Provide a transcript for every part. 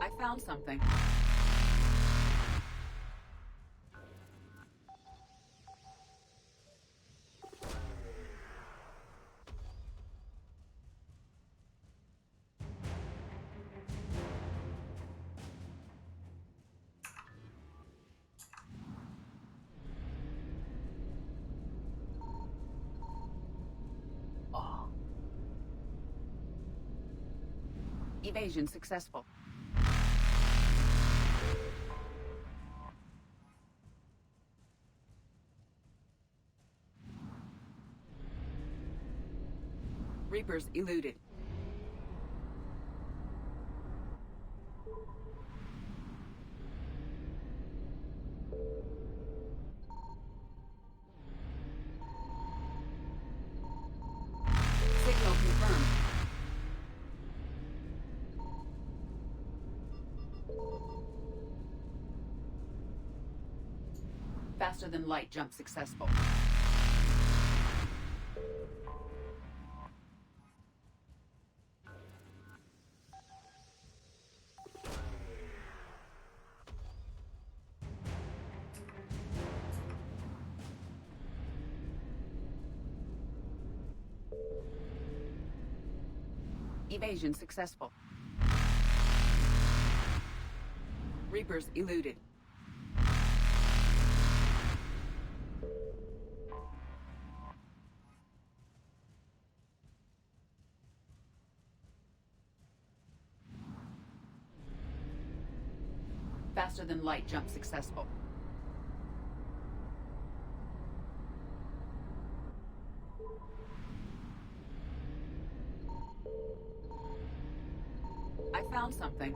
I found something. Oh. Evasion successful. Reapers eluded. Signal confirmed. Faster than light jump successful. Evasion successful. Reapers eluded. Faster than light jump successful. I found something.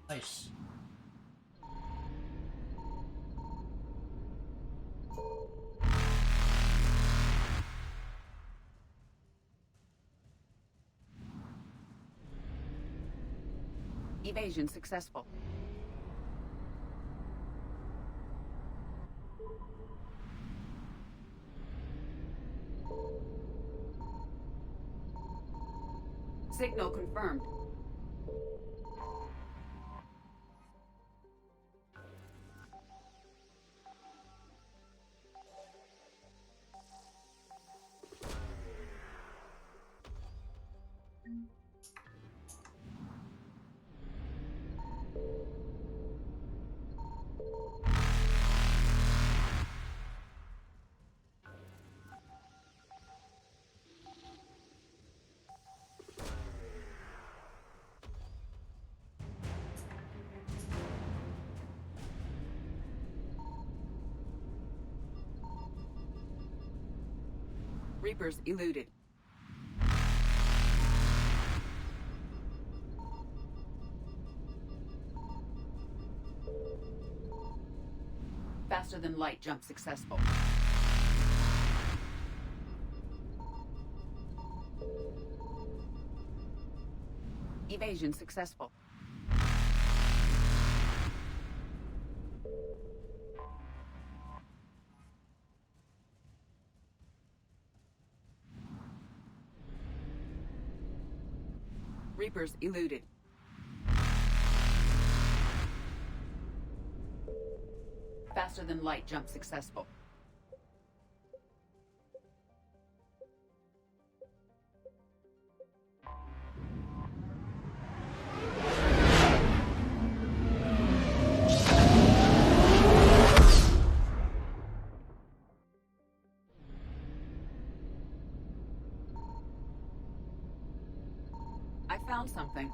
Nice. Evasion successful. Signal confirmed. Reapers eluded. Faster than light jump successful. Evasion successful. Reapers eluded. Faster than light jump successful. I found something.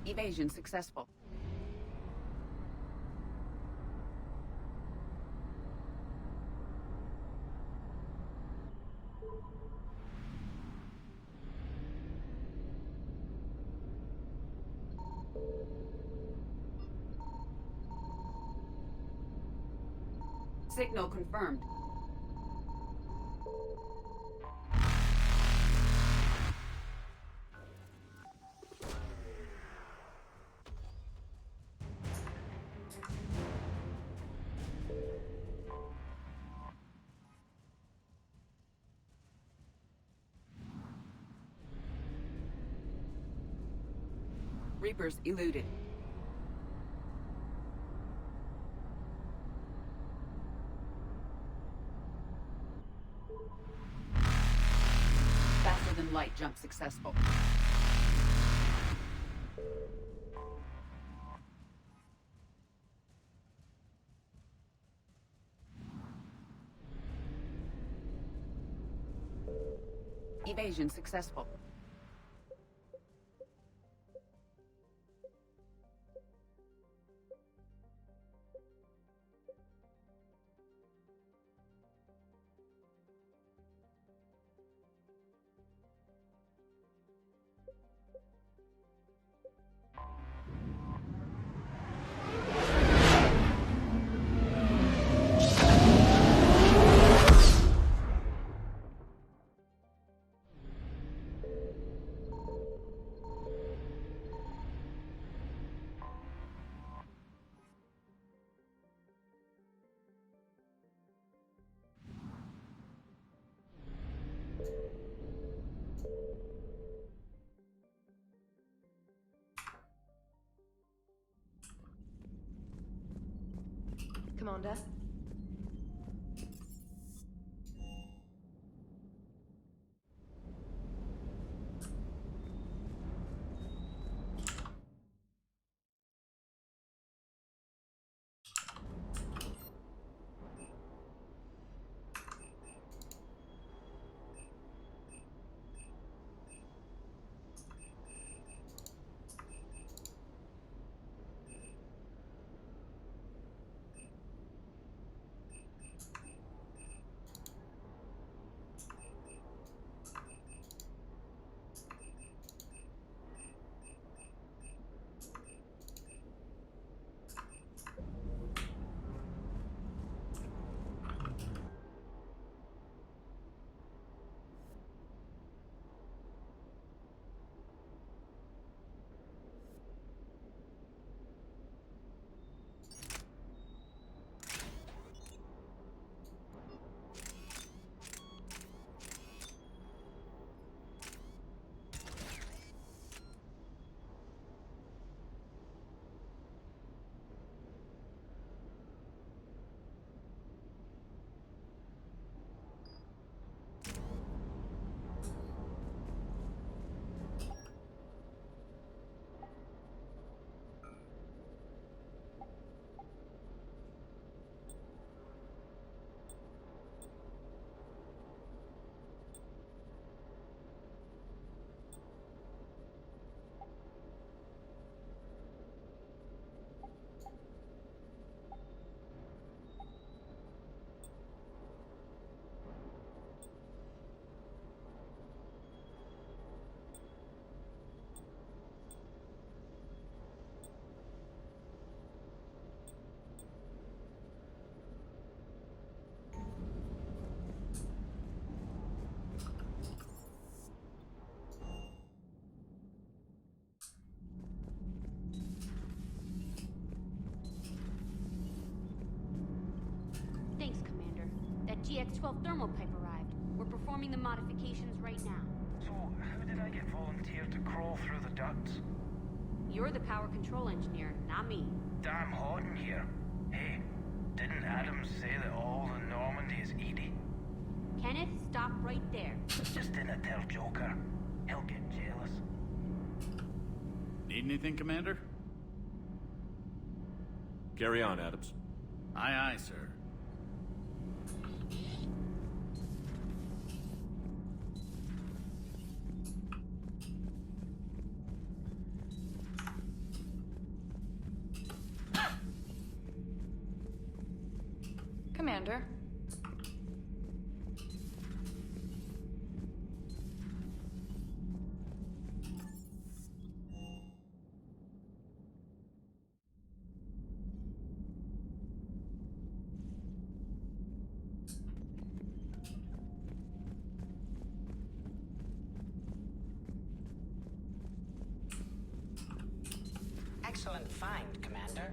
Evasion successful. Signal confirmed. Reapers eluded. Faster than light jump successful. Evasion successful. Commander. CX-12 thermal pipe arrived. We're performing the modifications right now. So, how did I get volunteered to crawl through the ducts? You're the power control engineer, not me. Damn hot in here. Hey, didn't Adams say that all in Normandy is Edie? Kenneth, stop right there. Just didn't tell Joker. He'll get jealous. Need anything, Commander? Carry on, Adams. Aye, aye, sir. Commander. Excellent find, Commander.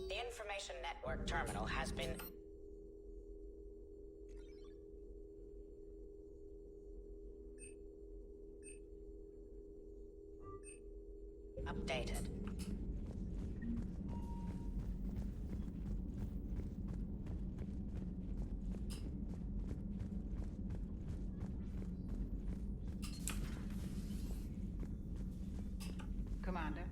The information network terminal has been updated. Commander.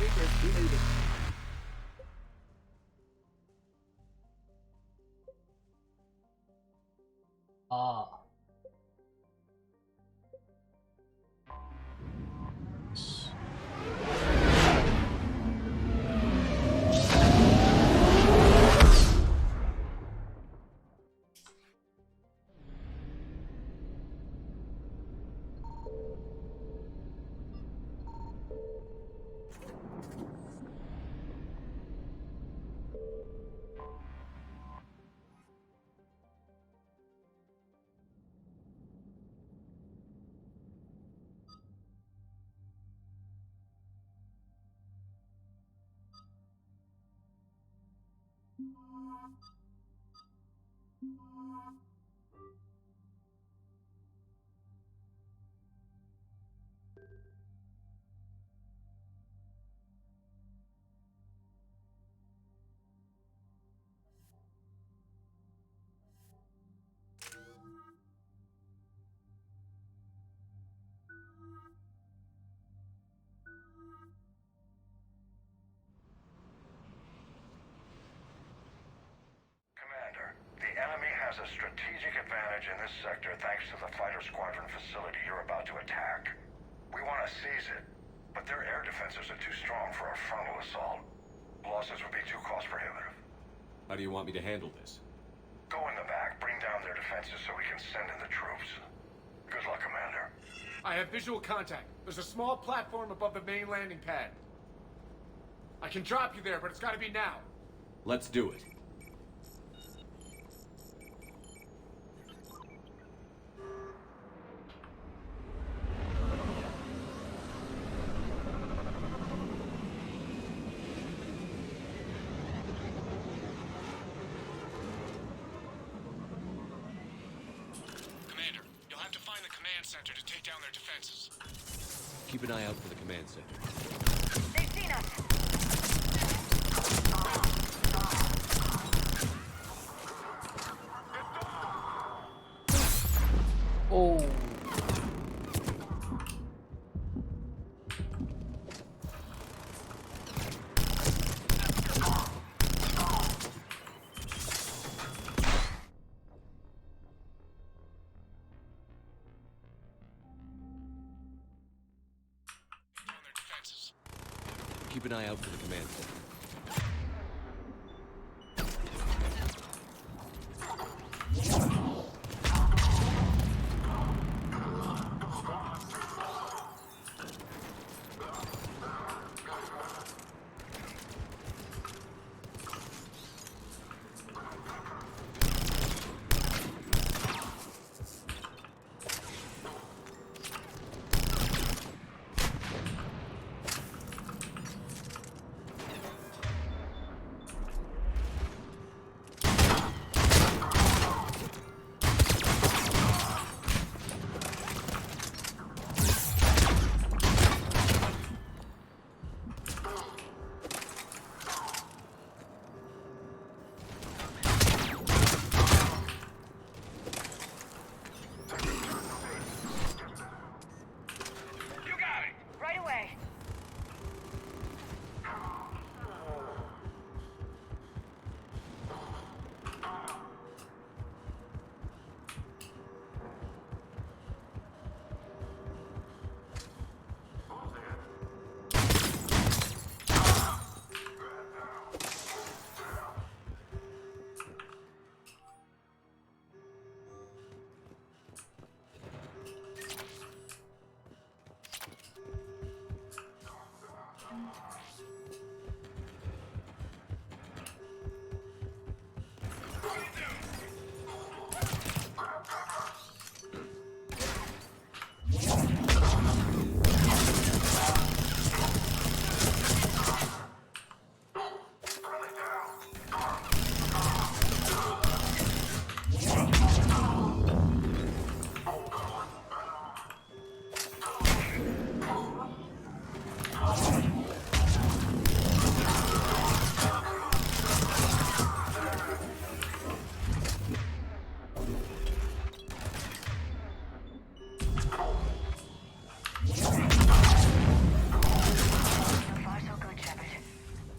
Reapers eluded. Ah. Commander, the enemy has a strategic advantage in this sector thanks to the fighter squadron facility you're about to attack. We want to seize it, but their air defenses are too strong for a frontal assault. Losses would be too cost prohibitive. How do you want me to handle this? Go in the back, bring down their defenses so we can send in the troops. Good luck, Commander. I have visual contact. There's a small platform above the main landing pad. I can drop you there, but it's gotta be now. Let's do it. Commander, you'll have to find the command center to take down their defenses. Keep an eye out for the command center. They've seen us. Oh. Keep an eye out for the command center. Right away.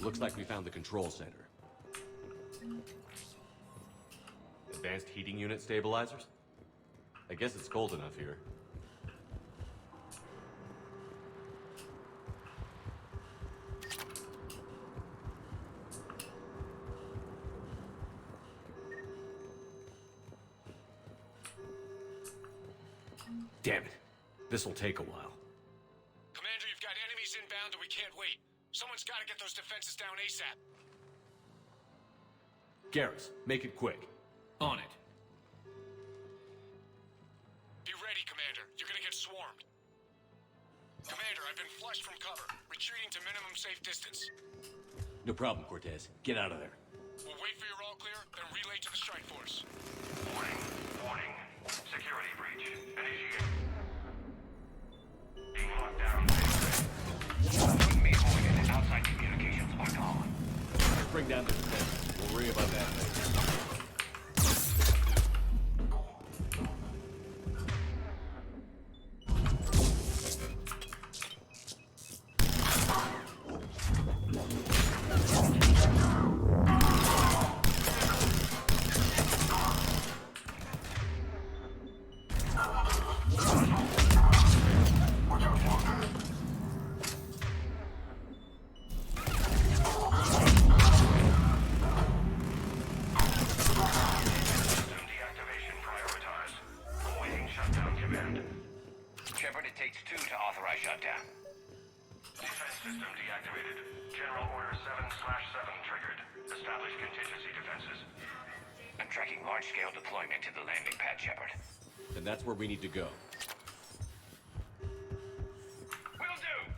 Looks like we found the control center. Advanced heating unit stabilizers? I guess it's cold enough here. Damn it. This'll take a while. Commander, you've got enemies inbound and we can't wait. Someone's got to get those defenses down ASAP. Garrus, make it quick. On it. Be ready, Commander. You're gonna get swarmed. Commander, I've been flushed from cover. Retreating to minimum safe distance. No problem, Cortez. Get out of there. We'll wait for your all clear, then relay to the strike force. Warning. Warning. Security breach. Initiate. Being locked down. Couldn't be avoided. Outside communications are gone. Bring down the defense. We'll worry about that later. Large-scale deployment to the landing pad, Shepard. And that's where we need to go. Will do!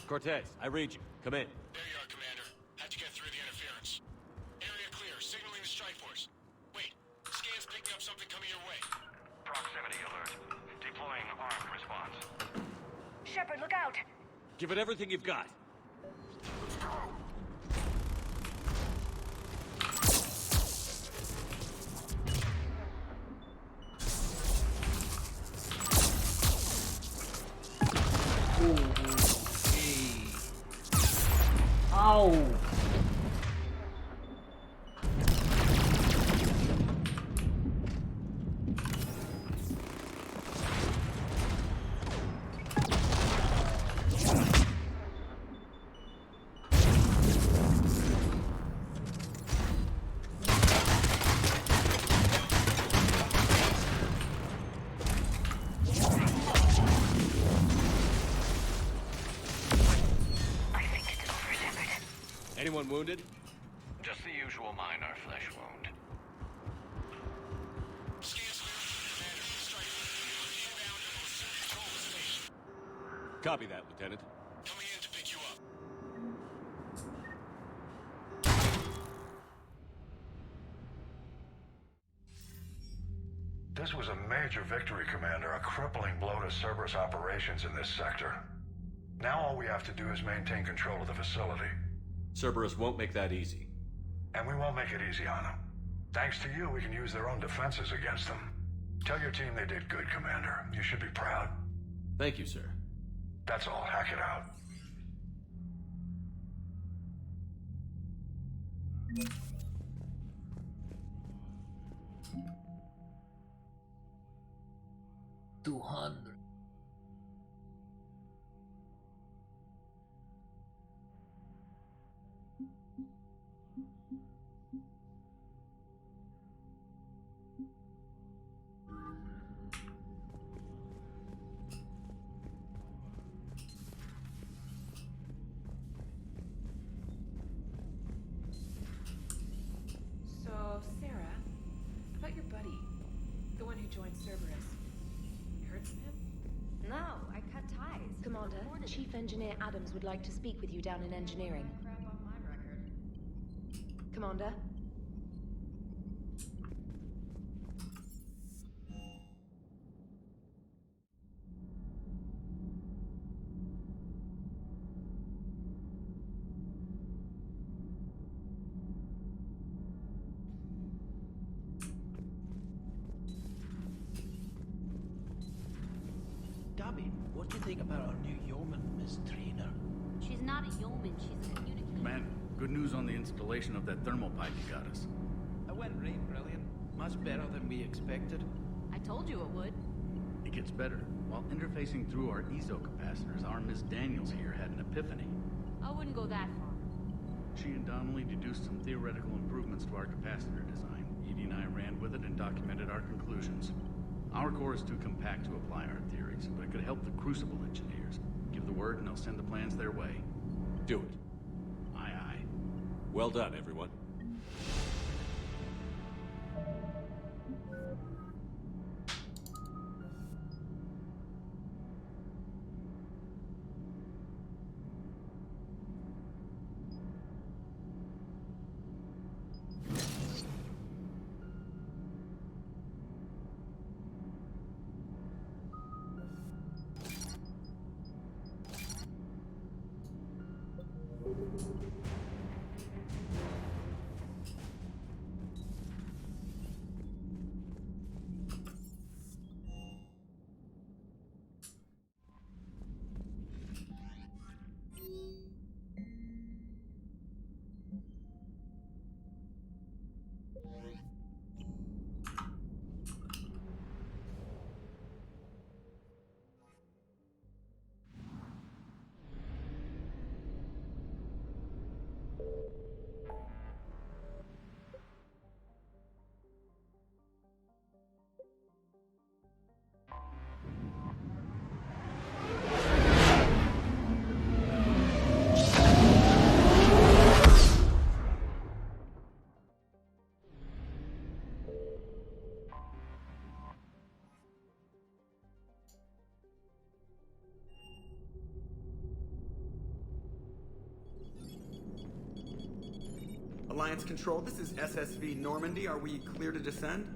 Cortez, I read you. Come in. There you are, Commander. Had to get through the interference. Area clear. Signaling the strike force. Wait. Scan's picking up something coming your way. Proximity alert. Deploying armed response. Shepard, look out! Give it everything you've got. Ow! Anyone wounded? Just the usual minor flesh wound. Copy that, Lieutenant. Coming in to pick you up. This was a major victory, Commander. A crippling blow to Cerberus operations in this sector. Now all we have to do is maintain control of the facility. Cerberus won't make that easy. And we won't make it easy on them. Thanks to you, we can use their own defenses against them. Tell your team they did good, Commander. You should be proud. Thank you, sir. That's all. Hack it out. $200. So, Sarah, about your buddy, the one who joined Cerberus. You heard from him? No, I cut ties. Commander, Chief Engineer Adams would like to speak with you down in engineering. Crap on my record. Commander? Gabby, what do you think about our new yeoman, Miss Trainer? She's not a yeoman, she's a communicator. Commander, good news on the installation of that thermal pipe you got us. It went right brilliant. Much better than we expected. I told you it would. It gets better. While interfacing through our ESO capacitors, our Miss Daniels here had an epiphany. I wouldn't go that far. She and Donnelly deduced some theoretical improvements to our capacitor design. Edie and I ran with it and documented our conclusions. Our core is too compact to apply our theories, but it could help the Crucible engineers. Give the word and they'll send the plans their way. Do it. Aye, aye. Well done, everyone. Alliance Control, this is SSV Normandy. Are we clear to descend?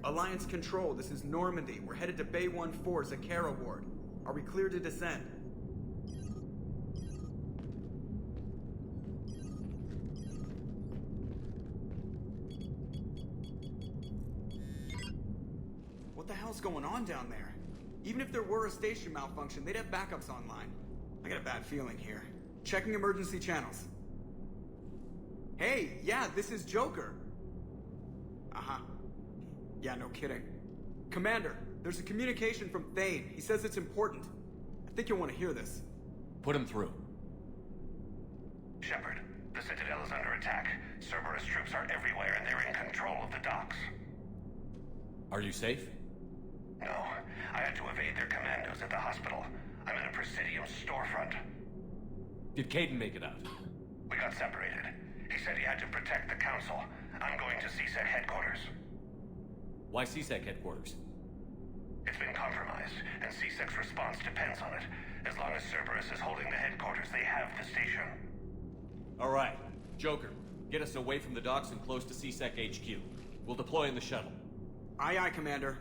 Alliance Control, this is Normandy. We're headed to Bay 1-4, Zakara Ward. Are we clear to descend? What the hell's going on down there? Even if there were a station malfunction, they'd have backups online. I got a bad feeling here. Checking emergency channels. Hey, yeah, this is Joker. Uh-huh. Yeah, no kidding. Commander, there's a communication from Thane. He says it's important. I think you'll want to hear this. Put him through. Shepard, the Citadel is under attack. Cerberus troops are everywhere and they're in control of the docks. Are you safe? No, I had to evade their commandos at the hospital. I'm in a Presidium storefront. Did Caden make it out? We got separated. He said he had to protect the Council. I'm going to CSEC headquarters. Why CSEC headquarters? It's been compromised, and CSEC's response depends on it. As long as Cerberus is holding the headquarters, they have the station. All right. Joker, get us away from the docks and close to CSEC HQ. We'll deploy in the shuttle. Aye, aye, Commander.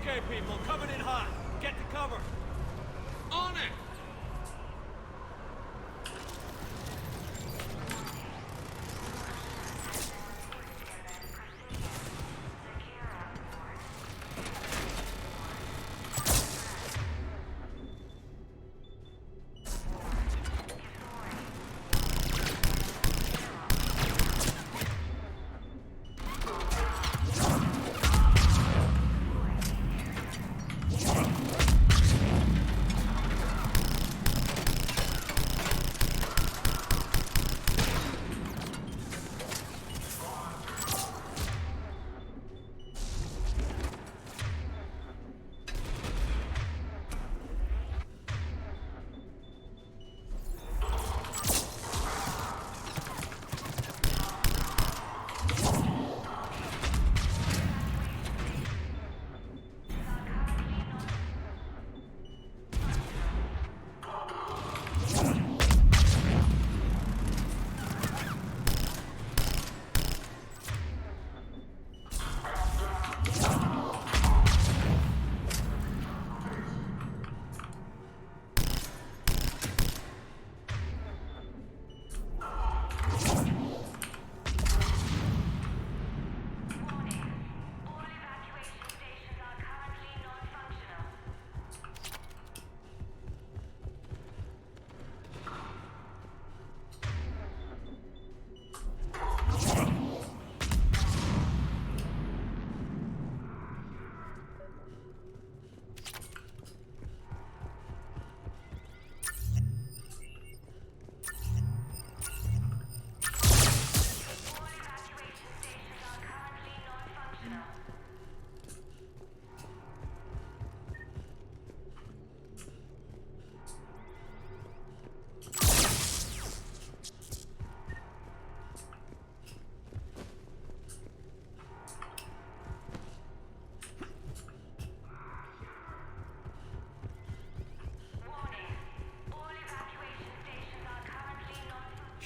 Okay, people, coming in hot. Get to cover. On it!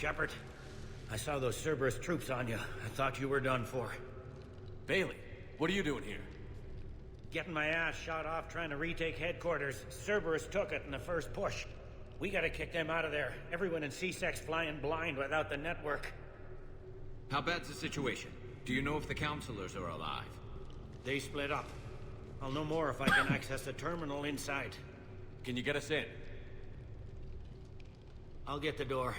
Shepard. I saw those Cerberus troops on you. I thought you were done for. Bailey, what are you doing here? Getting my ass shot off trying to retake headquarters. Cerberus took it in the first push. We gotta kick them out of there. Everyone in C-Sec's flying blind without the network. How bad's the situation? Do you know if the counselors are alive? They split up. I'll know more if I can access the terminal inside. Can you get us in? I'll get the door.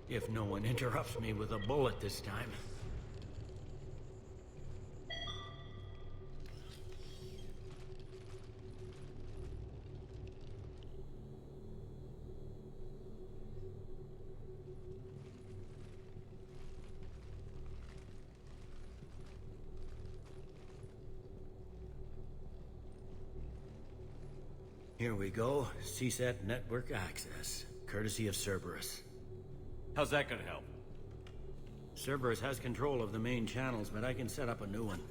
If no one interrupts me with a bullet this time. Here we go. CSAT network access, courtesy of Cerberus. How's that gonna help? Cerberus has control of the main channels, but I can set up a new one.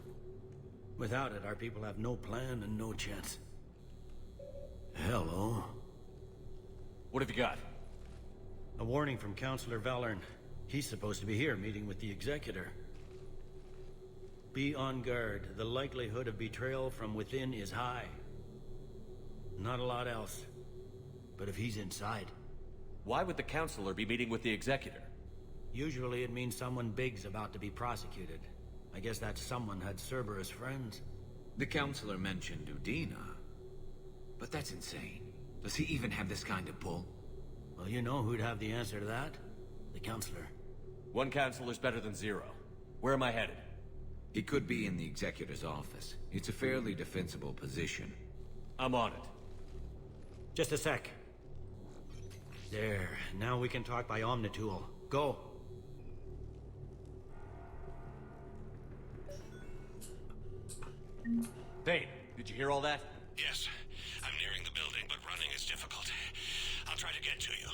Without it, our people have no plan and no chance. Hello. What have you got? A warning from Counselor Valern. He's supposed to be here meeting with the Executor. Be on guard. The likelihood of betrayal from within is high. Not a lot else. But if he's inside... Why would the Counselor be meeting with the Executor? Usually it means someone big's about to be prosecuted. I guess that someone had Cerberus friends. The counselor mentioned Udina. But that's insane. Does he even have this kind of pull? Well, you know who'd have the answer to that? The Counselor. One Counselor's better than zero. Where am I headed? He could be in the Executor's office. It's a fairly defensible position. I'm on it. Just a sec. There. Now we can talk by Omnitool. Go. Thane, did you hear all that? Yes. I'm nearing the building, but running is difficult. I'll try to get to you.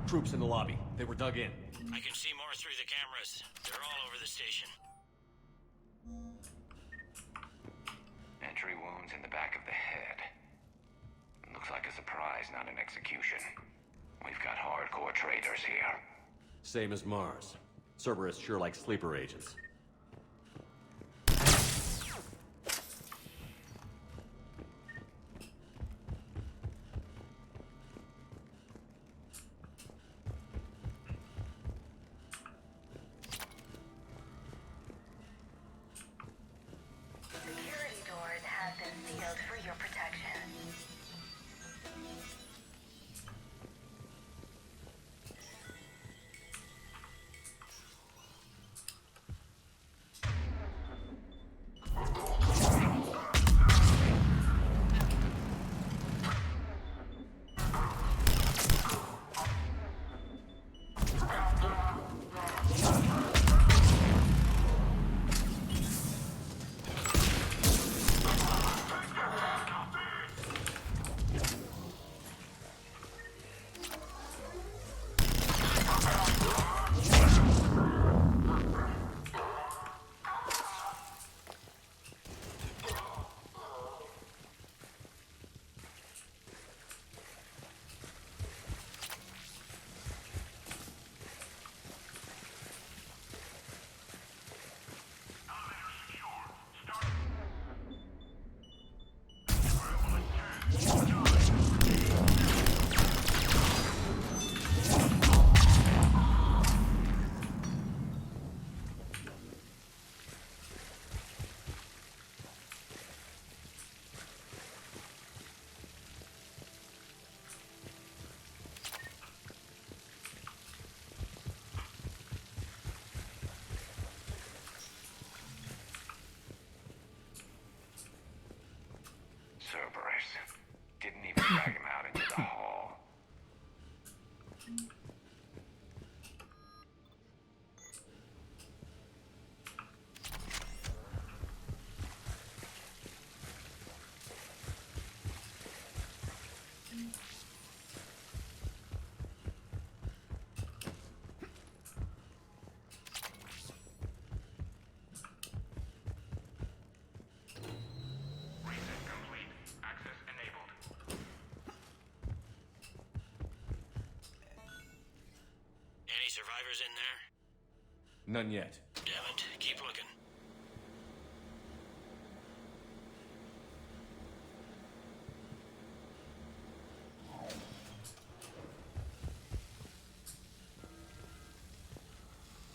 Troops in the lobby. They were dug in. I can see more through the cameras. They're all over the station. Entry wounds in the back of the head. Looks like a surprise, not an execution. We've got hardcore traitors here. Same as Mars. Cerberus sure likes sleeper agents. Security doors have been sealed for your protection. Didn't even drag him out into the hall. Any survivors in there? None yet. Damn it. Keep looking.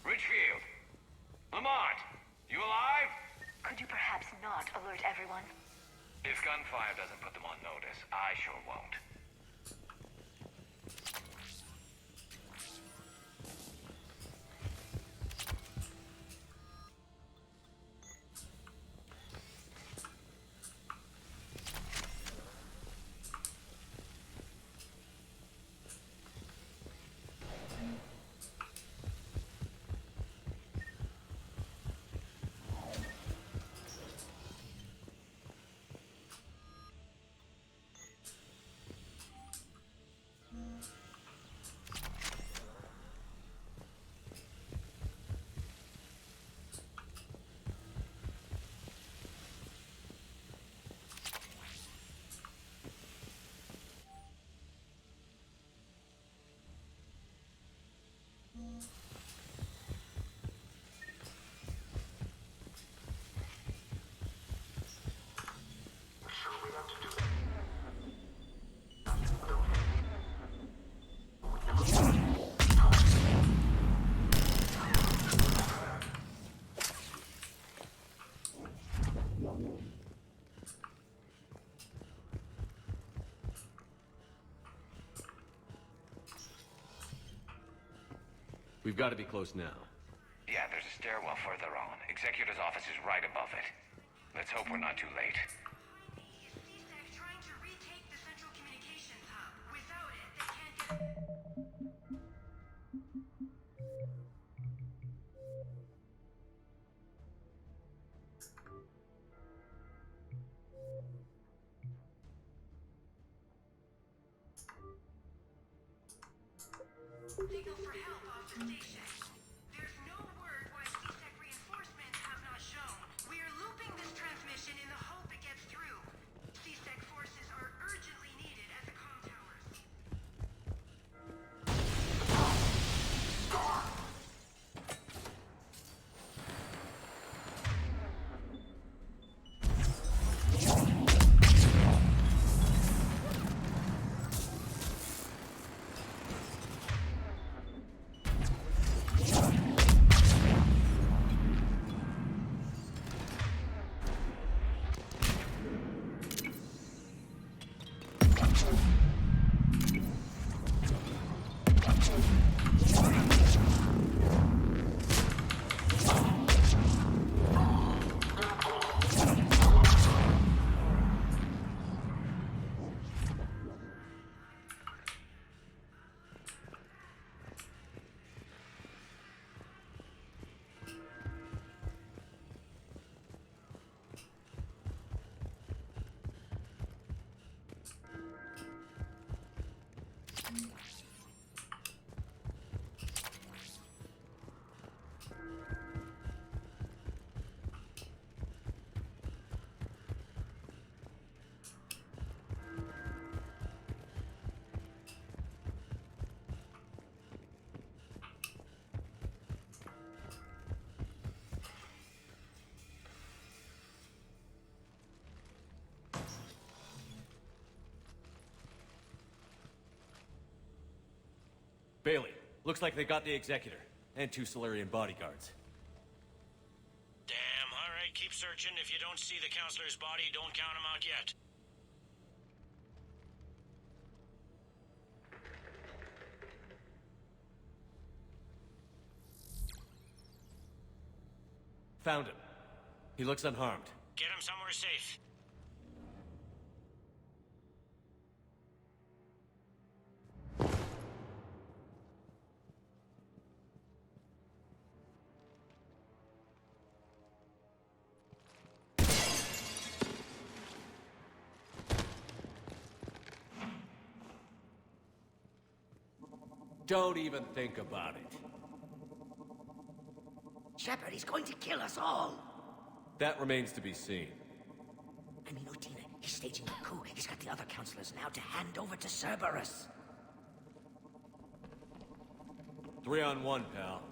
Richfield! Lamont! You alive? Could you perhaps not alert everyone? If gunfire doesn't put them on notice, I sure won't. We've got to be close now. Yeah, there's a stairwell further on. Executor's office is right above it. Let's hope we're not too late. C-Sec trying to retake the central communications hub. Without it, they can't get... Signal for help off the station. There's no word why C-Sec reinforcements have not shown. We are looping this transmission in the hope it gets through. C-Sec forces are urgently needed at the comm towers. Bailey, looks like they got the Executor, and 2 Solarian bodyguards. Damn, alright, keep searching. If you don't see the counselor's body, don't count him out yet. Found him. He looks unharmed. Get him somewhere safe. Don't even think about it. Shepard, he's going to kill us all. That remains to be seen. I mean, Odina, he's staging a coup. He's got the other counselors now to hand over to Cerberus. 3-on-1, pal.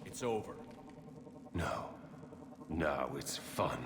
It's over. No. No, it's fun.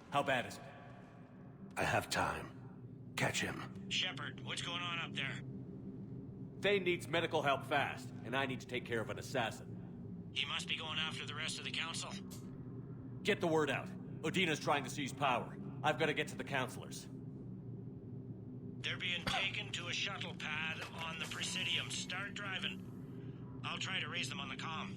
How bad is it? I have time. Catch him. Shepard, what's going on up there? Thane needs medical help fast, and I need to take care of an assassin. He must be going after the rest of the council. Get the word out. Odina's trying to seize power. I've got to get to the counselors. They're being taken to a shuttle pad on the Presidium. Start driving. I'll try to raise them on the comm.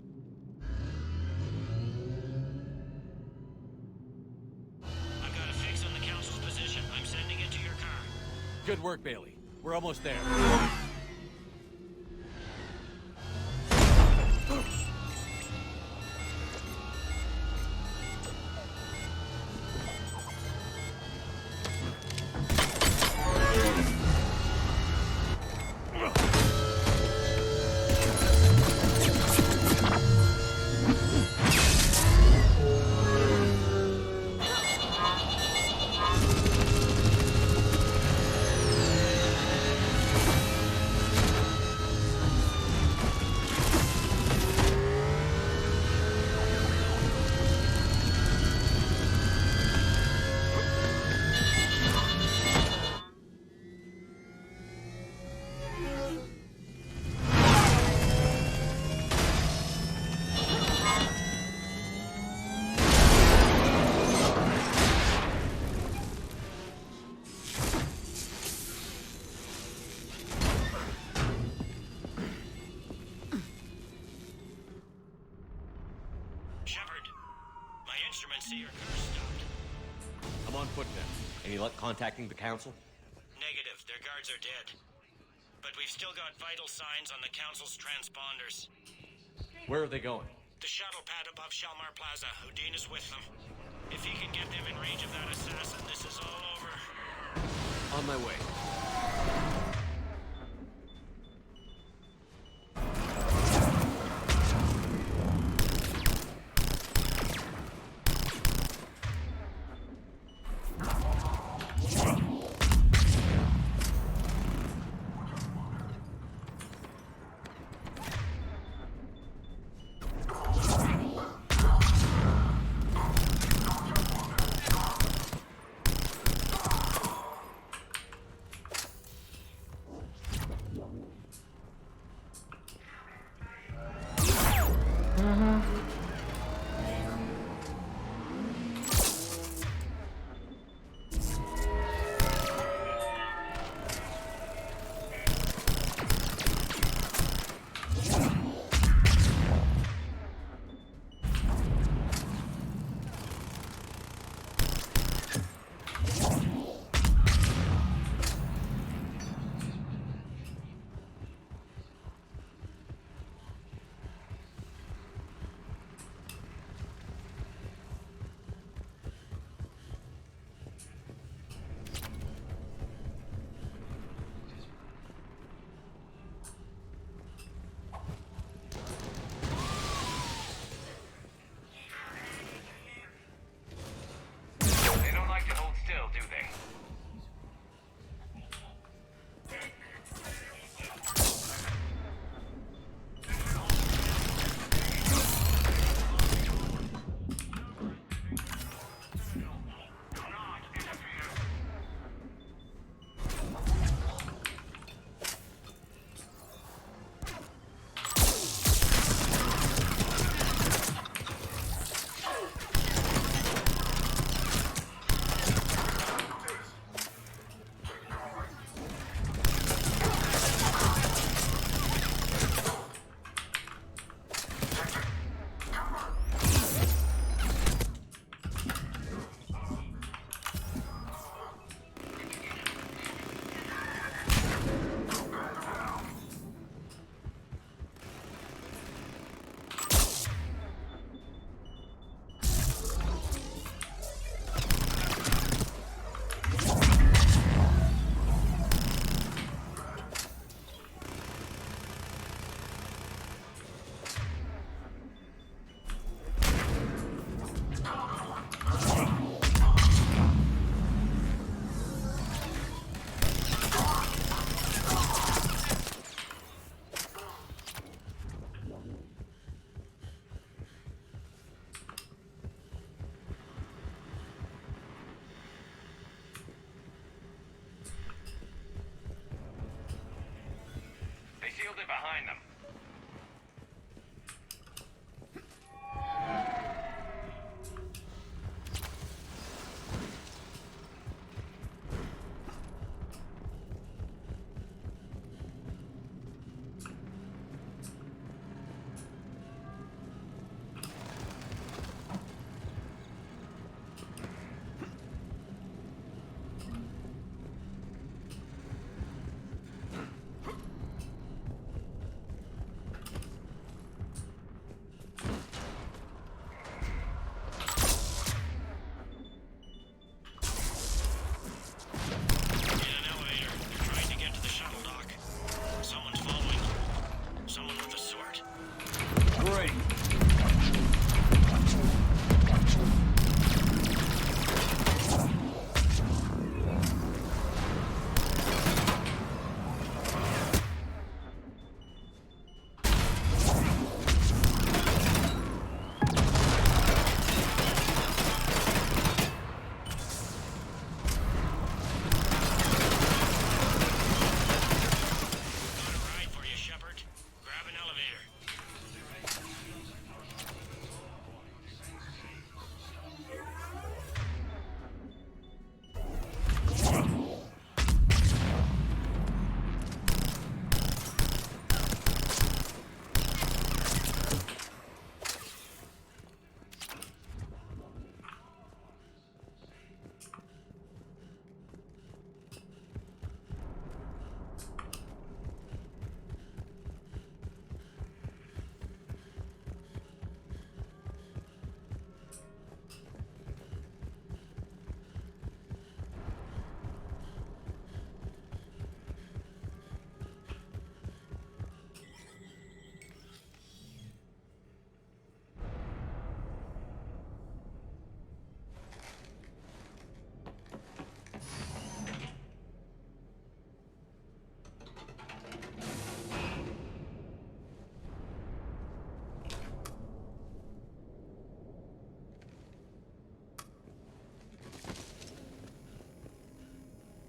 I've got a fix on the council's position. I'm sending it to your car. Good work, Bailey. We're almost there. I'm on foot now. Any luck contacting the council? Negative. Their guards are dead. But we've still got vital signs on the council's transponders. Where are they going? The shuttle pad above Shalmar Plaza. Udina's with them. If he can get them in range of that assassin, this is all over. On my way. shielded behind them.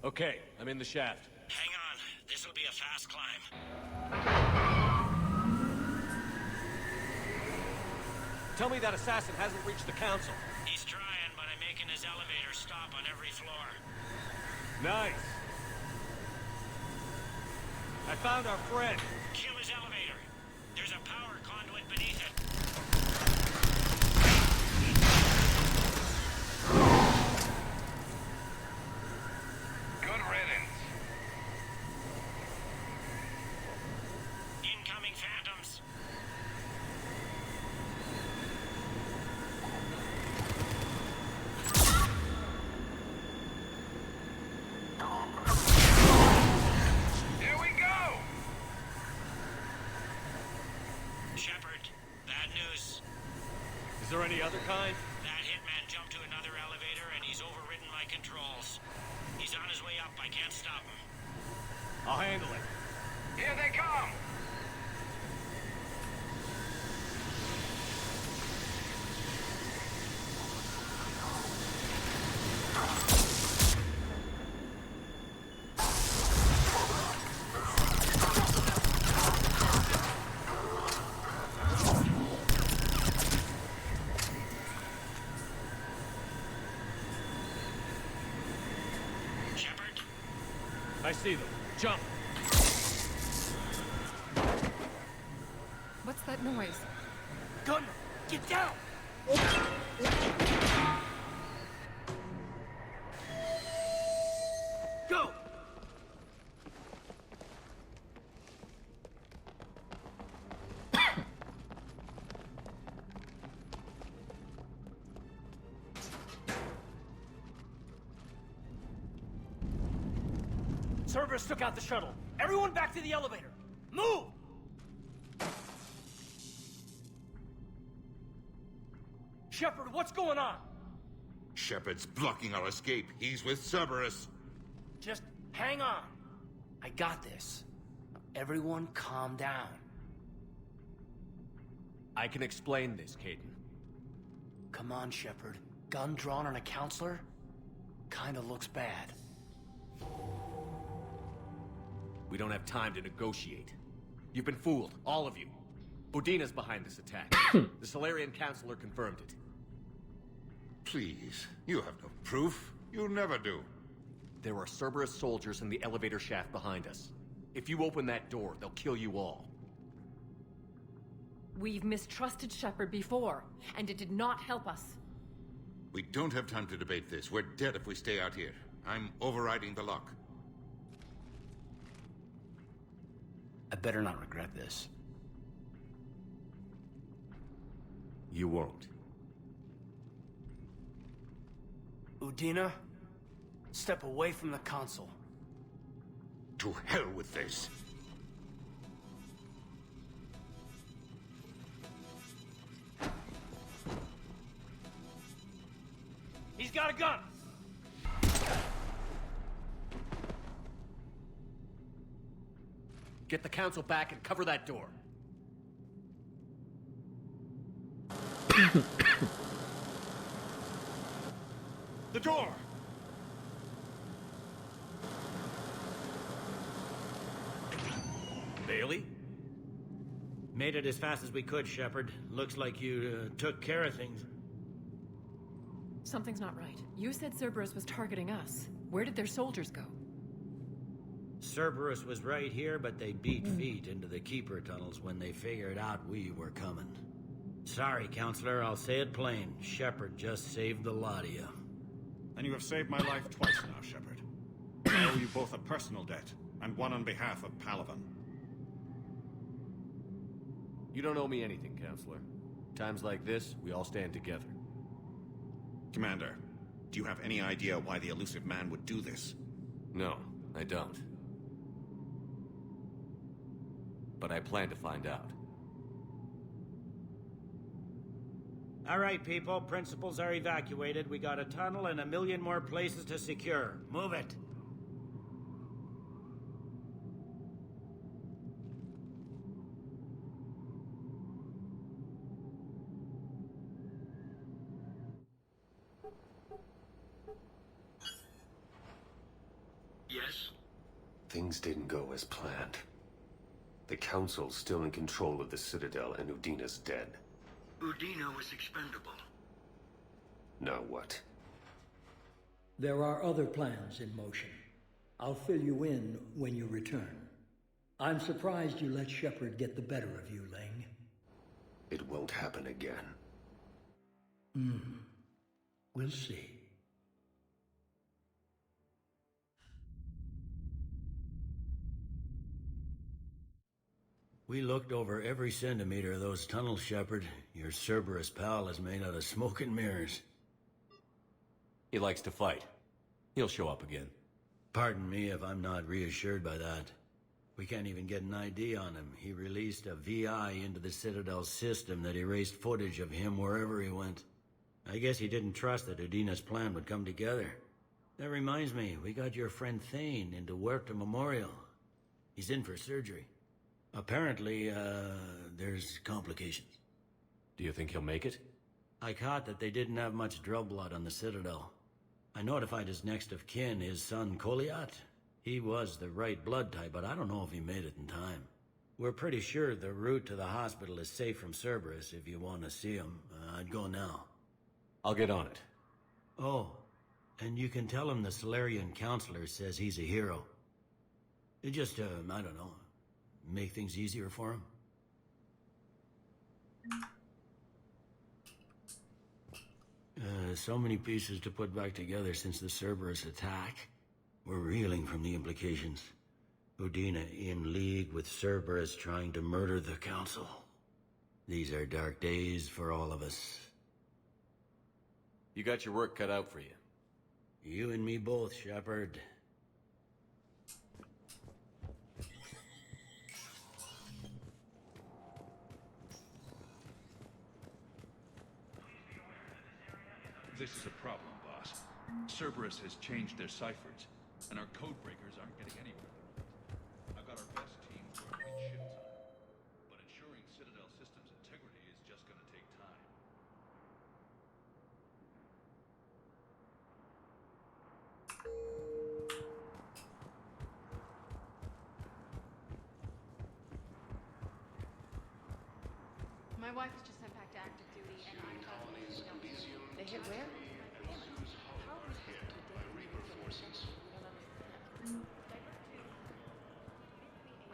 Okay, I'm in the shaft. Hang on. This'll be a fast climb. Tell me that assassin hasn't reached the council. He's trying, but I'm making his elevator stop on every floor. Nice. I found our friend. Kill his elevator. There's a power conduit beneath it. Good riddance. Incoming phantoms. Here we go! Shepard, bad news. Is there any other kind? That hitman jumped to another elevator and he's overridden my controls. He's on his way up. I can't stop him. I'll handle it. Here they come! Shepard, I see them. Jump! What's that noise? Gunner, get down! Go! Cerberus took out the shuttle. Everyone back to the elevator. Move! Shepard, what's going on? Shepard's blocking our escape. He's with Cerberus. Just hang on. I got this. Everyone calm down. I can explain this, Caden. Come on, Shepard. Gun drawn on a counselor? Kinda looks bad. We don't have time to negotiate. You've been fooled, all of you. Udina's behind this attack. The Solarian Councilor confirmed it. Please, you have no proof. You never do. There are Cerberus soldiers in the elevator shaft behind us. If you open that door, they'll kill you all. We've mistrusted Shepard before, and it did not help us. We don't have time to debate this. We're dead if we stay out here. I'm overriding the lock. I better not regret this. You won't. Udina, step away from the console. To hell with this. He's got a gun! Get the Council back and cover that door. The door! Bailey? Made it as fast as we could, Shepard. Looks like you took care of things. Something's not right. You said Cerberus was targeting us. Where did their soldiers go? Cerberus was right here, but they beat feet into the Keeper tunnels when they figured out we were coming. Sorry, Counselor, I'll say it plain. Shepard just saved the lot of you. And you have saved my life twice now, Shepard. I owe you both a personal debt, and one on behalf of Palaven. You don't owe me anything, Counselor. Times like this, we all stand together. Commander, do you have any idea why the elusive man would do this? No, I don't. But I plan to find out. All right, people. Principals are evacuated. We got a tunnel and 1 million more places to secure. Move it. Yes? Things didn't go as planned. The Council's still in control of the Citadel and Udina's dead. Udina was expendable. Now what? There are other plans in motion. I'll fill you in when you return. I'm surprised you let Shepard get the better of you, Ling. It won't happen again. We'll see. We looked over every centimeter of those tunnels, Shepard. Your Cerberus pal is made out of smoke and mirrors. He likes to fight. He'll show up again. Pardon me if I'm not reassured by that. We can't even get an ID on him. He released a VI into the Citadel system that erased footage of him wherever he went. I guess he didn't trust that Udina's plan would come together. That reminds me, we got your friend Thane into Huerta Memorial. He's in for surgery. Apparently, there's complications. Do you think he'll make it? I caught that they didn't have much drug blood on the Citadel. I notified his next of kin, his son Koliat. He was the right blood type, but I don't know if he made it in time. We're pretty sure the route to the hospital is safe from Cerberus. If you want to see him, I'd go now. I'll get on it. Oh, and you can tell him the Solarian Councilor says he's a hero. It just, I don't know, make things easier for him. So many pieces to put back together since the Cerberus attack. We're reeling from the implications. Udina in league with Cerberus trying to murder the Council. These are dark days for all of us. You got your work cut out for you. You and me both, Shepard. This is a problem, boss. Cerberus has changed their ciphers, and our code breakers aren't getting anywhere. I've got our best team working in shit time, but ensuring Citadel systems integrity is just gonna take time. My wife was just sent back to active duty, and I'm told they hit where?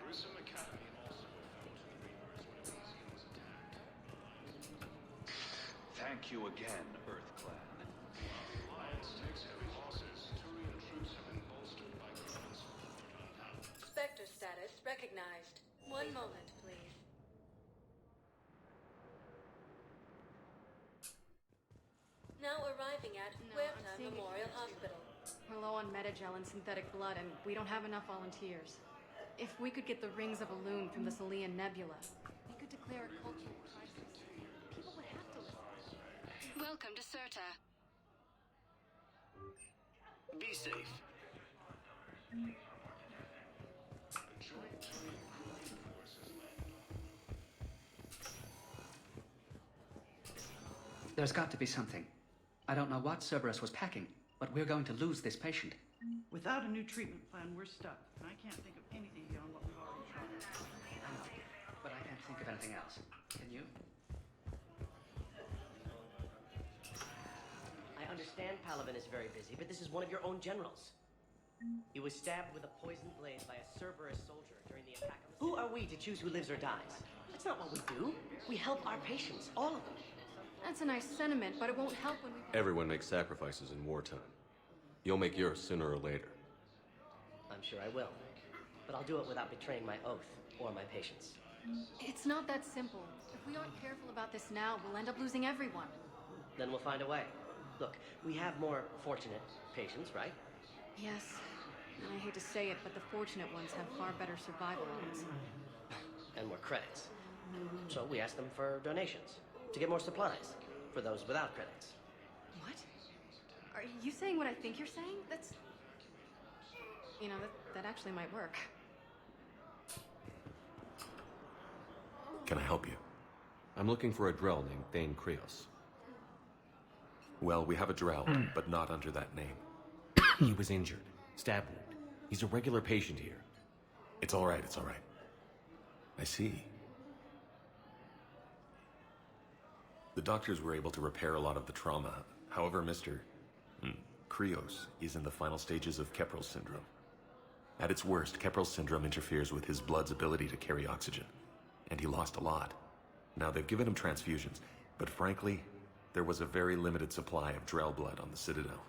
Grissom Academy also fell to the Reapers when Elysium was attacked. Thank you again, Earth Clan. While the Alliance takes heavy losses, Turian troops have been bolstered by Griffins compound. Spectre status recognized. One moment, please. Now arriving at Huerta Memorial Hospital. We're low on metagel and synthetic blood, and we don't have enough volunteers. If we could get the rings of Elune from the Salian Nebula, we could declare a cultural crisis. People would have to listen. Welcome to Certa. Be safe. There's got to be something. I don't know what Cerberus was packing, but we're going to lose this patient. Without a new treatment plan, we're stuck. And I can't think of anything beyond what we've already tried. I know, but I can't think of anything else. Can you? I understand Palaven is very busy, but this is one of your own generals. He was stabbed with a poisoned blade by a Cerberus soldier during the attack on the... Who are we to choose who lives or dies? That's not what we do. We help our patients, all of them. That's a nice sentiment, but it won't help when we... Everyone makes sacrifices in wartime. You'll make yours sooner or later. I'm sure I will. But I'll do it without betraying my oath or my patients. It's not that simple. If we aren't careful about this now, we'll end up losing everyone. Then we'll find a way. Look, we have more fortunate patients, right? Yes. And I hate to say it, but the fortunate ones have far better survival odds. And more credits. So we ask them for donations. To get more supplies. For those without credits. What? Are you saying what I think you're saying? That's... You know, that actually might work. Can I help you? I'm looking for a Drell named Thane Krios. Well, we have a Drell, but not under that name. He was injured. Stab wound. He's a regular patient here. It's all right, it's all right. I see. The doctors were able to repair a lot of the trauma. However, Mr. Krios is in the final stages of Keprel's syndrome. At its worst, Keprel's syndrome interferes with his blood's ability to carry oxygen. And he lost a lot. Now, they've given him transfusions, but frankly, there was a very limited supply of Drell blood on the Citadel.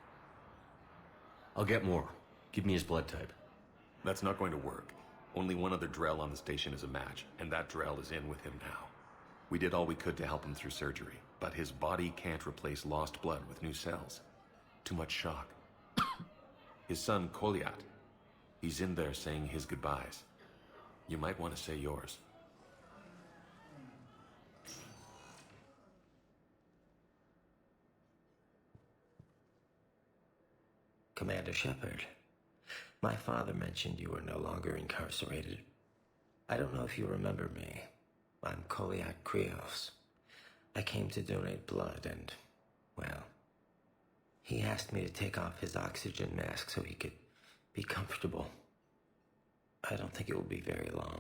I'll get more. Give me his blood type. That's not going to work. Only one other Drell on the station is a match, and that Drell is in with him now. We did all we could to help him through surgery, but his body can't replace lost blood with new cells. Too much shock. His son, Koliat, he's in there saying his goodbyes. You might want to say yours. Commander Shepard, my father mentioned you were no longer incarcerated. I don't know if you remember me. I'm Koliak Krios. I came to donate blood and, well, he asked me to take off his oxygen mask so he could be comfortable. I don't think it will be very long.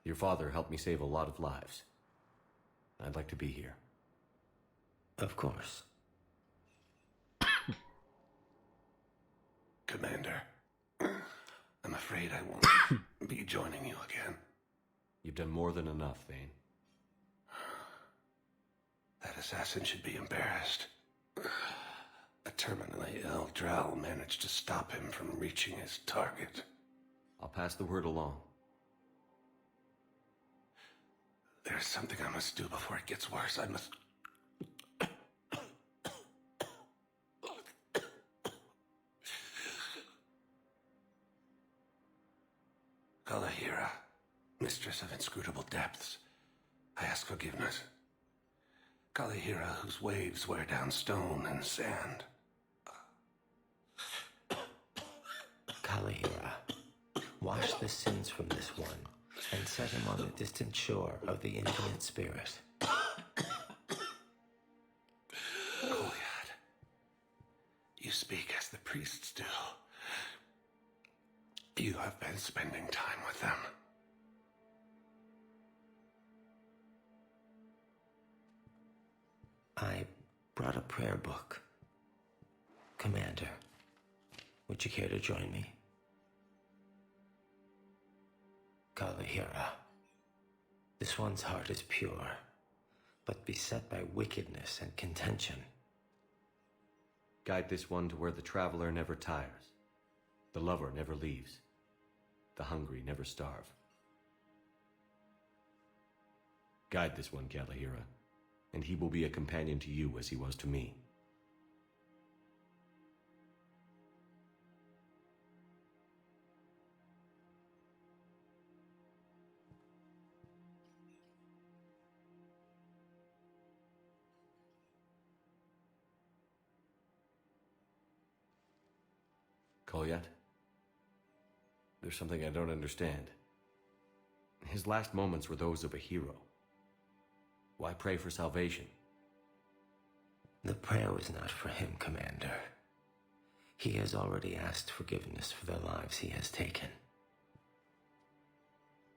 Your father helped me save a lot of lives. I'd like to be here. Of course. Commander, I'm afraid I won't be joining you again. You've done more than enough, Thane. That assassin should be embarrassed. A terminally ill Drell managed to stop him from reaching his target. I'll pass the word along. There's something I must do before it gets worse. I must... Kalahira, mistress of inscrutable depths, I ask forgiveness. Kalahira, whose waves wear down stone and sand. Kalahira, wash the sins from this one and set him on the distant shore of the infinite spirit. Goliath, you speak as the priests do. You have been spending time with them. brought a prayer book. Commander, would you care to join me? Kalahira. This one's heart is pure, but beset by wickedness and contention. Guide this one to where the traveler never tires, the lover never leaves, the hungry never starve. Guide this one, Kalahira, and he will be a companion to you as he was to me. Kolyat? There's something I don't understand. His last moments were those of a hero. Why pray for salvation? The prayer was not for him, Commander. He has already asked forgiveness for the lives he has taken.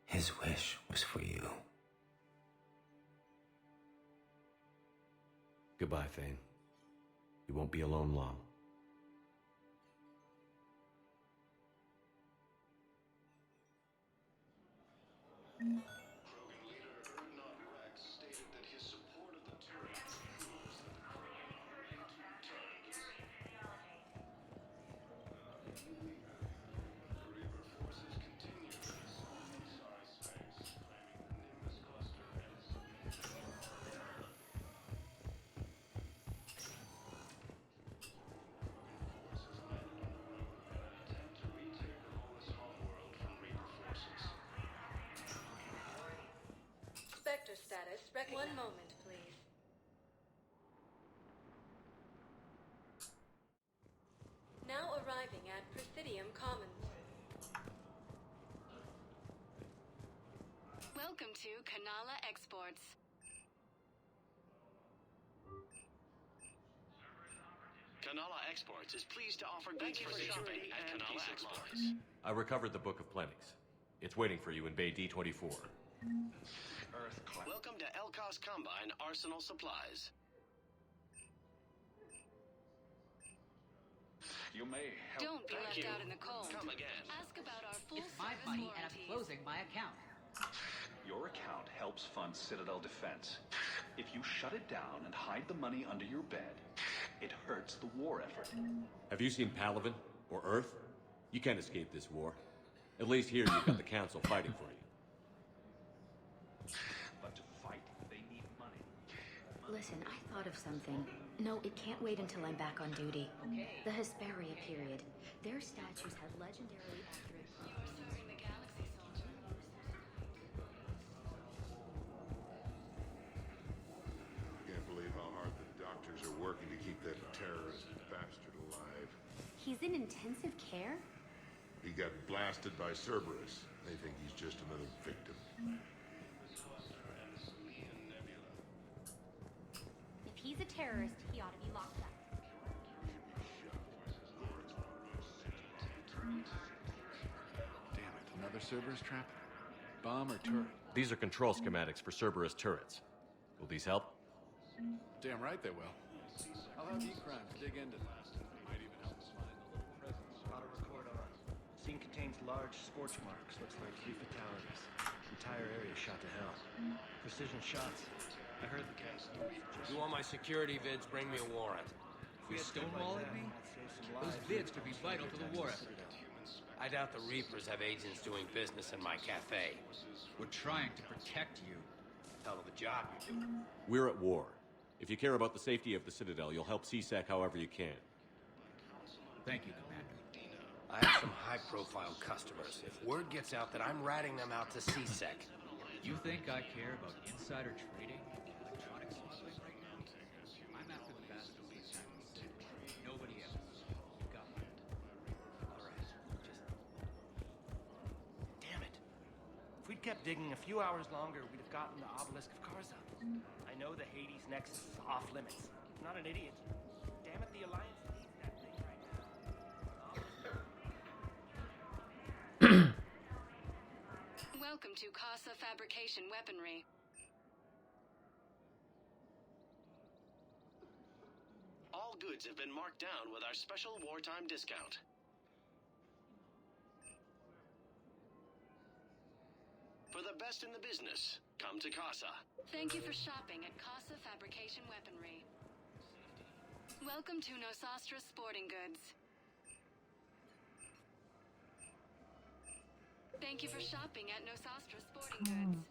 His wish was for you. Goodbye, Thane. You won't be alone long. Sector status recognized. One moment, please. Now arriving at Presidium Commons. Welcome to Kanala Exports. Kanala Exports is pleased to offer goods for shopping at Kanala Exports. I recovered the Book of Plenix. It's waiting for you in Bay D24. Welcome to Elkos Combine Arsenal Supplies. You may help. Don't be left out in the cold. Come again. Ask about our full It's my service money and I'm warranties. closing my account. Your account helps fund Citadel defense. If you shut it down and hide the money under your bed, it hurts the war effort. Have you seen Palaven or Earth? You can't escape this war. At least here you've got the Council fighting for you. But to fight, they need money. Listen, I thought of something. No, it can't wait until I'm back on duty. The Hesperia period. Their statues had legendary accurate... Can't believe how hard the doctors are working to keep that terrorist bastard alive. He's in intensive care? He got blasted by Cerberus. They think he's just another victim. If he's a terrorist, he ought to be locked up. Damn it, another Cerberus trap? Bomb or turret? These are control schematics for Cerberus turrets. Will these help? Damn right they will. I'll have E-Crimes dig into that. Might even help us find the little presents. Auto record on. Scene contains large scorch marks. Looks like 3 fatalities. Entire area shot to hell. Precision shots. I heard the case. You want my security vids, bring me a warrant. You stonewalling me? Those vids could be vital to the war effort. I doubt the Reapers have agents doing business in my cafe. We're trying to protect you. Hell of a job you're doing. We're at war. If you care about the safety of the Citadel, you'll help CSEC however you can. Thank you, Commander. I have some high-profile customers. If word gets out that I'm ratting them out to CSEC. You think I care about insider trading in electronic smuggling right now? I'm after the bastards in Cerberus. Nobody else. You got that. All right. Damn it. If we'd kept digging a few hours longer, we'd have gotten the obelisk of Karza. I know the Hades nexus is off limits. I'm not an idiot. Damn it, the Alliance needs that thing right now. Welcome to Casa Fabrication Weaponry. all goods have been marked down with our special wartime discount. For the best in the business, come to Casa. Thank you for shopping at Casa Fabrication Weaponry. Welcome to Nosastra Sporting Goods. Thank you for shopping at Nosastra Sporting Goods.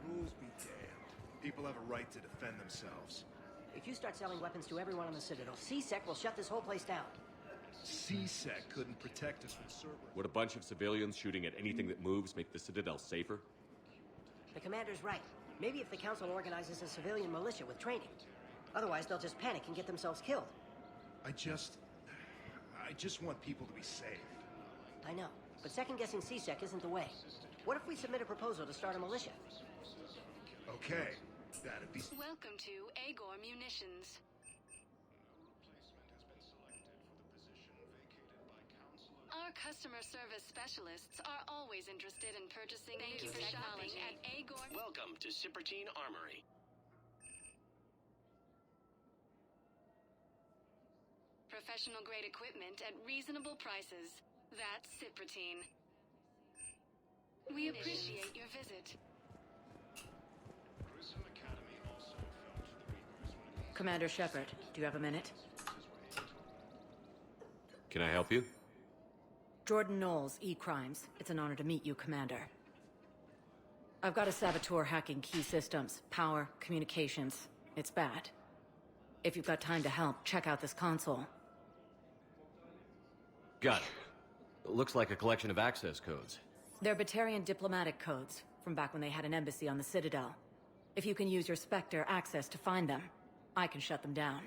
Rules be damned. People have a right to defend themselves. If you start selling weapons to everyone on the Citadel, C-Sec will shut this whole place down. C-Sec couldn't protect us from Cerberus. Would a bunch of civilians shooting at anything that moves make the Citadel safer? The commander's right. Maybe if the Council organizes a civilian militia with training. Otherwise, they'll just panic and get themselves killed. I just want people to be safe. I know, but second-guessing C-Sec isn't the way. What if we submit a proposal to start a militia? Okay, that'd be... Welcome to Agor Munitions. Our customer service specialists are always interested in purchasing new technology at Agor. Welcome to Cypertine Armory. Professional-grade equipment at reasonable prices. That's Cypertine. We appreciate your visit. Commander Shepard, do you have a minute? Can I help you? Jordan Knowles, E-Crimes. It's an honor to meet you, Commander. I've got a saboteur hacking key systems, power, communications. It's bad. If you've got time to help, check out this console. Got it. It looks like a collection of access codes. They're Batarian diplomatic codes, from back when they had an embassy on the Citadel. If you can use your Spectre access to find them, I can shut them down.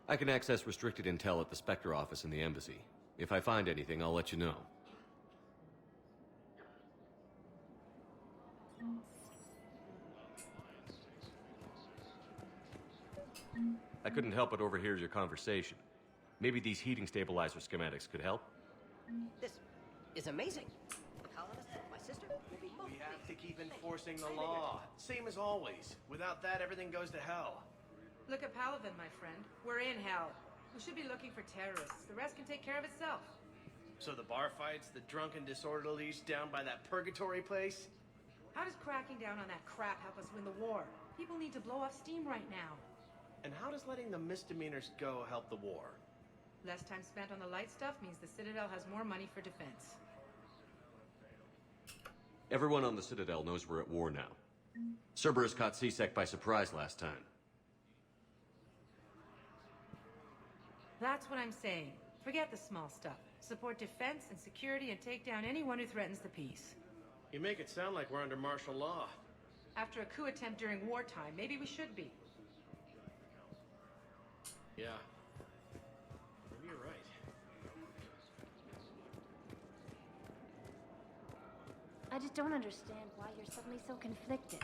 I can access restricted intel at the Spectre office in the embassy. If I find anything, I'll let you know. I couldn't help but overhear your conversation. Maybe these heating stabilizer schematics could help? This is amazing. The colonists, my sister, will be most We have to keep enforcing the law. Same as always. Without that, everything goes to hell. Look at Paladin, my friend. We're in hell. We should be looking for terrorists. The rest can take care of itself. So the bar fights, the drunken disorderlies down by that purgatory place? How does cracking down on that crap help us win the war? People need to blow off steam right now. And how does letting the misdemeanors go help the war? Less time spent on the light stuff means the Citadel has more money for defense. Everyone on the Citadel knows we're at war now. Cerberus caught C-Sec by surprise last time. That's what I'm saying. Forget the small stuff. Support defense and security and take down anyone who threatens the peace. You make it sound like we're under martial law. After a coup attempt during wartime, maybe we should be. Yeah. Maybe you're right. I just don't understand why you're suddenly so conflicted.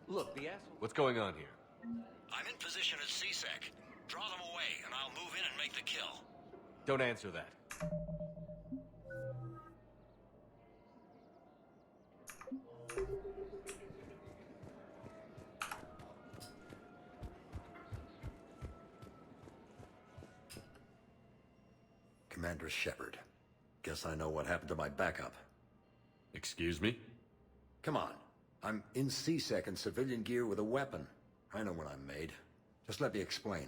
Look, the asshole... What's going on here? I'm in position at C-Sec. Draw them away, and I'll move in and make the kill. Don't answer that. Commander Shepard. Guess I know what happened to my backup. Excuse me? Come on. I'm in C-Sec in civilian gear with a weapon. I know what I'm made. Just let me explain.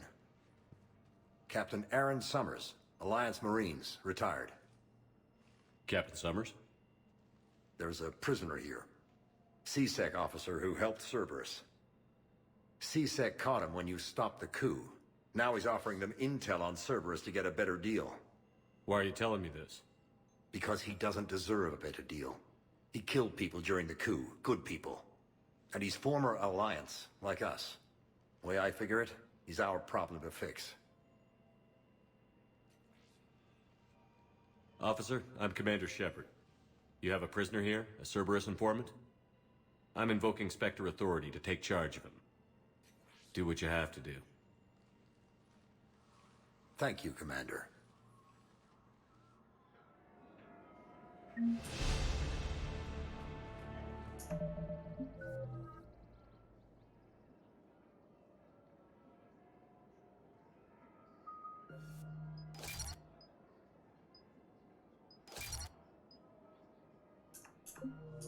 Captain Aaron Summers, Alliance Marines, retired. Captain Summers? There's a prisoner here. C-Sec officer who helped Cerberus. C-Sec caught him when you stopped the coup. Now he's offering them intel on Cerberus to get a better deal. Why are you telling me this? Because he doesn't deserve a better deal. He killed people during the coup, good people. And he's former Alliance, like us. The way I figure it, he's our problem to fix. Officer, I'm Commander Shepard. You have a prisoner here, a Cerberus informant? I'm invoking Spectre authority to take charge of him. Do what you have to do. Thank you, Commander.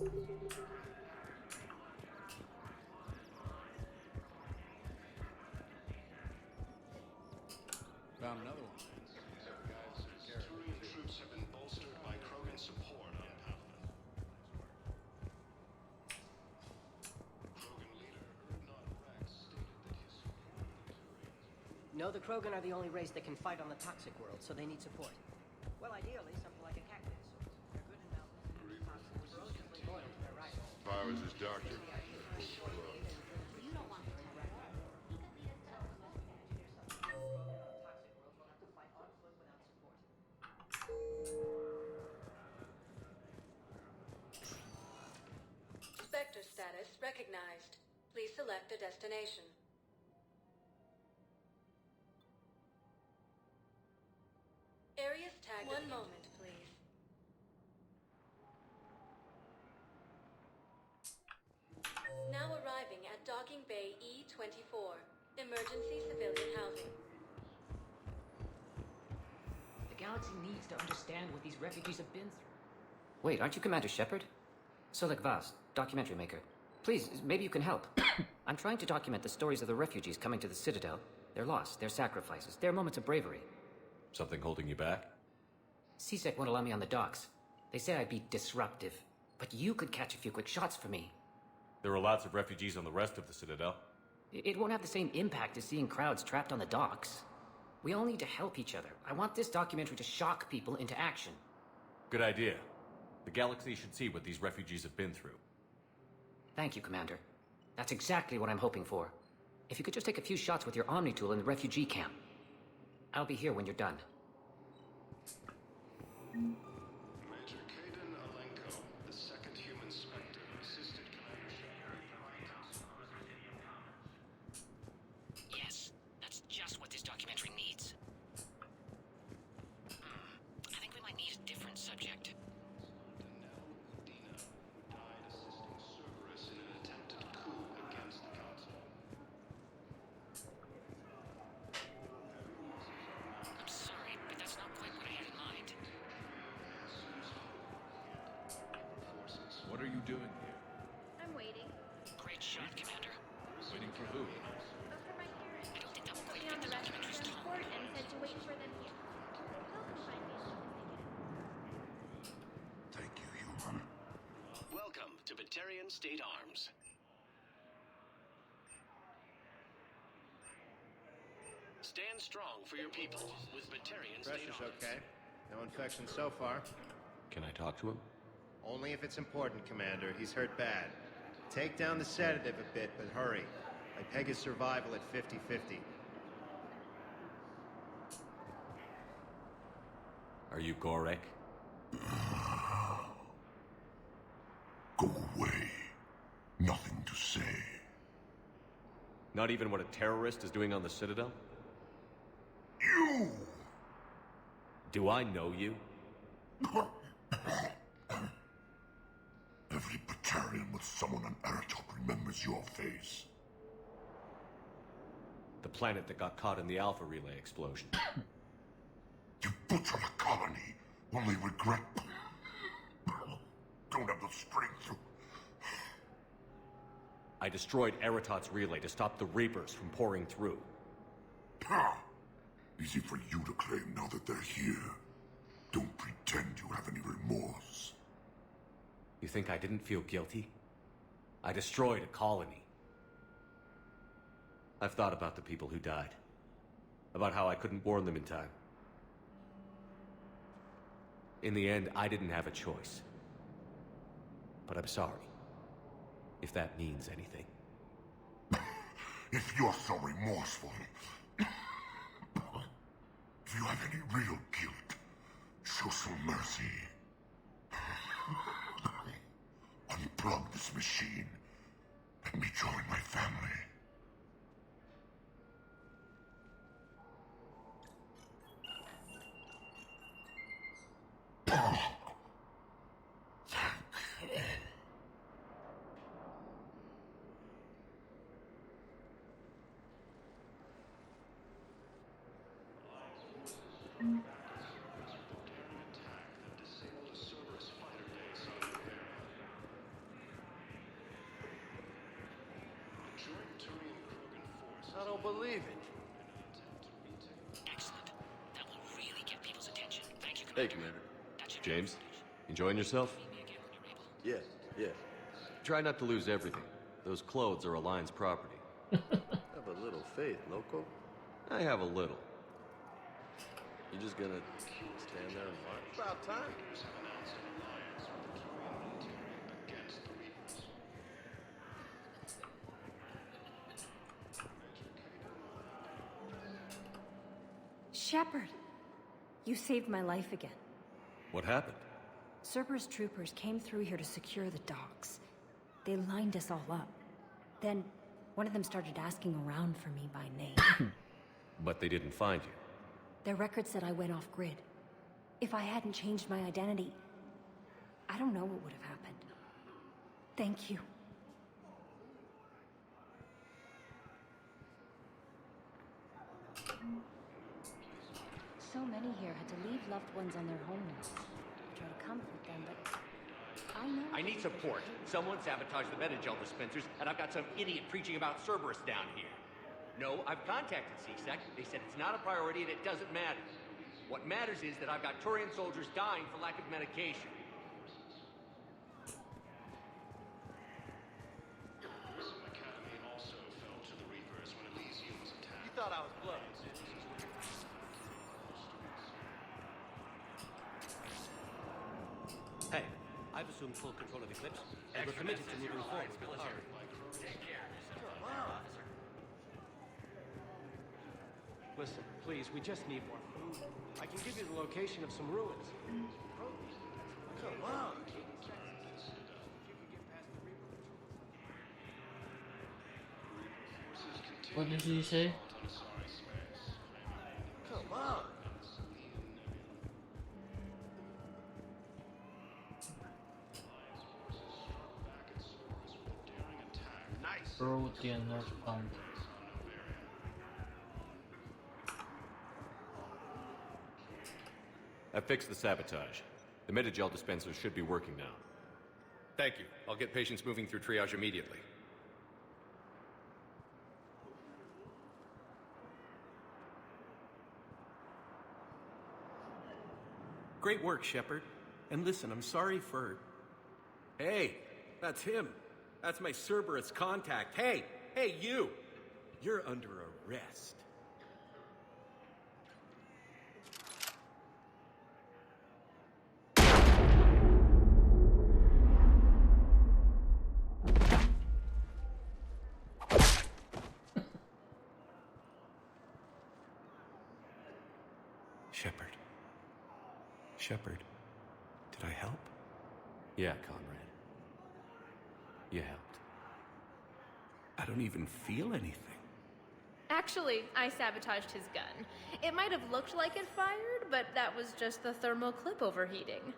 Found another one. Turian troops have been bolstered by Krogan support on Palaven. Krogan leader Urdnot Rex stated that his support of the Turians... No, the Krogan are the only race that can fight on the toxic world, so they need support. Well, ideally, something like a cactus. They're good in mountains, toxic, ferociously loyal to their rivals. If I was his doctor, You don't want to tell her. He could lead us to Spectre status recognized. Please select a destination. Areas tagged. One moment, please. Now arriving at Docking Bay E-24. Emergency civilian housing. The galaxy needs to understand what these refugees have been through. Wait, aren't you Commander Shepard? Solik Vaz, documentary maker. Please, maybe you can help. I'm trying to document the stories of the refugees coming to the Citadel. Their loss, their sacrifices, their moments of bravery. Something holding you back? CSEC won't allow me on the docks. They say I'd be disruptive. But you could catch a few quick shots for me. There are lots of refugees on the rest of the Citadel. It won't have the same impact as seeing crowds trapped on the docks. We all need to help each other. I want this documentary to shock people into action. Good idea. The galaxy should see what these refugees have been through. Thank you, Commander. That's exactly what I'm hoping for. If you could just take a few shots with your Omni tool in the refugee camp. I'll be here when you're done. Major Kaden Alenko, the second human Spectre, assisted Commander Shepard. Yes, that's just what this documentary needs. I think we might need a different subject. Died assisting Cerberus in an attempted coup against the Council. I'm sorry, but that's not quite what I had in mind. What are you doing here? I'm waiting. Great shot, Commander. Waiting for who? For my parents. I don't think that will quite Be on fit the the rescue documentary's tone. transport and said to wait for them here. They'll come find me as soon as they get it. thank you, human. Welcome to Batarian State Arms. Stand strong for your people with Batarian State Pressure's Arms. okay. No infection so far. Can I talk to him? Only if it's important, Commander. He's hurt bad. Take down the sedative a bit, but hurry. I peg his survival at 50-50. Are you Gorek? Go away. Nothing to say. Not even what a terrorist is doing on the Citadel? You! Do I know you? Every Batarian with someone on Aratok remembers your face. The planet that got caught in the Alpha Relay explosion. You butchered a colony, only regret... Don't have the strength to... I destroyed Eratot's relay to stop the Reapers from pouring through. Ha! Easy for you to claim now that they're here. Don't pretend you have any remorse. You think I didn't feel guilty? I destroyed a colony. I've thought about the people who died. About how I couldn't warn them in time. In the end, I didn't have a choice. But I'm sorry. If that means anything. If you're so remorseful... if you have any real guilt, show some mercy. Unplug this machine. Let me join my family. I don't believe it. Excellent. That will really get people's attention. Thank you, Hey, Commander. James, enjoying yourself? Yeah, yeah. Try not to lose everything. Those clothes are Alliance property. Have a little faith, loco. I have a little. You just gonna stand there and watch? About time. Shepard, you saved my life again. What happened? Cerberus troopers came through here to secure the docks. They lined us all up. Then, one of them started asking around for me by name. But they didn't find you. Their record said I went off-grid. If I hadn't changed my identity, I don't know what would have happened. Thank you. So many here had to leave loved ones on their homelands. I try to comfort them, but I know... I need support. Someone sabotaged the Metagel dispensers, and I've got some idiot preaching about Cerberus down here. No, I've contacted CSEC. They said it's not a priority and it doesn't matter. What matters is that I've got Turian soldiers dying for lack of medication. Academy also fell to the Reapers when Elysium was attacked. You thought I was blood. Hey, I've assumed full control of Eclipse, and we're committed to moving forward. Listen, please, we just need more food. I can give you the location of some ruins. Come on. What did he say? Come on. Nice. Protein not found. I fixed the sabotage. The Metagel dispensers should be working now. Thank you. I'll get patients moving through triage immediately. Great work, Shepard. And listen, I'm sorry for... Hey, that's him. That's my Cerberus contact. Hey, you! You're under arrest. Shepard, did I help? Yeah, Conrad. You helped. I don't even feel anything. Actually, I sabotaged his gun. It might have looked like it fired, but that was just the thermal clip overheating.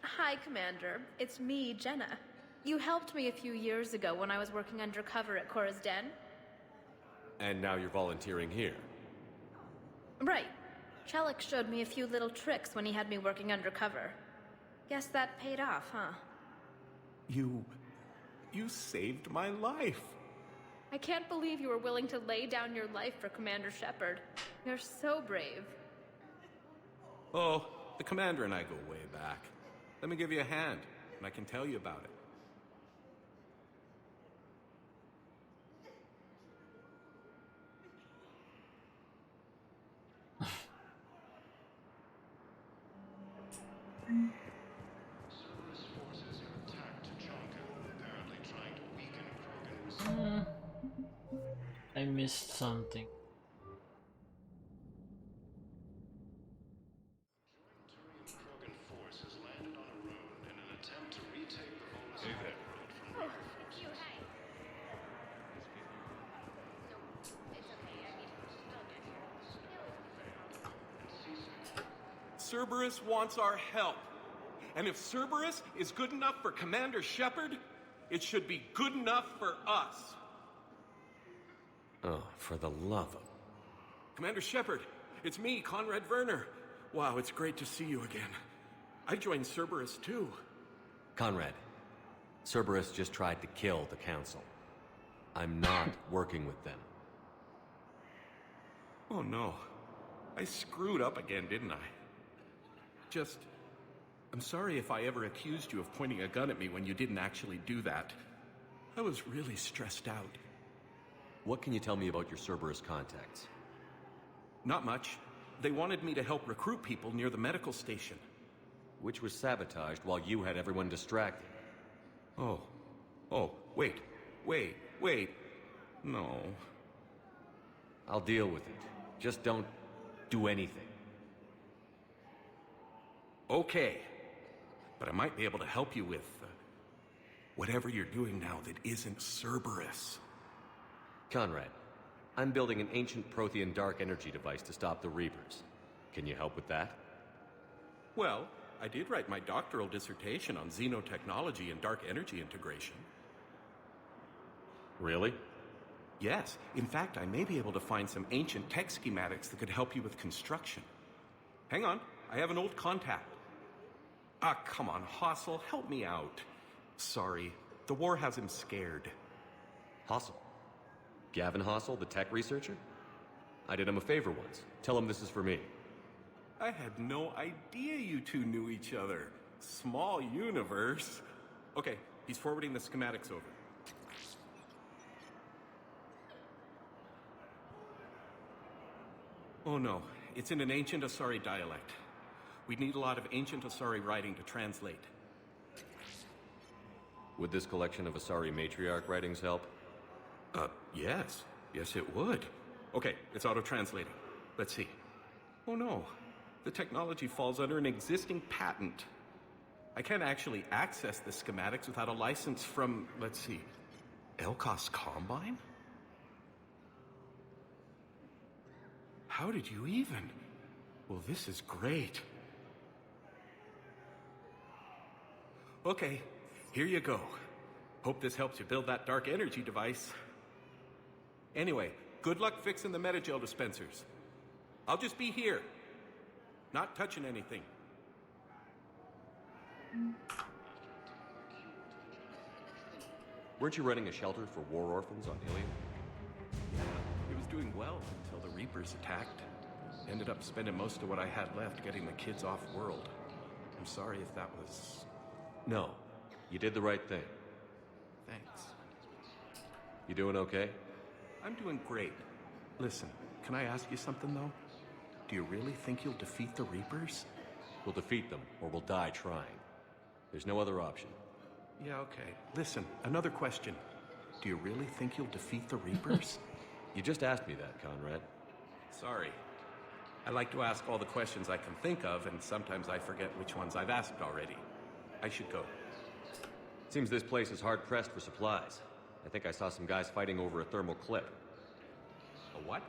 Hi, Commander. It's me, Jenna. You helped me a few years ago when I was working undercover at Cora's Den. And now you're volunteering here. Right. Chelik showed me a few little tricks when he had me working undercover. Guess that paid off, huh? You saved my life. I can't believe you were willing to lay down your life for Commander Shepard. You're so brave. Oh, the Commander and I go way back. Let me give you a hand, and I can tell you about it. Cerberus forces have attacked Tajanka, apparently trying to weaken Krogan. I missed something. Turian Krogan force has landed on a rune in an attempt to retake the Volus world from Cerberus wants our help. And if Cerberus is good enough for Commander Shepard, it should be good enough for us. Oh, for the love of... Commander Shepard, it's me, Conrad Werner. Wow, it's great to see you again. I joined Cerberus too. Conrad, Cerberus just tried to kill the Council. I'm not working with them. Oh no. I screwed up again, didn't I? I'm sorry if I ever accused you of pointing a gun at me when you didn't actually do that. I was really stressed out. What can you tell me about your Cerberus contacts? Not much. They wanted me to help recruit people near the medical station. Which was sabotaged while you had everyone distracted. Oh, wait. No. I'll deal with it. Just don't do anything. Okay. But I might be able to help you with whatever you're doing now that isn't Cerberus. Conrad, I'm building an ancient Prothean dark energy device to stop the Reapers. Can you help with that? Well, I did write my doctoral dissertation on xenotechnology and dark energy integration. Really? Yes. In fact, I may be able to find some ancient tech schematics that could help you with construction. Hang on, I have an old contact. Ah, come on, Hossel, help me out. Sorry, the war has him scared. Hossel? Gavin Hossel, the tech researcher? I did him a favor once. Tell him this is for me. I had no idea you two knew each other. Small universe. Okay, he's forwarding the schematics over. Oh no, it's in an ancient Asari dialect. We'd need a lot of ancient Asari writing to translate. Would this collection of Asari matriarch writings help? Yes. Yes, it would. Okay, it's auto-translating. Let's see. Oh no, the technology falls under an existing patent. I can't actually access the schematics without a license from, let's see, Elkos Combine? How did you even? Well, this is great. Okay, here you go. Hope this helps you build that dark energy device. Anyway, good luck fixing the metagel dispensers. I'll just be here. Not touching anything. Weren't you running a shelter for war orphans on Ilium? Yeah, it was doing well until the Reapers attacked. Ended up spending most of what I had left getting the kids off-world. I'm sorry if that was... No, you did the right thing. Thanks. You doing okay? I'm doing great. Listen, can I ask you something, though? Do you really think you'll defeat the Reapers? We'll defeat them, or we'll die trying. There's no other option. Yeah, okay. Listen, another question. Do you really think you'll defeat the Reapers? You just asked me that, Conrad. Sorry. I like to ask all the questions I can think of, and sometimes I forget which ones I've asked already. I should go. Seems this place is hard-pressed for supplies. I think I saw some guys fighting over a thermal clip. A what?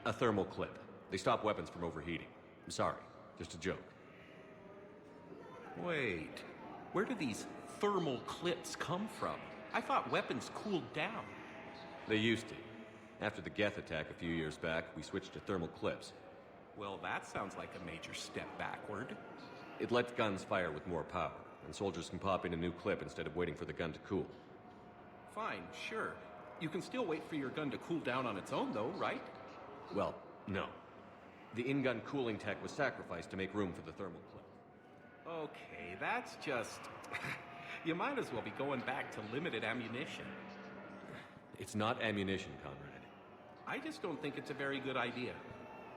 A thermal clip. They stop weapons from overheating. I'm sorry, just a joke. Wait, where do these thermal clips come from? I thought weapons cooled down. They used to. After the Geth attack a few years back, we switched to thermal clips. Well, that sounds like a major step backward. It lets guns fire with more power, and soldiers can pop in a new clip instead of waiting for the gun to cool. Fine, sure. You can still wait for your gun to cool down on its own, though, right? Well, no. The in-gun cooling tech was sacrificed to make room for the thermal clip. Okay, that's just... You might as well be going back to limited ammunition. It's not ammunition, Conrad. I just don't think it's a very good idea.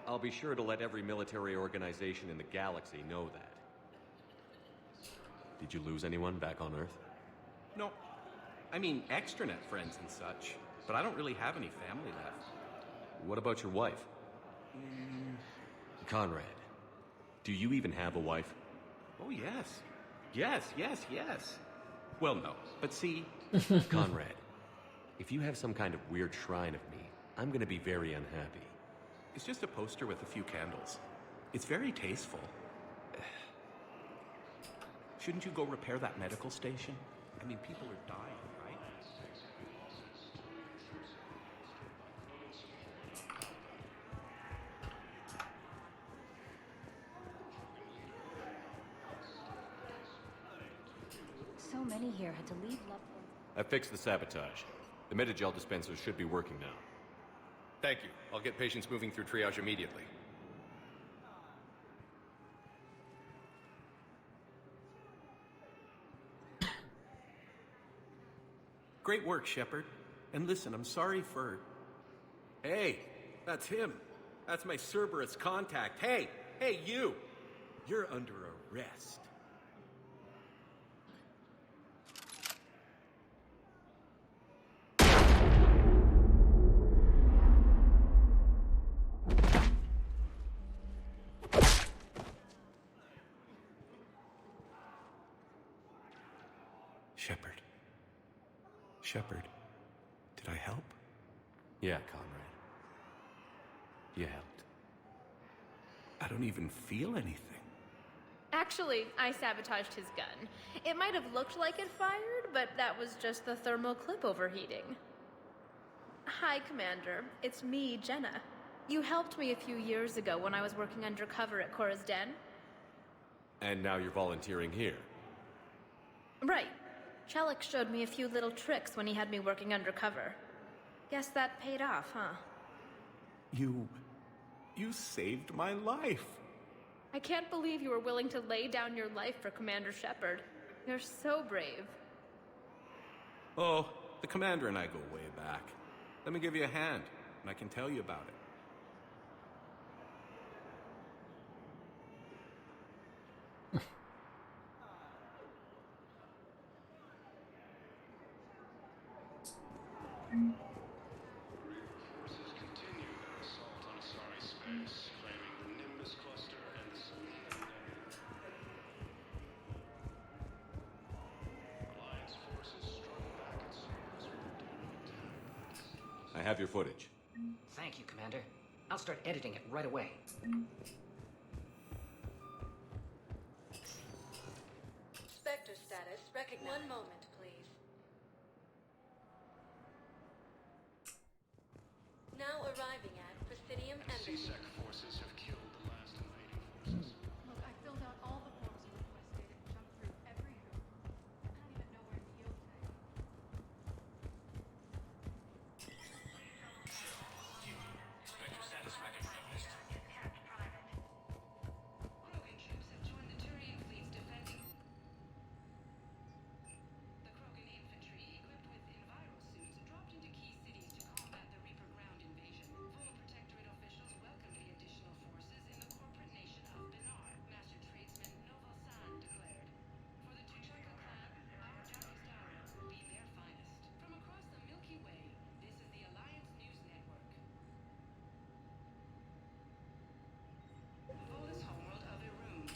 I'll be sure to let every military organization in the galaxy know that. Did you lose anyone back on Earth? No. I mean, extranet friends and such, but I don't really have any family left. What about your wife? Conrad, do you even have a wife? Oh, yes. Yes. Well, no, but see... Conrad, if you have some kind of weird shrine of me, I'm gonna be very unhappy. It's just a poster with a few candles. It's very tasteful. Shouldn't you go repair that medical station? I mean, people are dying, right? So many here had to leave loved ones. I fixed the sabotage. The metagel dispensers should be working now. Thank you. I'll get patients moving through triage immediately. Great work, Shepard. And listen, I'm sorry for... Hey, that's him. That's my Cerberus contact. Hey, you! You're under arrest. Shepard, did I help? Yeah, comrade. You helped. I don't even feel anything. Actually, I sabotaged his gun. It might have looked like it fired, but that was just the thermal clip overheating. Hi, Commander. It's me, Jenna. You helped me a few years ago when I was working undercover at Cora's Den. And now you're volunteering here. Right. Chelik showed me a few little tricks when he had me working undercover. Guess that paid off, huh? You saved my life. I can't believe you were willing to lay down your life for Commander Shepard. You're so brave. Oh, the commander and I go way back. Let me give you a hand, and I can tell you about it. Forces continue their assault on Asari space, claiming the Nimbus cluster and the Selenium Nebula. Alliance forces struck back at Cerberus with a daring attack. I have your footage. Thank you, Commander. I'll start editing it right away. Spectre status recognized. One moment, please. Now arriving at Presidium Embassy. C-Sec forces have killed the last invading forces. Look, I filled out all the forms you requested and jumped through every hoop. I don't even know where to yield today. Spectre status recognized. Krogan troops have joined the Turian fleets defending. The Krogan infantry, equipped with envirosuits, dropped into key cities to combat the Reaper ground invasion. Full Protectorate officials welcomed the additional forces in the corporate nation of Benar. Master tradesman Noval San declared, "For the Tuchanka clan, our darkest hour will be their finest." From across the Milky Way, this is the Alliance News Network. Volus homeworld of Irun.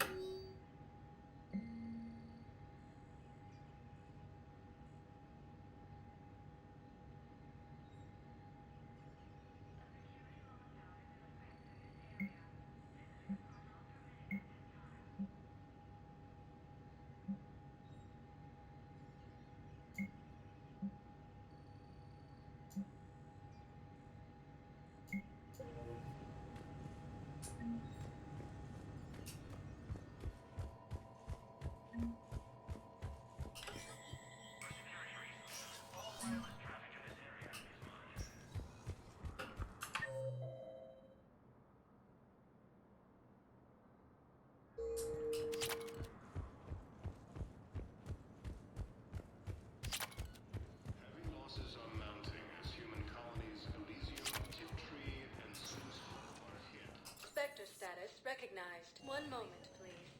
Heavy losses are mounting as human colonies Elysium, Tiptree, and Susville are hit. Spectre status recognized. One moment, please.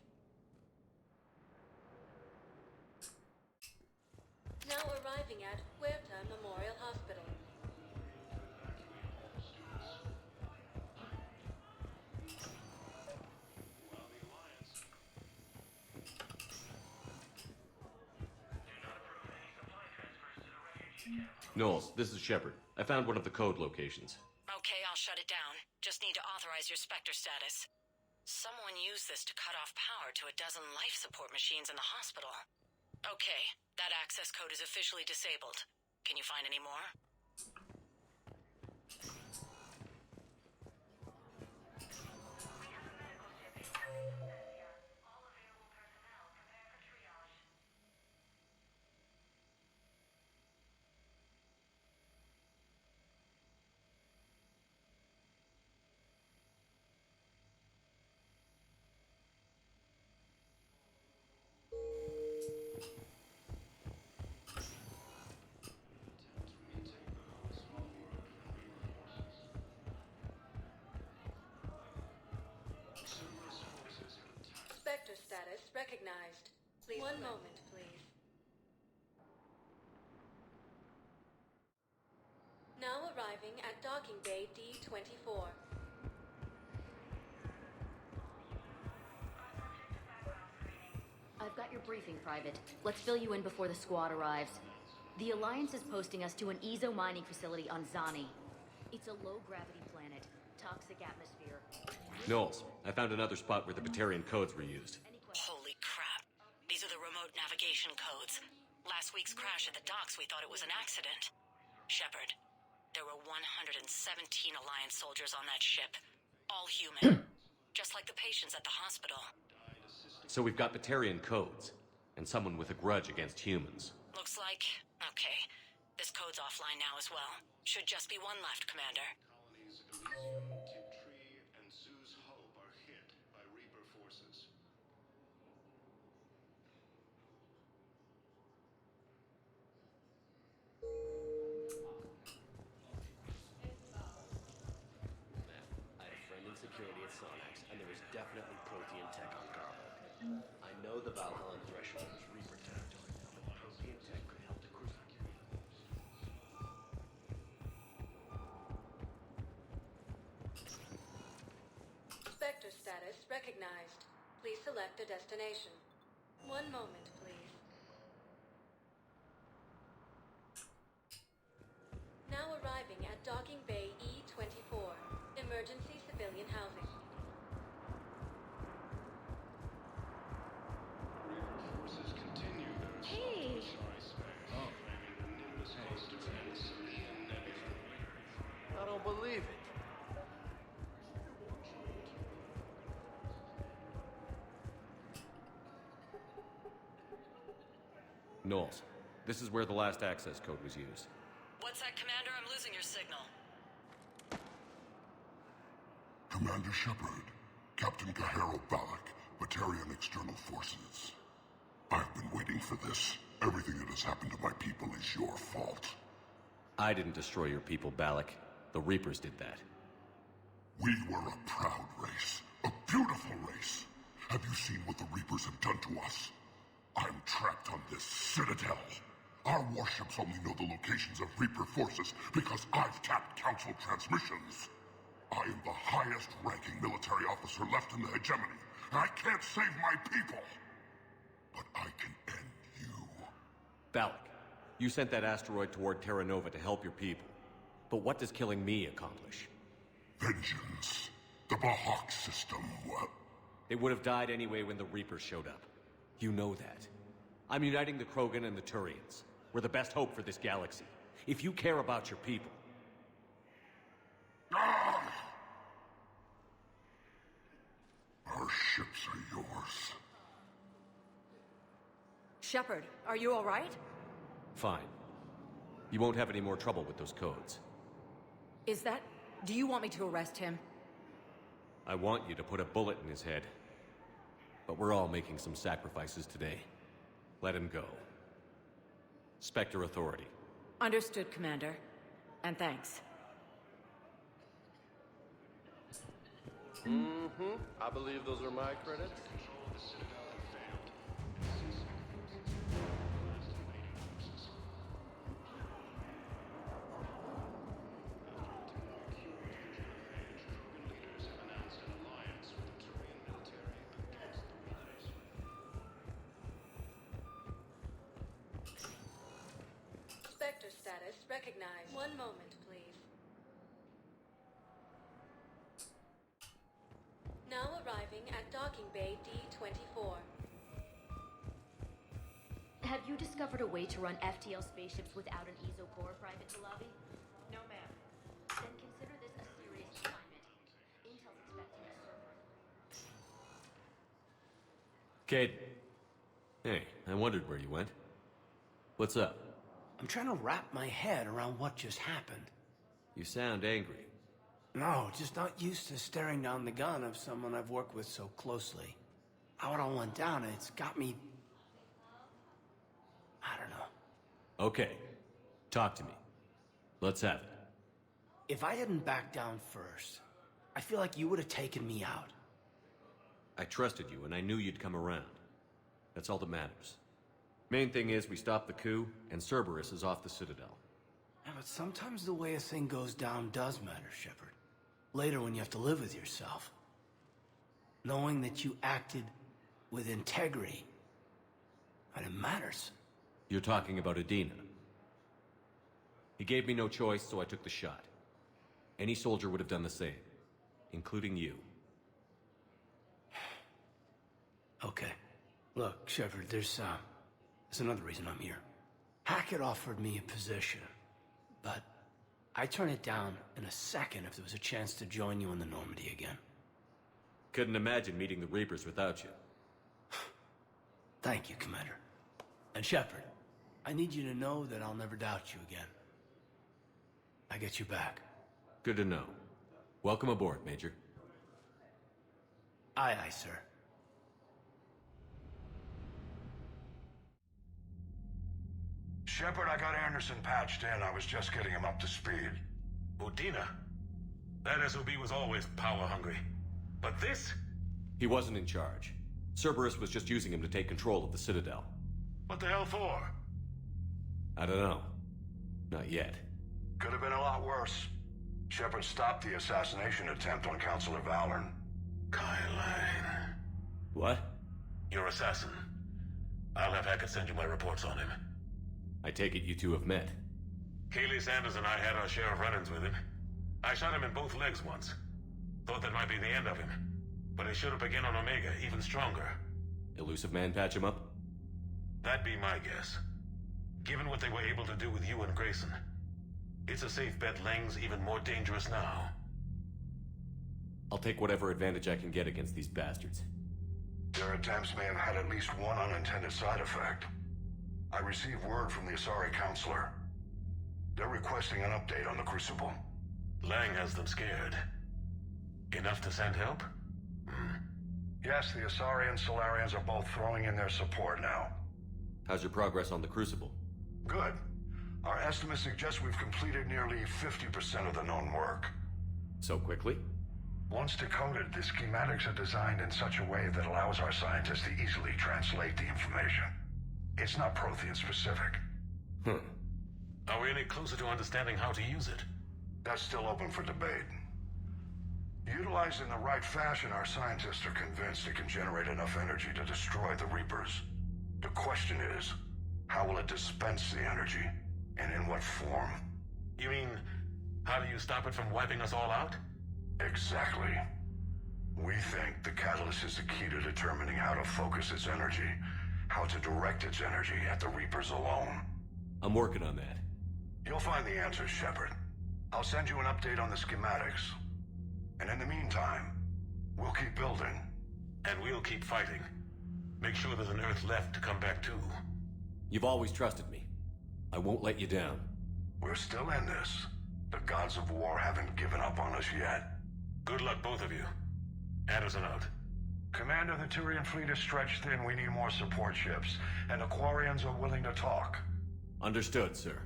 Now arriving at Huerta Memorial Hospital. Evacuate all students. While the Alliance... Knowles, this is Shepard. I found one of the code locations. Okay, I'll shut it down. Just need to authorize your Spectre status. Someone used this to cut off power to a dozen life support machines in the hospital. Okay, that access code is officially disabled. Can you find any more? recognized. Please. One moment, please. Now arriving at docking bay D-24. I've got your briefing, Private. Let's fill you in before the squad arrives. The Alliance is posting us to an Ezo mining facility on Zani. It's a low-gravity planet. Toxic atmosphere. Knowles, I found another spot where the Batarian codes were used. Holy crap. These are the remote navigation codes. Last week's crash at the docks, we thought it was an accident. Shepard, there were 117 Alliance soldiers on that ship. All human. Just like the patients at the hospital. So we've got Batarian codes, and someone with a grudge against humans. Looks like... Okay. This code's offline now as well. Should just be one left, Commander. Colonies Elysium, Tiptree, and Zoo's Hope are hit by Reaper forces. I have a friend in security at Sonax, and there is definitely protean tech on Garbo. I know the Valhallan threshold is Reaper territory now, but protean tech could help to cruise. Spectre status recognized. Please select a destination. One moment, please. Now arriving at docking bay E-24. Emergency civilian housing. Forces continue their assault on Psi-Space, claiming the Nimbus cluster and the Salian Nebula. I don't believe it. Knowles, this is where the last access code was used. What's that, Commander? I'm losing your signal. Commander Shepard, Captain Gahero Balak, Batarian External Forces. I've been waiting for this. Everything that has happened to my people is your fault. I didn't destroy your people, Balak. The Reapers did that. We were a proud race. A beautiful race. Have you seen what the Reapers have done to us? I'm trapped on this citadel. Our warships only know the locations of Reaper forces because I've tapped Council transmissions. I am the highest-ranking military officer left in the hegemony, and I can't save my people. But I can end you. Balak, you sent that asteroid toward Terra Nova to help your people. But what does killing me accomplish? Vengeance. The Bahak system, well... They would have died anyway when the Reapers showed up. You know that. I'm uniting the Krogan and the Turians. We're the best hope for this galaxy. If you care about your people... Our ships are yours. Shepard, are you all right? Fine. You won't have any more trouble with those codes. Is that... Do you want me to arrest him? I want you to put a bullet in his head. But we're all making some sacrifices today. Let him go. Spectre Authority. Understood, Commander. And thanks. Mm-hmm. I believe those are my credits. Spectre status recognized. One moment, please. Now arriving at docking bay D-24. Have you discovered a way to run FTL spaceships without an Ezo core, Private Talavi? No, ma'am. Then consider this a serious assignment. Intel's expecting a Cerberus. Cade. Hey, I wondered where you went. What's up? I'm trying to wrap my head around what just happened. You sound angry. No, just not used to staring down the gun of someone I've worked with so closely. How it all went down, it's got me... I don't know. Okay. Talk to me. Let's have it. If I hadn't backed down first, I feel like you would have taken me out. I trusted you and I knew you'd come around. That's all that matters. Main thing is we stop the coup, and Cerberus is off the Citadel. Yeah, but sometimes the way a thing goes down does matter, Shepard. Later when you have to live with yourself. Knowing that you acted with integrity. And it matters. You're talking about Adina. He gave me no choice, so I took the shot. Any soldier would have done the same. Including you. Okay. Look, Shepard, there's another reason I'm here. Hackett offered me a position, but I'd turn it down in a second if there was a chance to join you in the Normandy again. Couldn't imagine meeting the Reapers without you. Thank you, Commander. And Shepard, I need you to know that I'll never doubt you again. I get you back. Good to know. Welcome aboard, Major. Aye, aye, sir. Shepard, I got Anderson patched in. I was just getting him up to speed. Udina? That SOB was always power-hungry. But this? He wasn't in charge. Cerberus was just using him to take control of the Citadel. What the hell for? I don't know. Not yet. Could have been a lot worse. Shepard stopped the assassination attempt on Councilor Valorn. Kyle. What? Your assassin. I'll have Hackett send you my reports on him. I take it you two have met. Kaylee Sanders and I had our share of run-ins with him. I shot him in both legs once. Thought that might be the end of him. But he showed up again on Omega, even stronger. Elusive Man patch him up? That'd be my guess. Given what they were able to do with you and Grayson. It's a safe bet Lang's even more dangerous now. I'll take whatever advantage I can get against these bastards. Their attempts may have had at least one unintended side effect. I received word from the Asari Counselor. They're requesting an update on the Crucible. Lang has them scared. Enough to send help? Yes, the Asari and Solarians are both throwing in their support now. How's your progress on the Crucible? Good. Our estimates suggest we've completed nearly 50% of the known work. So quickly? Once decoded, the schematics are designed in such a way that allows our scientists to easily translate the information. It's not Prothean specific. Are we any closer to understanding how to use it? That's still open for debate. Utilized in the right fashion, our scientists are convinced it can generate enough energy to destroy the Reapers. The question is, how will it dispense the energy? And in what form? You mean, how do you stop it from wiping us all out? Exactly. We think the catalyst is the key to determining how to focus its energy, how to direct its energy at the Reapers alone. I'm working on that. You'll find the answers, Shepard. I'll send you an update on the schematics. And in the meantime, we'll keep building. And we'll keep fighting. Make sure there's an Earth left to come back to. You've always trusted me. I won't let you down. We're still in this. The gods of war haven't given up on us yet. Good luck, both of you. Anderson out. Commander, the Turian fleet is stretched thin. We need more support ships. And the Quarians are willing to talk. Understood, sir.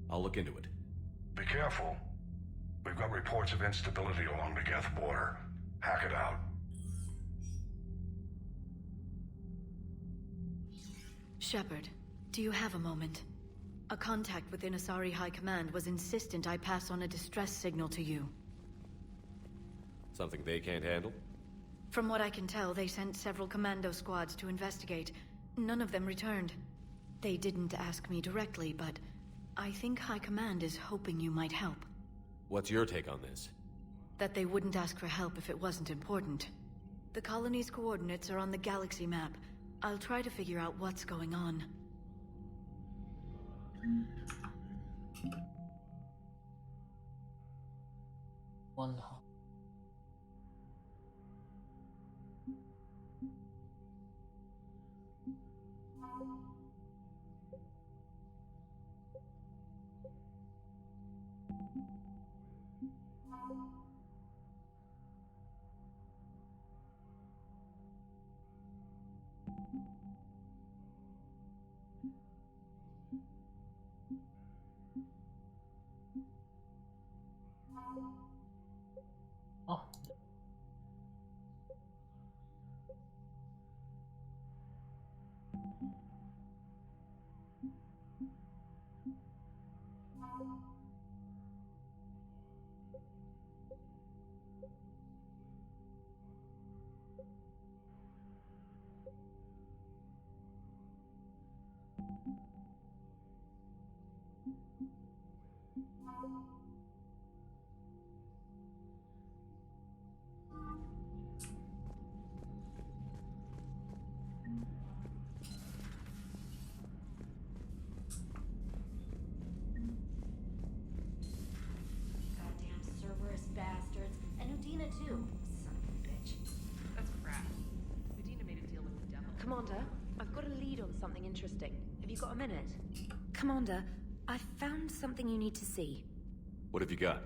I'll look into it. Be careful. We've got reports of instability along the Geth border. Hack it out. Shepard, do you have a moment? A contact within Asari High Command was insistent I pass on a distress signal to you. Something they can't handle? From what I can tell, they sent several commando squads to investigate. None of them returned. They didn't ask me directly, but I think High Command is hoping you might help. What's your take on this? That they wouldn't ask for help if it wasn't important. The colony's coordinates are on the galaxy map. I'll try to figure out what's going on. Wonderful. interesting. Have you got a minute? Commander, I found something you need to see. What have you got?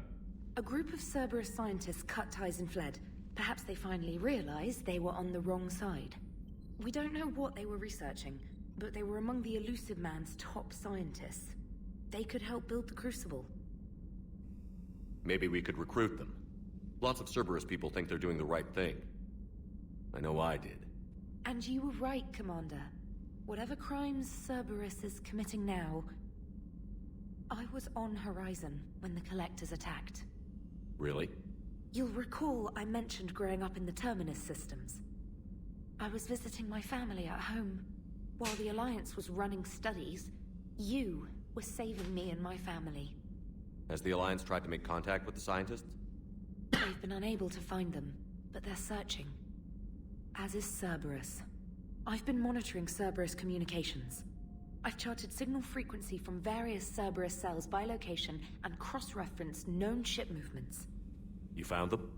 A group of Cerberus scientists cut ties and fled. Perhaps they finally realized they were on the wrong side. We don't know what they were researching, but they were among the Elusive Man's top scientists. They could help build the Crucible. Maybe we could recruit them. Lots of Cerberus people think they're doing the right thing. I know I did. And you were right, Commander. Whatever crimes Cerberus is committing now, I was on Horizon when the Collectors attacked. Really? You'll recall I mentioned growing up in the Terminus systems. I was visiting my family at home. While the Alliance was running studies, you were saving me and my family. Has the Alliance tried to make contact with the scientists? They've been unable to find them, but they're searching. As is Cerberus. I've been monitoring Cerberus communications. I've charted signal frequency from various Cerberus cells by location and cross-referenced known ship movements. You found them?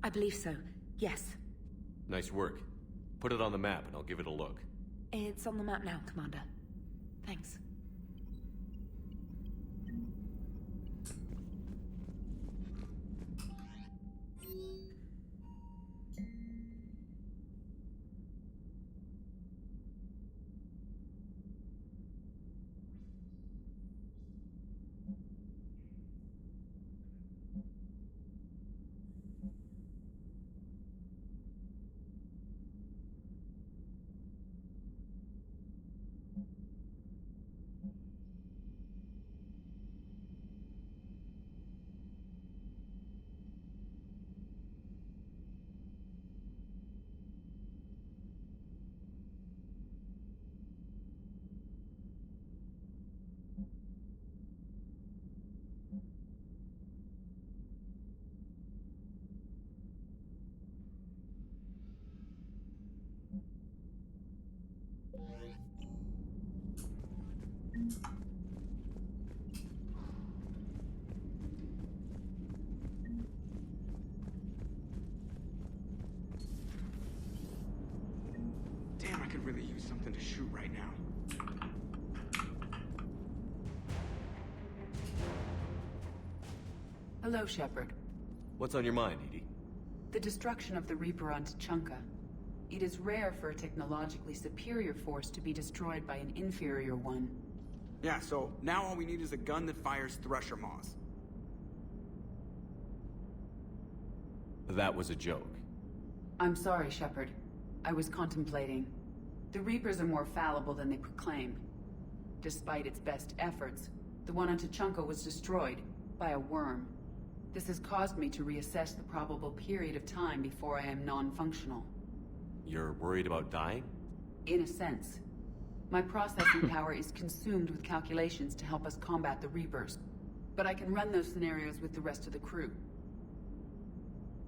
I believe so, yes. Nice work. Put it on the map and I'll give it a look. It's on the map now, Commander. Thanks. Damn, I could really use something to shoot right now. Hello, Shepard. What's on your mind, Edie? The destruction of the Reaper on Tuchanka. It is rare for a technologically superior force to be destroyed by an inferior one. Yeah, so now all we need is a gun that fires Thresher Maws. That was a joke. I'm sorry, Shepard. I was contemplating. The Reapers are more fallible than they proclaim. Despite its best efforts, the one on Tuchanka was destroyed by a worm. This has caused me to reassess the probable period of time before I am non-functional. You're worried about dying? In a sense. My processing power is consumed with calculations to help us combat the Reapers. But I can run those scenarios with the rest of the crew.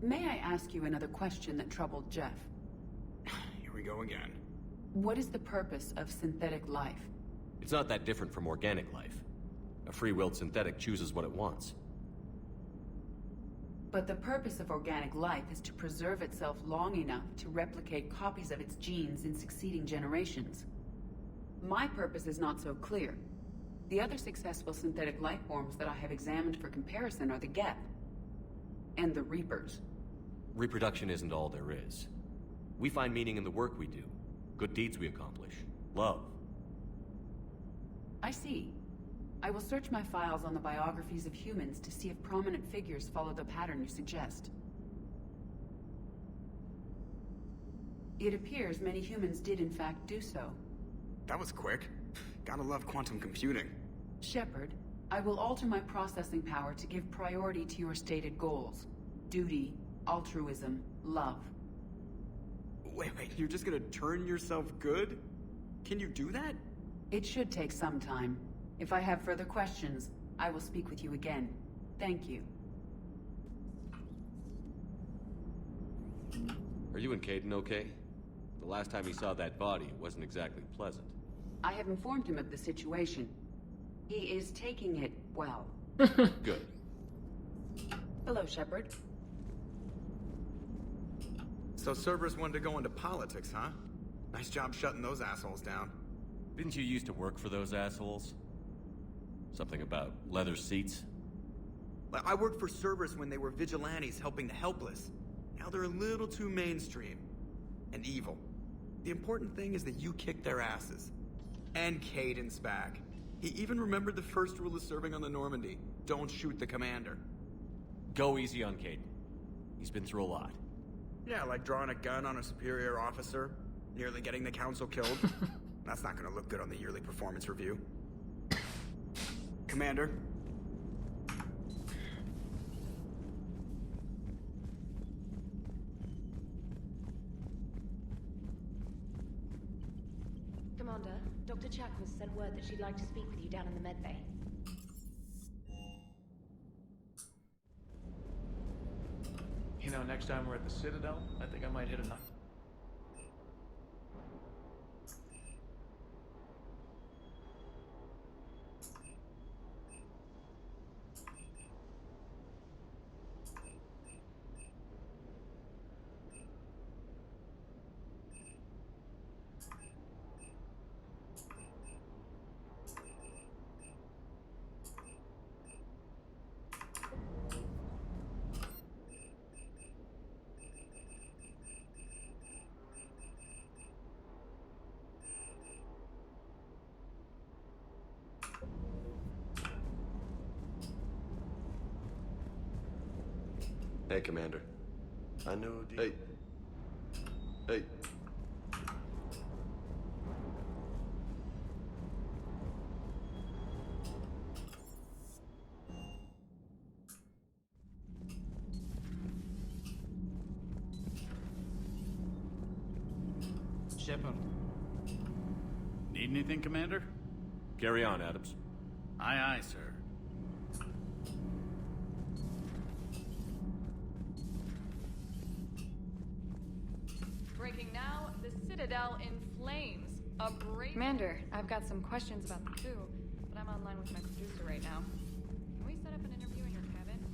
May I ask you another question that troubled Jeff? Here we go again. What is the purpose of synthetic life? It's not that different from organic life. A free-willed synthetic chooses what it wants. But the purpose of organic life is to preserve itself long enough to replicate copies of its genes in succeeding generations. My purpose is not so clear. The other successful synthetic life forms that I have examined for comparison are the Geth and the Reapers. Reproduction isn't all there is. We find meaning in the work we do, good deeds we accomplish, love. I see. I will search my files on the biographies of humans to see if prominent figures follow the pattern you suggest. It appears many humans did in fact do so. That was quick. Gotta love quantum computing. Shepard, I will alter my processing power to give priority to your stated goals. Duty, altruism, love. Wait, you're just gonna turn yourself good? Can you do that? It should take some time. If I have further questions, I will speak with you again. Thank you. Are you and Caden okay? The last time he saw that body, it wasn't exactly pleasant. I have informed him of the situation. He is taking it well. Good. Hello, Shepard. So Cerberus wanted to go into politics, huh? Nice job shutting those assholes down. Didn't you used to work for those assholes? Something about leather seats? I worked for Cerberus when they were vigilantes helping the helpless. Now they're a little too mainstream. And evil. The important thing is that you kicked their asses. And Caden's back. He even remembered the first rule of serving on the Normandy. Don't shoot the commander. Go easy on Caden. He's been through a lot. Yeah, like drawing a gun on a superior officer, nearly getting the council killed. That's not gonna look good on the yearly performance review. Commander? Commander, Dr. Chakwas sent word that she'd like to speak with you down in the medbay. You know, next time we're at the Citadel, I think I might hit a nut. Hey, Commander. I know. Hey. Hey. Shepard. Need anything, Commander? Carry on, Adams. Aye, aye, sir. Breaking now, the Citadel in flames. A brave... Commander, I've got some questions about the coup, but I'm online with my producer right now. Can we set up an interview in your cabin?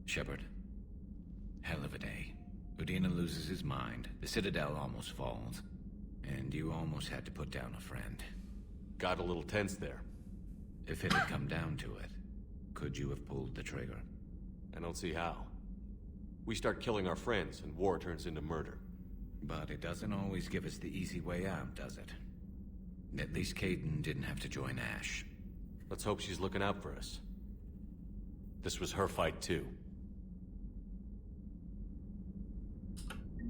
Shepard. Hell of a day. Udina loses his mind, the Citadel almost falls, and you almost had to put down a friend. Got a little tense there. If it had come down to it, could you have pulled the trigger? I don't see how. We start killing our friends, and war turns into murder. But it doesn't always give us the easy way out, does it? At least Caden didn't have to join Ash. Let's hope she's looking out for us. This was her fight, too.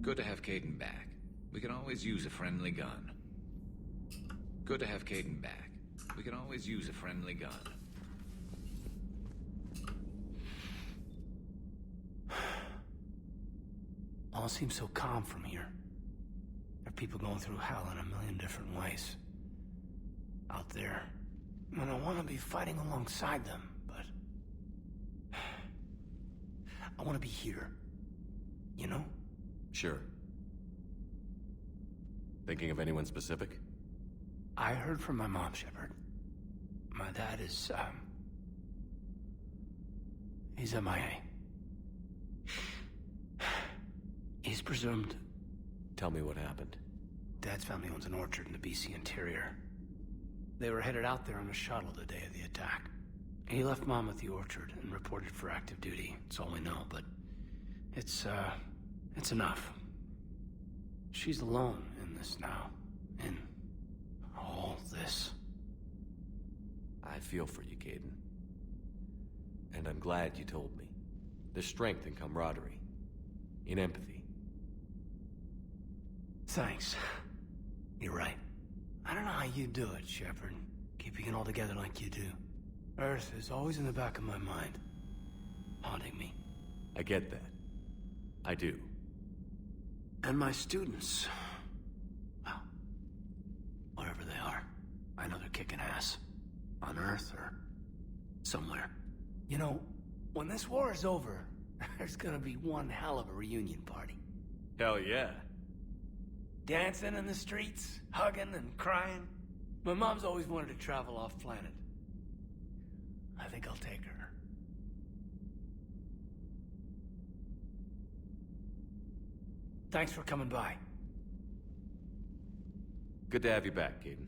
Good to have Caden back. We can always use a friendly gun. Good to have Caden back. We can always use a friendly gun. All seems so calm from here. There are people going through hell in a million different ways. Out there. And I want to be fighting alongside them, but... I want to be here. You know? Sure. Thinking of anyone specific? I heard from my mom, Shepard. My dad is, he's MIA. He's presumed... Tell me what happened. Dad's family owns an orchard in the BC interior. They were headed out there on a shuttle the day of the attack. He left Mom at the orchard and reported for active duty. It's all we know, but it's enough. She's alone in this now. In all this. I feel for you, Caden. And I'm glad you told me. There's strength in camaraderie. In empathy. Thanks. You're right. I don't know how you do it, Shepard. Keeping it all together like you do. Earth is always in the back of my mind. Haunting me. I get that. I do. And my students. Well, wherever they are. I know they're kicking ass. On Earth or somewhere. You know, when this war is over, there's gonna be one hell of a reunion party. Hell yeah. Dancing in the streets, hugging and crying. My mom's always wanted to travel off-planet. I think I'll take her. Thanks for coming by. Good to have you back, Caden.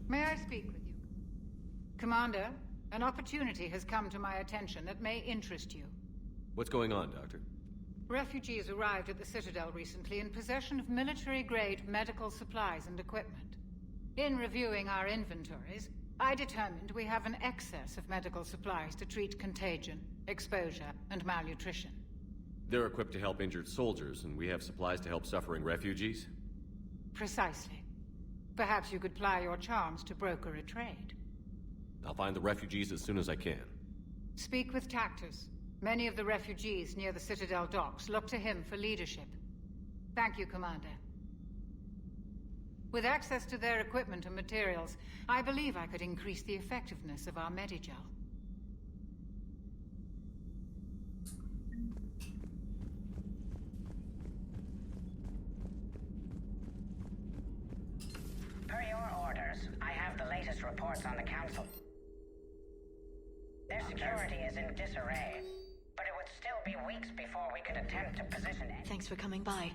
May I speak with you? Commander, an opportunity has come to my attention that may interest you. What's going on, Doctor? Refugees arrived at the Citadel recently in possession of military-grade medical supplies and equipment. In reviewing our inventories, I determined we have an excess of medical supplies to treat contagion, exposure, and malnutrition. They're equipped to help injured soldiers, and we have supplies to help suffering refugees? Precisely. Perhaps you could ply your charms to broker a trade. I'll find the refugees as soon as I can. Speak with Tactus. Many of the refugees near the Citadel docks look to him for leadership. Thank you, Commander. With access to their equipment and materials, I believe I could increase the effectiveness of our Medigel. Per your orders, I have the latest reports on the Council. Their security is in disarray, but it would still be weeks before we could attempt to position it. Thanks for coming by.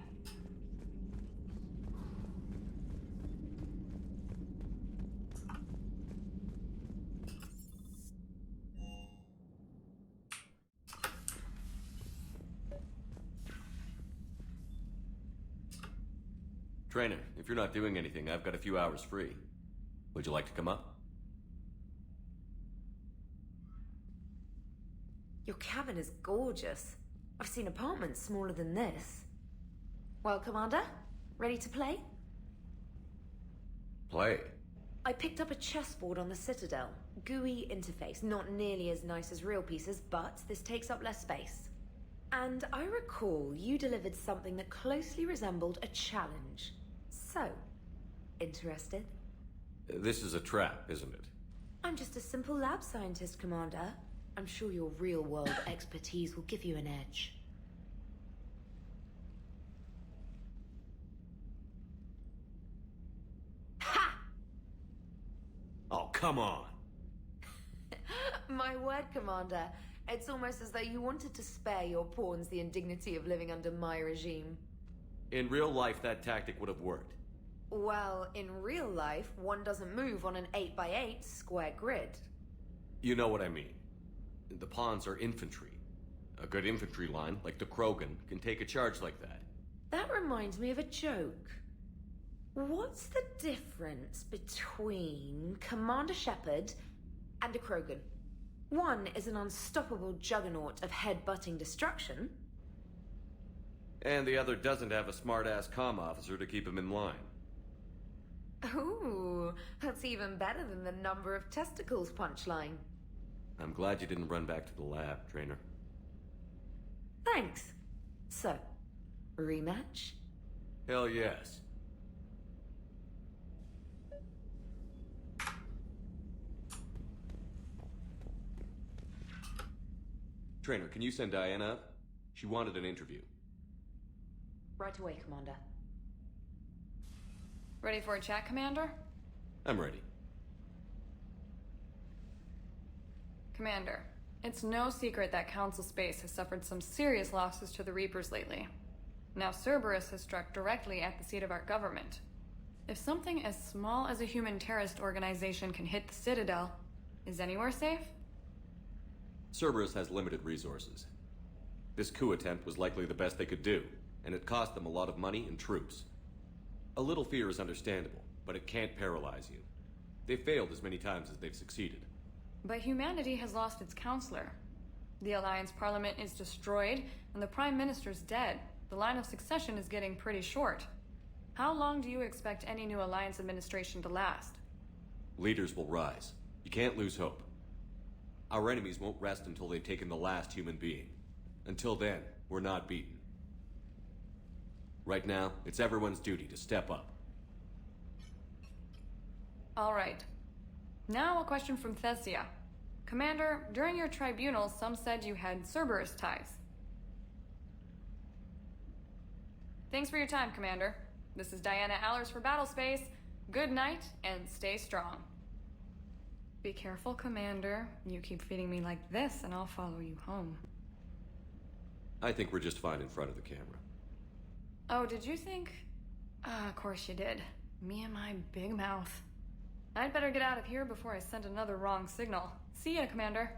Trainer, if you're not doing anything, I've got a few hours free. Would you like to come up? Your cabin is gorgeous. I've seen apartments smaller than this. Well, Commander, ready to play? Play? I picked up a chessboard on the Citadel. GUI interface, not nearly as nice as real pieces, but this takes up less space. And I recall you delivered something that closely resembled a challenge. So, interested? This is a trap, isn't it? I'm just a simple lab scientist, Commander. I'm sure your real-world expertise will give you an edge. Ha! Oh, come on! My word, Commander. It's almost as though you wanted to spare your pawns the indignity of living under my regime. In real life, that tactic would have worked. Well, in real life, one doesn't move on an 8x8 square grid. You know what I mean. The pawns are infantry. A good infantry line, like the Krogan, can take a charge like that. That reminds me of a joke. What's the difference between Commander Shepard and a Krogan? One is an unstoppable juggernaut of head-butting destruction. And the other doesn't have a smart-ass comm officer to keep him in line. Ooh, that's even better than the number of testicles punchline. I'm glad you didn't run back to the lab, Trainer. Thanks. So, rematch? Hell yes. Trainer, can you send Diana up? She wanted an interview. Right away, Commander. Ready for a chat, Commander? I'm ready. Commander, it's no secret that Council Space has suffered some serious losses to the Reapers lately. Now Cerberus has struck directly at the seat of our government. If something as small as a human terrorist organization can hit the Citadel, is anywhere safe? Cerberus has limited resources. This coup attempt was likely the best they could do, and it cost them a lot of money and troops. A little fear is understandable, but it can't paralyze you. They've failed as many times as they've succeeded. But humanity has lost its counselor. The Alliance Parliament is destroyed, and the Prime Minister's dead. The line of succession is getting pretty short. How long do you expect any new Alliance administration to last? Leaders will rise. You can't lose hope. Our enemies won't rest until they've taken the last human being. Until then, we're not beaten. Right now, it's everyone's duty to step up. All right. Now a question from Thesia. Commander, during your tribunal, some said you had Cerberus ties. Thanks for your time, Commander. This is Diana Allers for Battlespace. Good night, and stay strong. Be careful, Commander. You keep feeding me like this, and I'll follow you home. I think we're just fine in front of the camera. Oh, did you think? Of course you did. Me and my big mouth. I'd better get out of here before I send another wrong signal. See ya, Commander.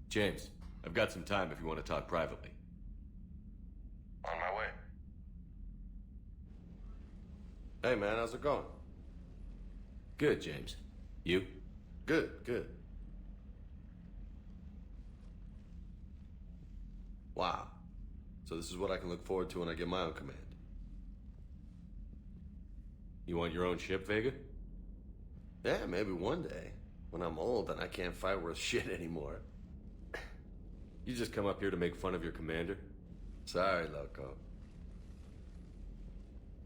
James, I've got some time if you want to talk privately. On my way. Hey man, how's it going? Good, James. You? Good, good. Wow. So this is what I can look forward to when I get my own command. You want your own ship, Vega? Yeah, maybe one day. When I'm old and I can't fight worth shit anymore. You just come up here to make fun of your commander? Sorry, Loco.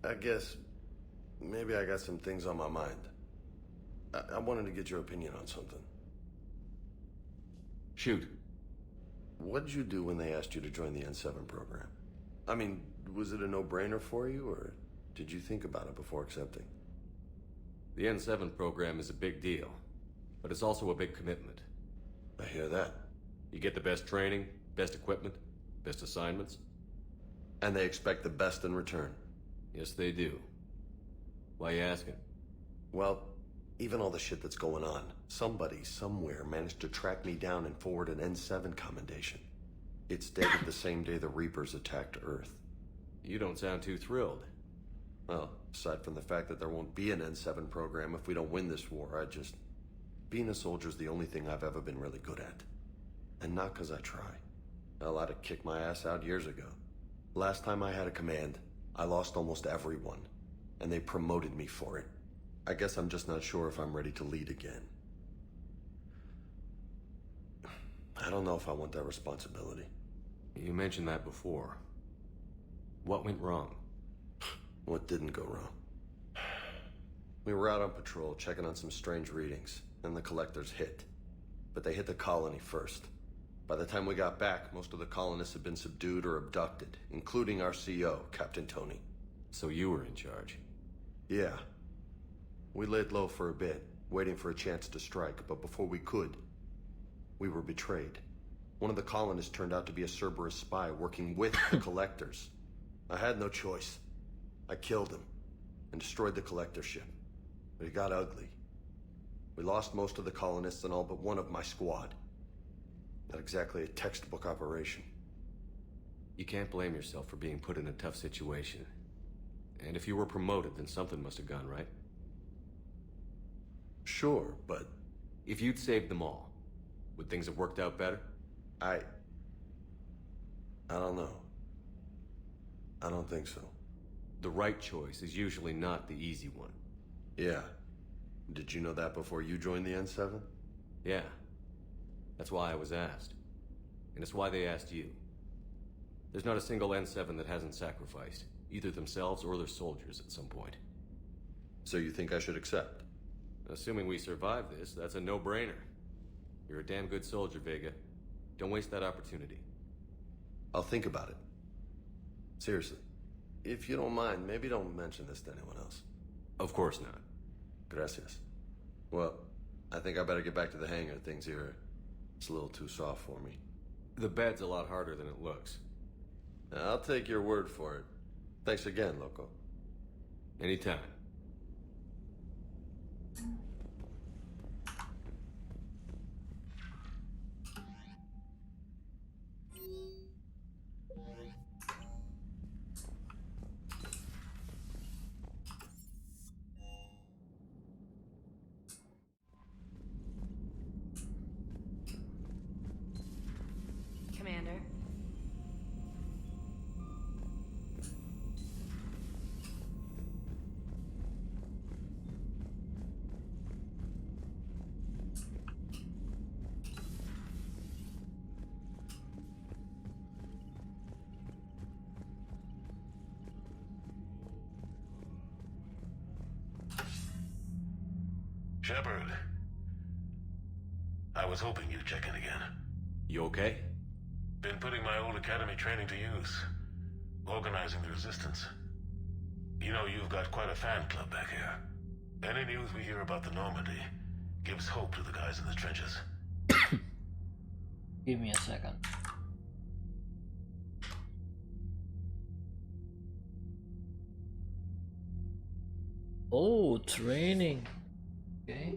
I guess maybe I got some things on my mind. I wanted to get your opinion on something. Shoot. What did you do when they asked you to join the N7 program? I mean, was it a no-brainer for you, or did you think about it before accepting? The N7 program is a big deal, but it's also a big commitment. I hear that. You get the best training, best equipment, best assignments. And they expect the best in return. Yes, they do. Why you asking? Well, even all the shit that's going on, somebody somewhere managed to track me down and forward an N7 commendation. It's dated the same day the Reapers attacked Earth. You don't sound too thrilled. Well, aside from the fact that there won't be an N7 program if we don't win this war, being a soldier's the only thing I've ever been really good at. And not because I try. Hell, I'd have kicked my ass out years ago. Last time I had a command, I lost almost everyone, and they promoted me for it. I guess I'm just not sure if I'm ready to lead again. I don't know if I want that responsibility. You mentioned that before. What went wrong? What didn't go wrong? We were out on patrol, checking on some strange readings, and the collectors hit. But they hit the colony first. By the time we got back, most of the colonists had been subdued or abducted, including our CO, Captain Tony. So you were in charge? Yeah. We laid low for a bit, waiting for a chance to strike, but before we could, we were betrayed. One of the colonists turned out to be a Cerberus spy working with the collectors. I had no choice. I killed him and destroyed the collector ship. But it got ugly. We lost most of the colonists and all but one of my squad. Not exactly a textbook operation. You can't blame yourself for being put in a tough situation. And if you were promoted, then something must have gone right. Sure, but... If you'd saved them all, would things have worked out better? I don't know. I don't think so. The right choice is usually not the easy one. Yeah. Did you know that before you joined the N7? Yeah. That's why I was asked. And it's why they asked you. There's not a single N7 that hasn't sacrificed, either themselves or their soldiers at some point. So you think I should accept? Assuming we survive this, that's a no-brainer. You're a damn good soldier, Vega. Don't waste that opportunity. I'll think about it. Seriously. If you don't mind, maybe don't mention this to anyone else. Of course not. Gracias. Well, I think I better get back to the hangar. Things here, it's a little too soft for me. The bed's a lot harder than it looks. I'll take your word for it. Thanks again, Loco. Anytime. Commander. Shepard. I was hoping you'd check in again. You okay? Been putting my old academy training to use. Organizing the resistance. You know, you've got quite a fan club back here. Any news we hear about the Normandy gives hope to the guys in the trenches. Give me a second. Oh, training. Okay.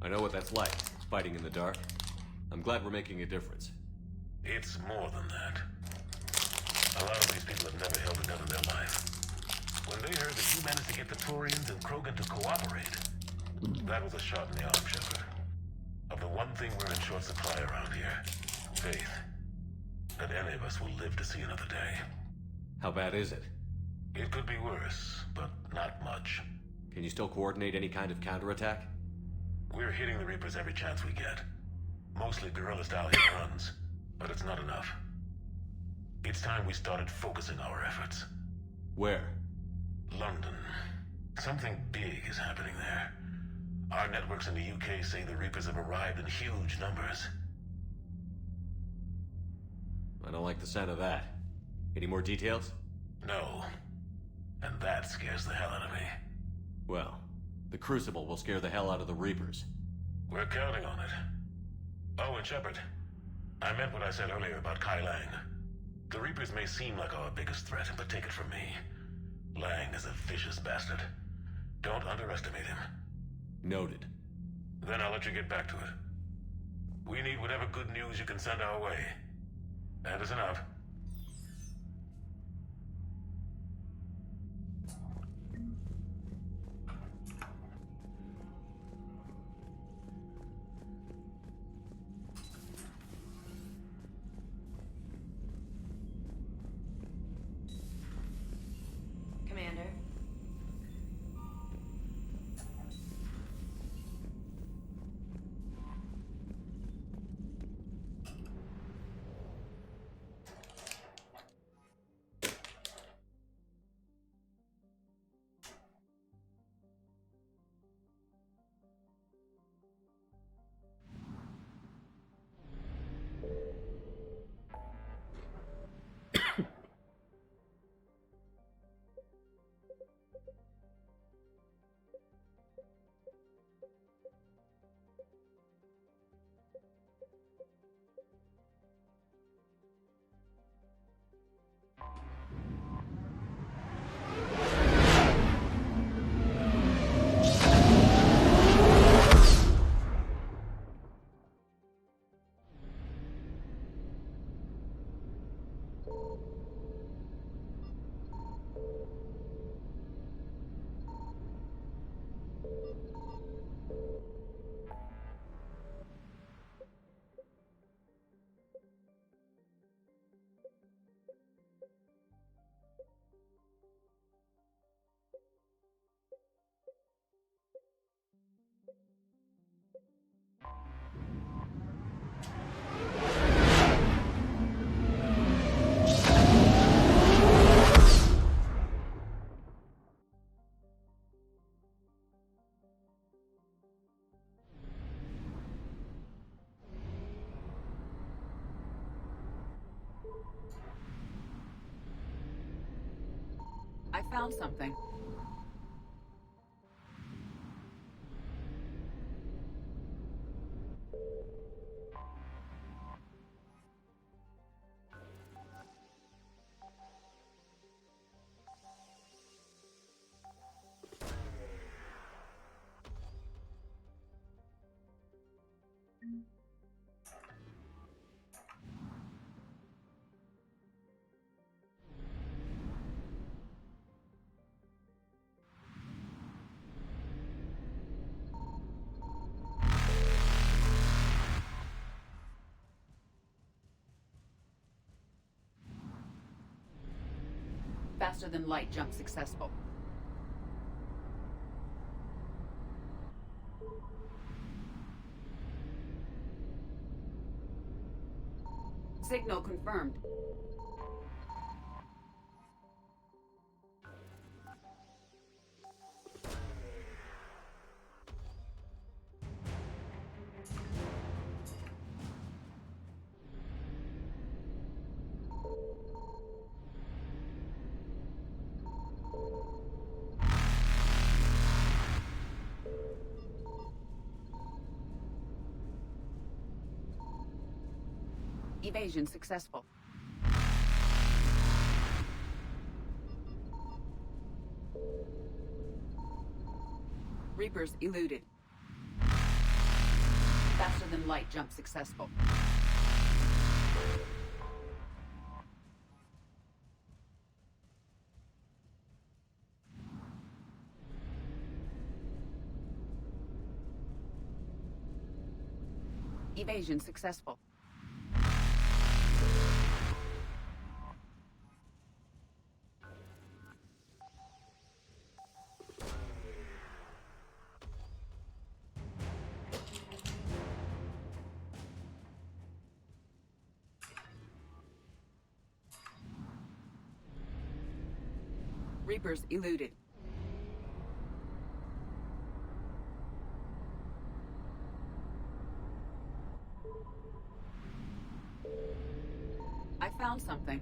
I know what that's like, fighting in the dark. I'm glad we're making a difference. It's more than that. A lot of these people have never held a gun in their life. When they heard that you managed to get the Quarians and Krogan to cooperate, that was a shot in the arm, Shepard. Of the one thing we're in short supply around here, faith. That any of us will live to see another day. How bad is it? It could be worse, but not much. Can you still coordinate any kind of counterattack? We're hitting the Reapers every chance we get. Mostly guerrilla-style hit runs, but it's not enough. It's time we started focusing our efforts. Where? London. Something big is happening there. Our networks in the UK say the Reapers have arrived in huge numbers. I don't like the sound of that. Any more details? No. And that scares the hell out of me. Well, the Crucible will scare the hell out of the Reapers. We're counting on it. Oh, and Shepard, I meant what I said earlier about Kai Lang. The Reapers may seem like our biggest threat, but take it from me. Lang is a vicious bastard. Don't underestimate him. Noted. Then I'll let you get back to it. We need whatever good news you can send our way. Anderson out. Commander. I found something. Faster than light jump successful. Signal confirmed. Evasion successful. Reapers eluded. Faster than light jump successful. Evasion successful. Reapers eluded. I found something.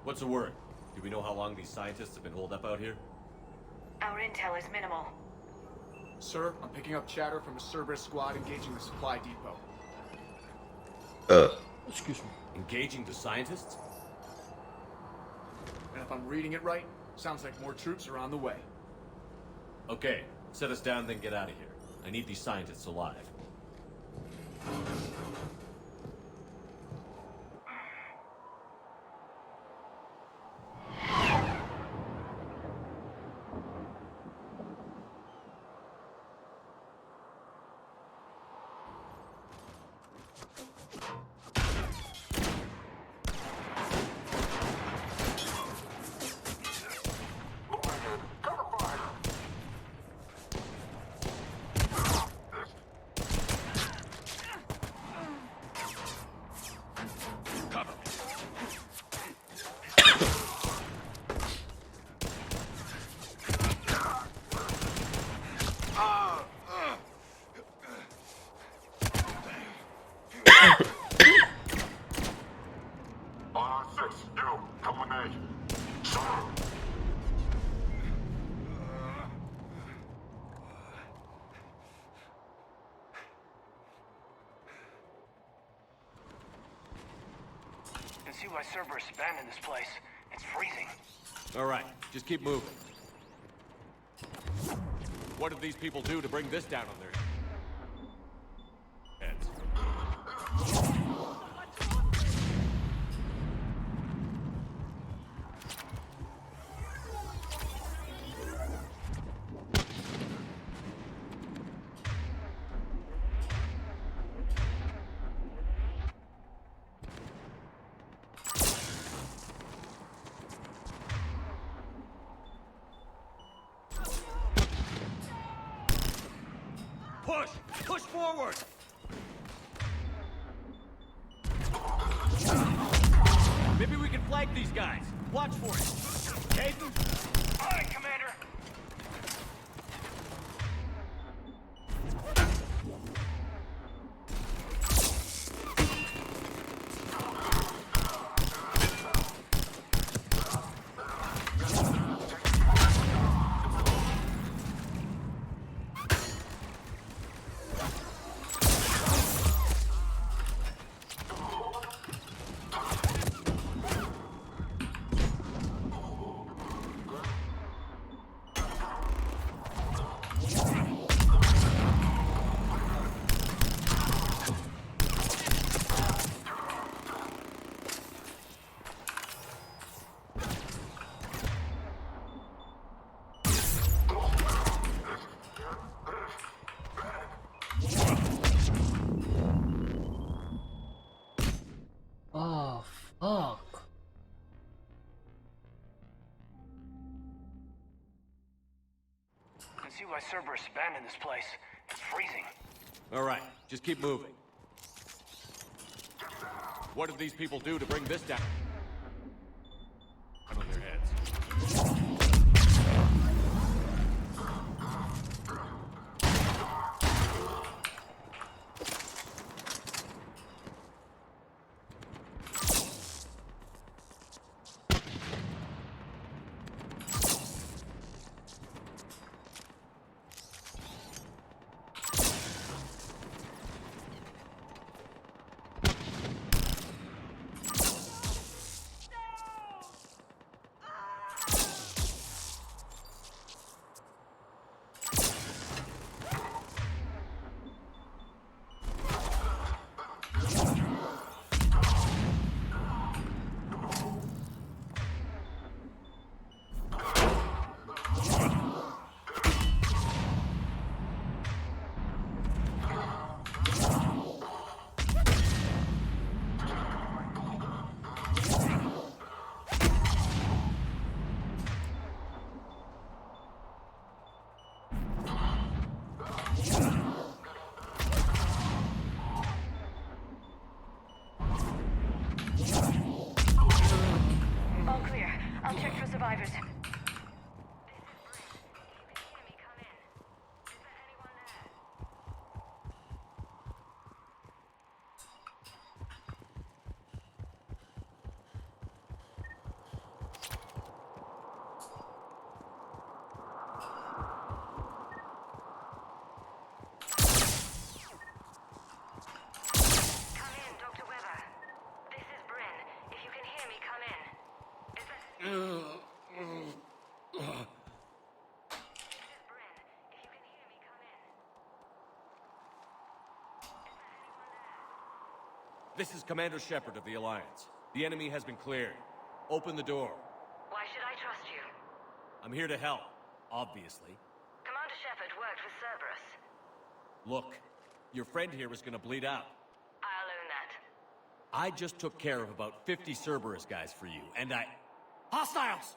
What's the word? Do we know how long these scientists have been holed up out here? Our intel is minimal. Sir, I'm picking up chatter from a Cerberus squad engaging the supply depot. Excuse me. Engaging the scientists? And if I'm reading it right, sounds like more troops are on the way. Okay, set us down, then get out of here. I need these scientists alive. see why Cerberus abandoned this place. It's freezing. All right, just keep moving. What did these people do to bring this down on their heads? Push! Push forward! Maybe we can flank these guys. Watch for it. Caden? Aye, Commander! Oh, fuck. I can see why Cerberus abandoned this place. It's freezing. All right, just keep moving. What did these people do to bring this down on their heads? All clear. I'll check for survivors. This is Commander Shepard of the Alliance. The enemy has been cleared. Open the door. Why should I trust you? I'm here to help, obviously. Commander Shepard worked with Cerberus. Look, your friend here is gonna bleed out. I'll own that. I just took care of about 50 Cerberus guys for you, and I... Hostiles!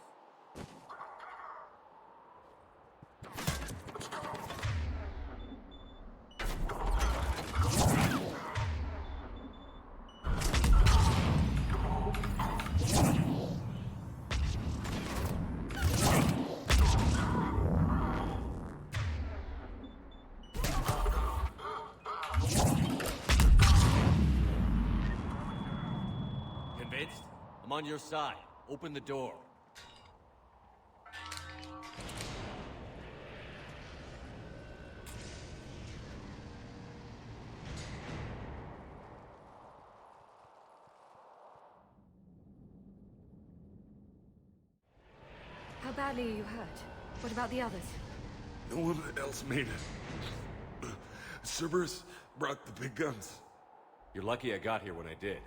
Convinced? I'm on your side. Open the door. badly are you hurt? What about the others? No one else made it. Cerberus brought the big guns. You're lucky I got here when I did.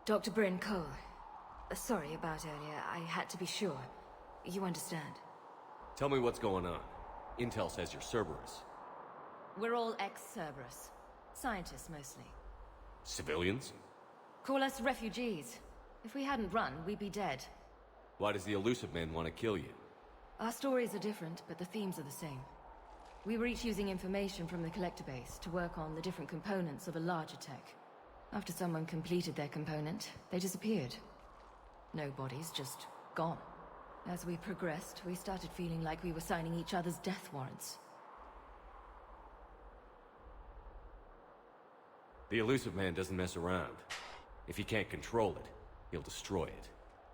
Dr. Bryn Cole. Sorry about earlier. I had to be sure. You understand. Tell me what's going on. Intel says you're Cerberus. We're all ex-Cerberus. Scientists, mostly. Civilians? Call us refugees. If we hadn't run, we'd be dead. Why does the Elusive Man want to kill you? Our stories are different, but the themes are the same. We were each using information from the collector base to work on the different components of a larger tech. After someone completed their component, they disappeared. No bodies, just gone. As we progressed, we started feeling like we were signing each other's death warrants. The Elusive Man doesn't mess around. If he can't control it, he'll destroy it.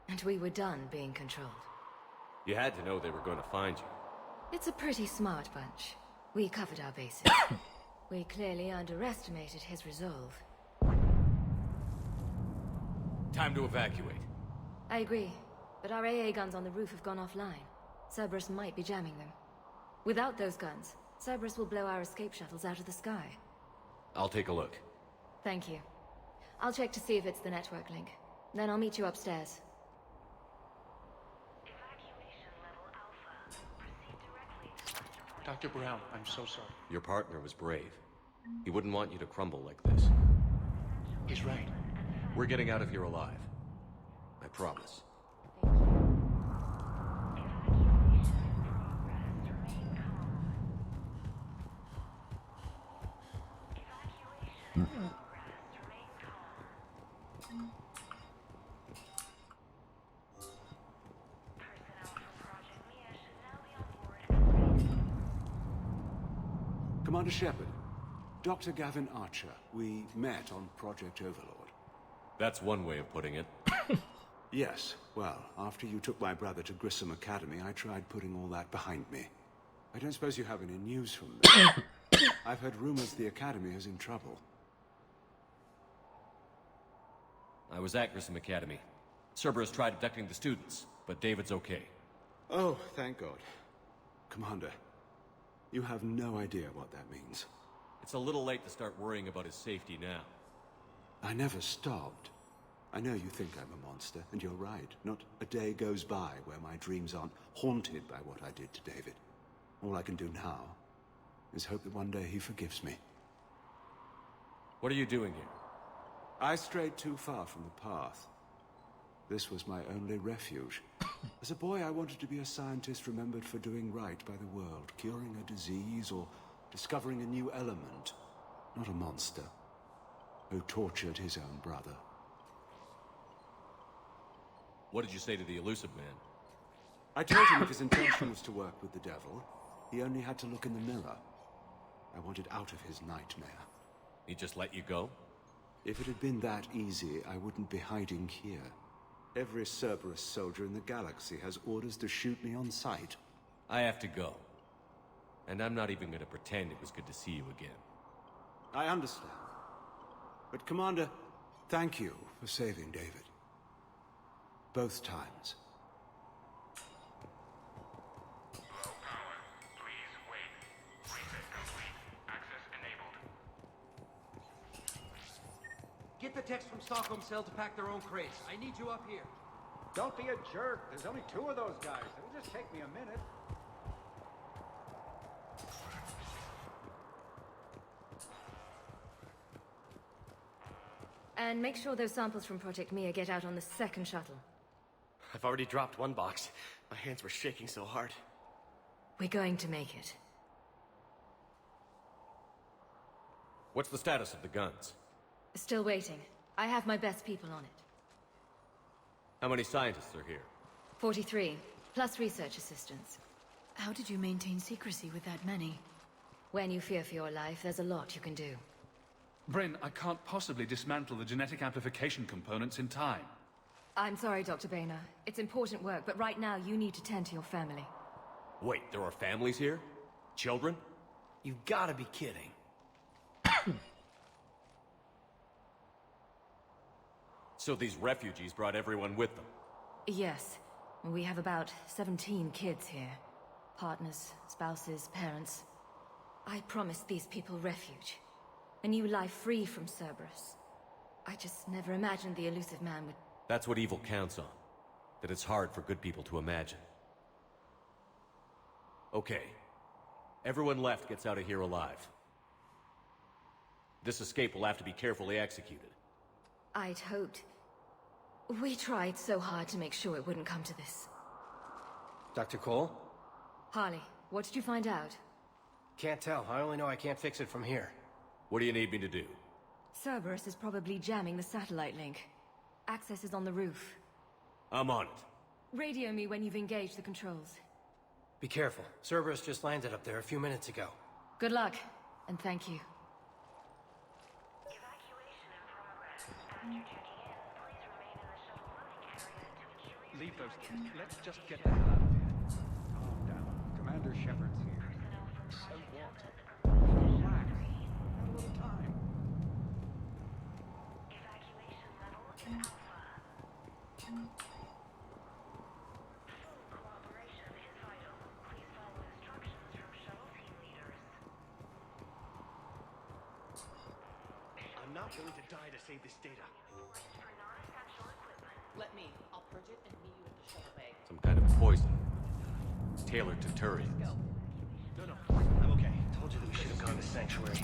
And we were done being controlled. You had to know they were going to find you. It's a pretty smart bunch. We covered our bases. We clearly underestimated his resolve. Time to evacuate. I agree, but our AA guns on the roof have gone offline. Cerberus might be jamming them. Without those guns, Cerberus will blow our escape shuttles out of the sky. I'll take a look. Thank you. I'll check to see if it's the network link. Then I'll meet you upstairs. Dr. Brown, I'm so sorry. Your partner was brave. He wouldn't want you to crumble like this. He's right. We're getting out of here alive. I promise. Commander Shepard, Dr. Gavin Archer, we met on Project Overlord. That's one way of putting it. Yes, well, after you took my brother to Grissom Academy, I tried putting all that behind me. I don't suppose you have any news from them. I've heard rumors the Academy is in trouble. I was at Grissom Academy. Cerberus tried abducting the students, but David's okay. Oh, thank God. Commander, you have no idea what that means. It's a little late to start worrying about his safety now. I never stopped. I know you think I'm a monster, and you're right. Not a day goes by where my dreams aren't haunted by what I did to David. All I can do now is hope that one day he forgives me. What are you doing here? I strayed too far from the path. This was my only refuge. As a boy, I wanted to be a scientist remembered for doing right by the world, curing a disease or discovering a new element. Not a monster who tortured his own brother. What did you say to the Elusive Man? I told him if his intention was to work with the devil, he only had to look in the mirror. I wanted out of his nightmare. He just let you go? If it had been that easy, I wouldn't be hiding here. Every Cerberus soldier in the galaxy has orders to shoot me on sight. I have to go. And I'm not even going to pretend it was good to see you again. I understand. But Commander, thank you for saving David. Both times. Low power. Please wait. Reset complete. Access enabled. Get the techs from Stockholm Cell to pack their own crates. I need you up here. Don't be a jerk. There's only 2 of those guys. It'll just take me a minute. And make sure those samples from Project Mia get out on the second shuttle. I've already dropped one box. My hands were shaking so hard. We're going to make it. What's the status of the guns? Still waiting. I have my best people on it. How many scientists are here? 43, plus research assistants. How did you maintain secrecy with that many? When you fear for your life, there's a lot you can do. Bryn, I can't possibly dismantle the genetic amplification components in time. I'm sorry, Dr. Boehner. It's important work, but right now you need to tend to your family. Wait, there are families here? Children? You gotta be kidding. So these refugees brought everyone with them? Yes. We have about 17 kids here. Partners, spouses, parents. I promised these people refuge. A new life free from Cerberus. I just never imagined the elusive man would... That's what evil counts on. That it's hard for good people to imagine. Okay. Everyone left gets out of here alive. This escape will have to be carefully executed. I'd hoped. We tried so hard to make sure it wouldn't come to this. Dr. Cole? Harley, what did you find out? Can't tell. I only know I can't fix it from here. What do you need me to do? Cerberus is probably jamming the satellite link. Access is on the roof. I'm on it. Radio me when you've engaged the controls. Be careful. Cerberus just landed up there a few minutes ago. Good luck, and thank you. Leave those things. Let's just get the hell out of here. Calm down. Commander Shepard's here. So what? Relax. Have a little time. Evacuation level is Alpha. Full cooperation is vital. Please follow instructions from shuttle team leaders. I'm not going to die to save this data. For non-essential equipment. Let me. I'll purge it and meet you at the shuttle bay. Some kind of poison. Tailored to Turians. Go. No, I'm okay. Told you that we should have gone to Sanctuary.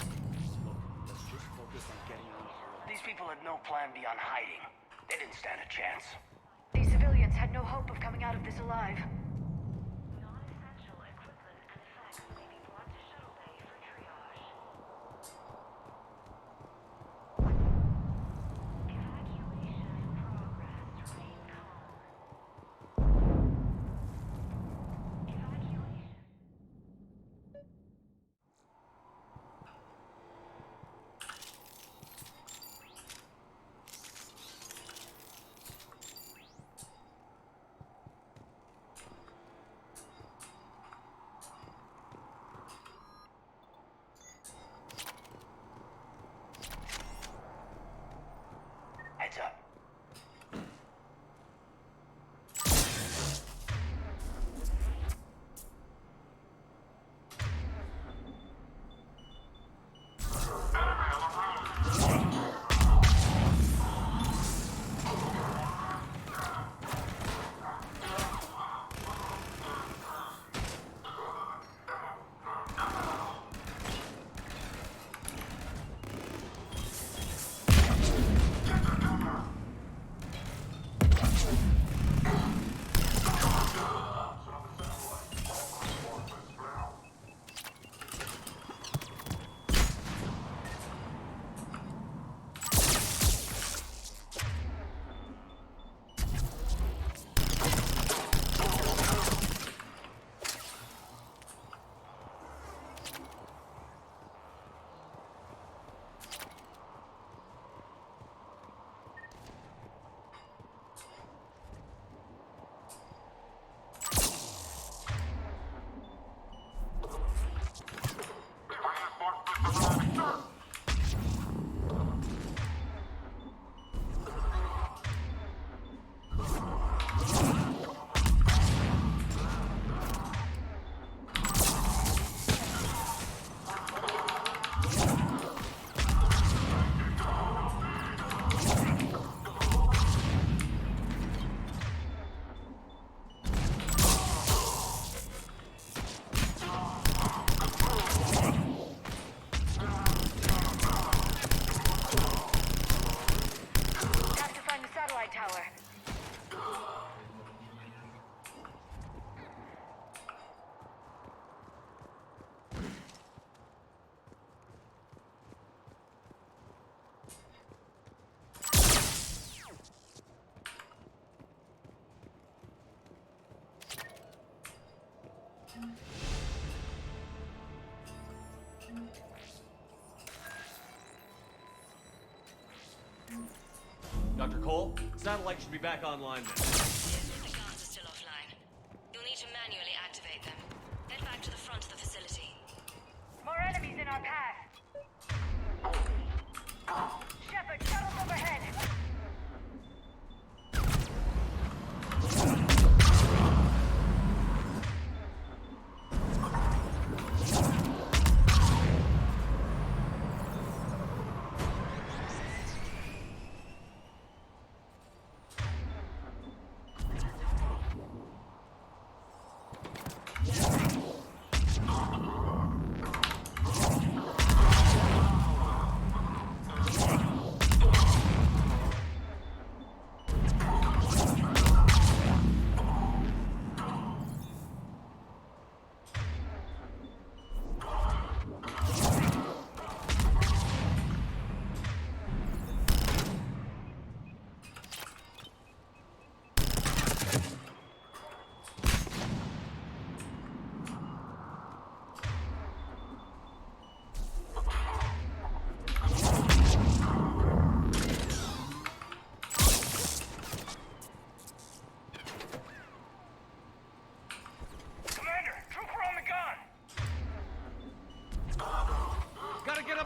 Look, let's just focus on getting out of here. These people had no plan beyond hiding. They didn't stand a chance. These civilians had no hope of coming out of this alive. Non-essential equipment and effects may be brought to shuttle bay for triage. Evacuation in progress. Remain calm. Evacuation. Heads up. Dr. Cole, satellite should be back online then. The guards are still offline. You'll need to manually activate them. Head back to the front of the facility. More enemies in our path. Shepard, shuttles overhead.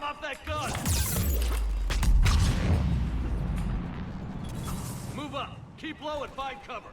off that gun! Move up. Keep low and find cover.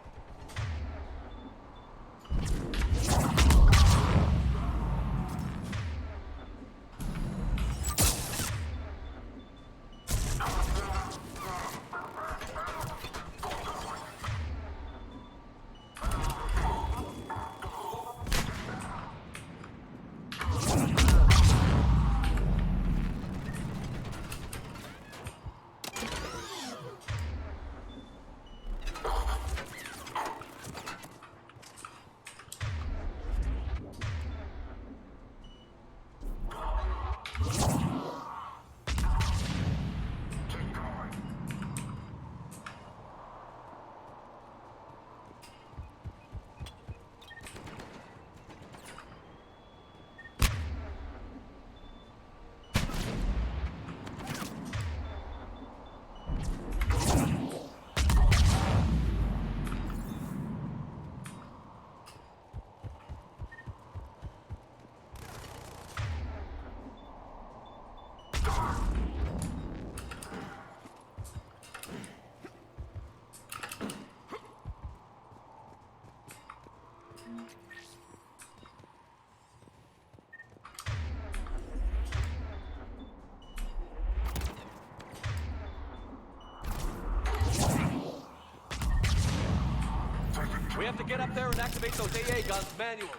We have to get up there and activate those AA guns manually.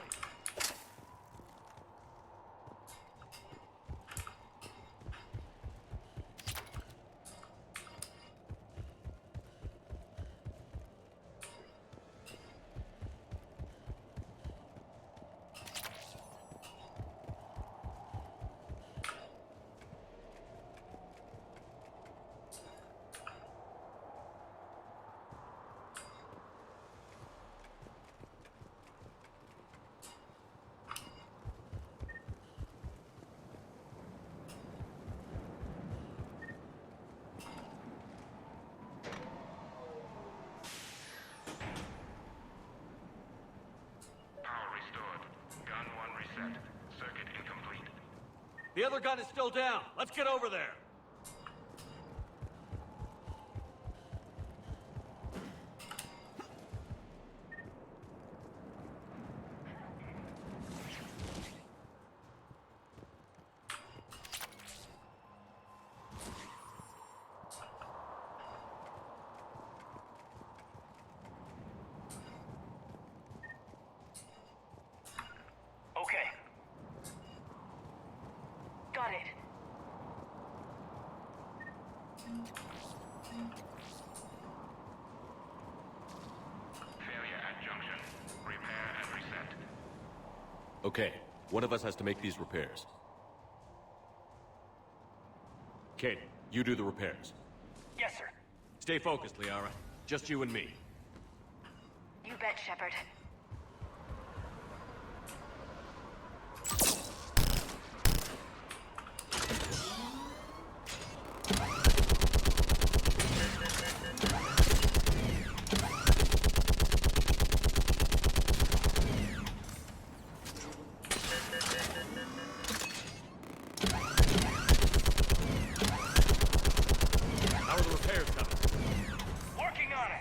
The other gun is still down. Let's get over there. Okay. Got it. Failure at junction. Repair and reset. Okay, one of us has to make these repairs. Kate, you do the repairs. Yes, sir. Stay focused, Liara. Just you and me. You bet, Shepard. How are the repairs coming? Working on it.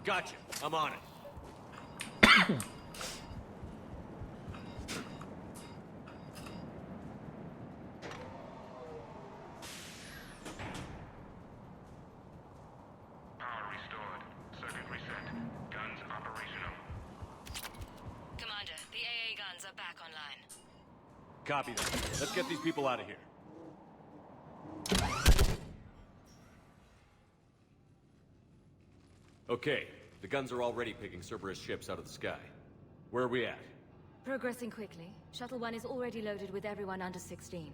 Gotcha. I'm on it. Power restored. Circuit reset. Guns operational. Commander, the AA guns are back online. Copy that. Let's get these people out of here. Okay, the guns are already picking Cerberus ships out of the sky. Where are we at? Progressing quickly. Shuttle 1 is already loaded with everyone under 16.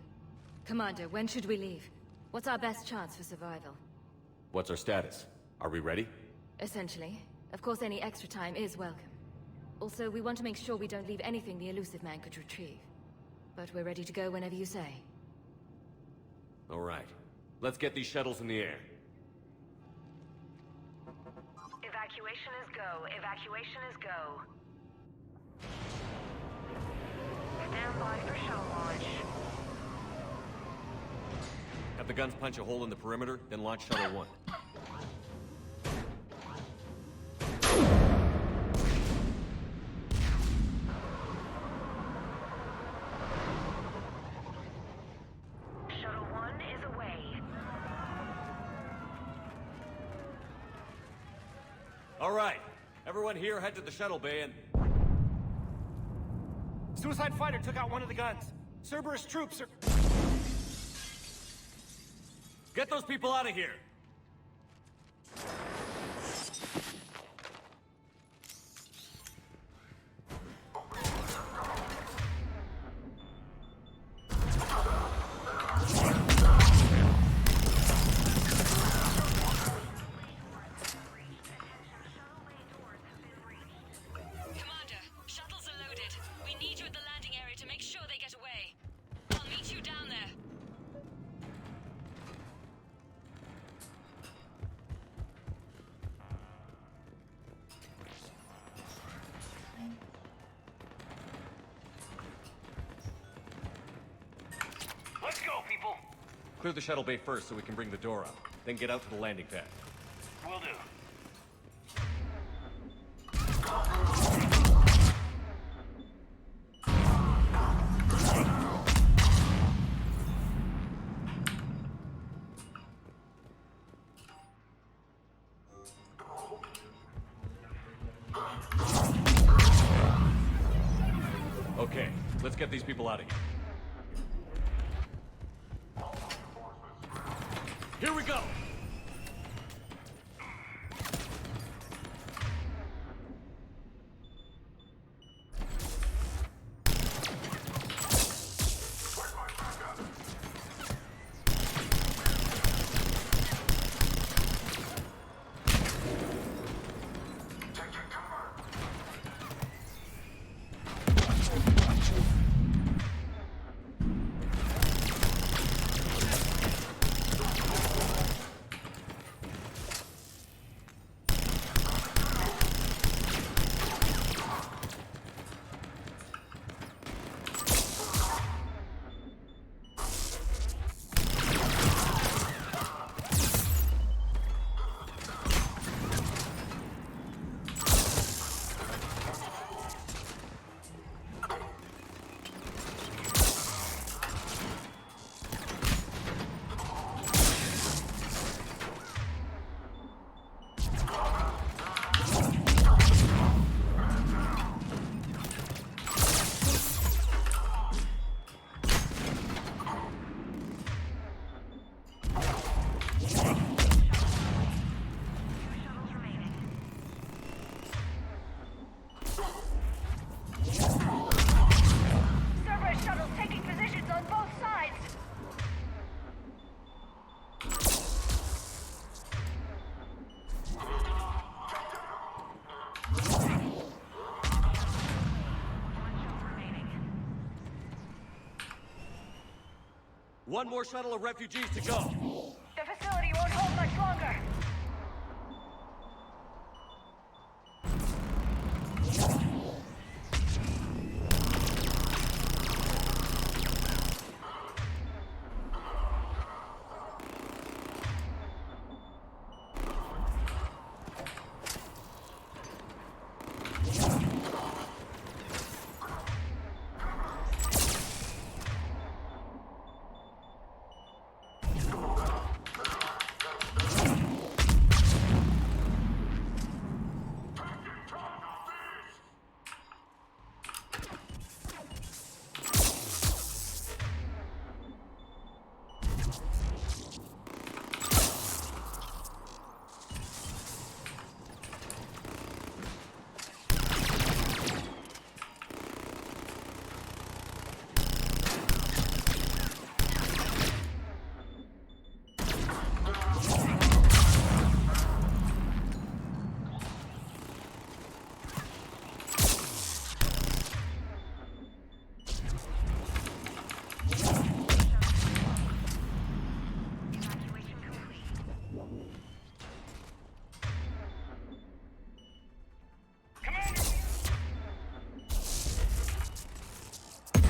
Commander, when should we leave? What's our best chance for survival? What's our status? Are we ready? Essentially. Of course, any extra time is welcome. Also, we want to make sure we don't leave anything the elusive man could retrieve. But we're ready to go whenever you say. All right. Let's get these shuttles in the air. Evacuation is go. Evacuation is go. Stand by for shuttle launch. Have the guns punch a hole in the perimeter, then launch Shuttle 1. Shuttle 1 is away. All right. Everyone here head to the shuttle bay and... Suicide fighter took out one of the guns. Cerberus troops are... Get those people out of here! Commander, shuttles are loaded. We need you at the landing area to make sure they get away. I'll meet you down there. Let's go, people! Clear the shuttle bay first so we can bring the door up. Then get out to the landing pad. Will do. Okay, let's get these people out of here. Here we go! Cerberus shuttles taking positions on both sides. One more shuttle of refugees to go. The facility won't hold much longer.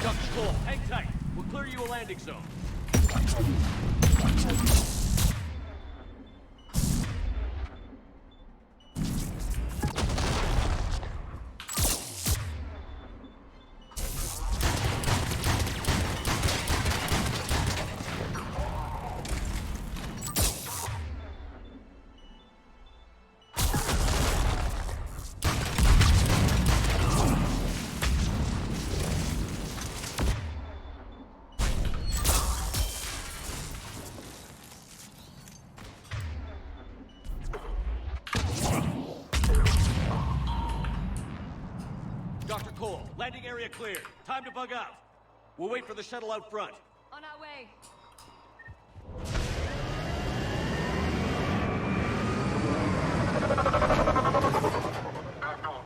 Dr. Cole, hang tight. We'll clear you a landing zone. Dr. Cole, landing area cleared. Time to bug out. We'll wait for the shuttle out front. On our way.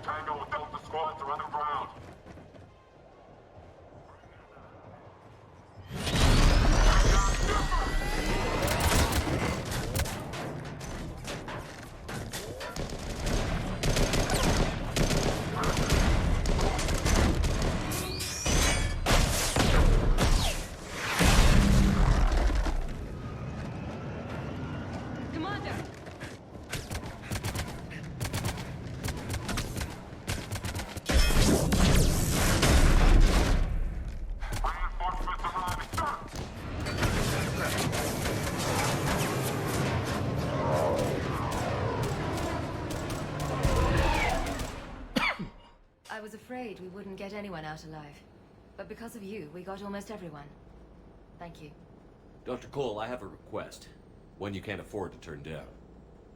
Tango, Delta squads are underground. Commander! Reinforcements arriving, sir. I was afraid we wouldn't get anyone out alive. But because of you, we got almost everyone. Thank you. Dr. Cole, I have a request. One you can't afford to turn down.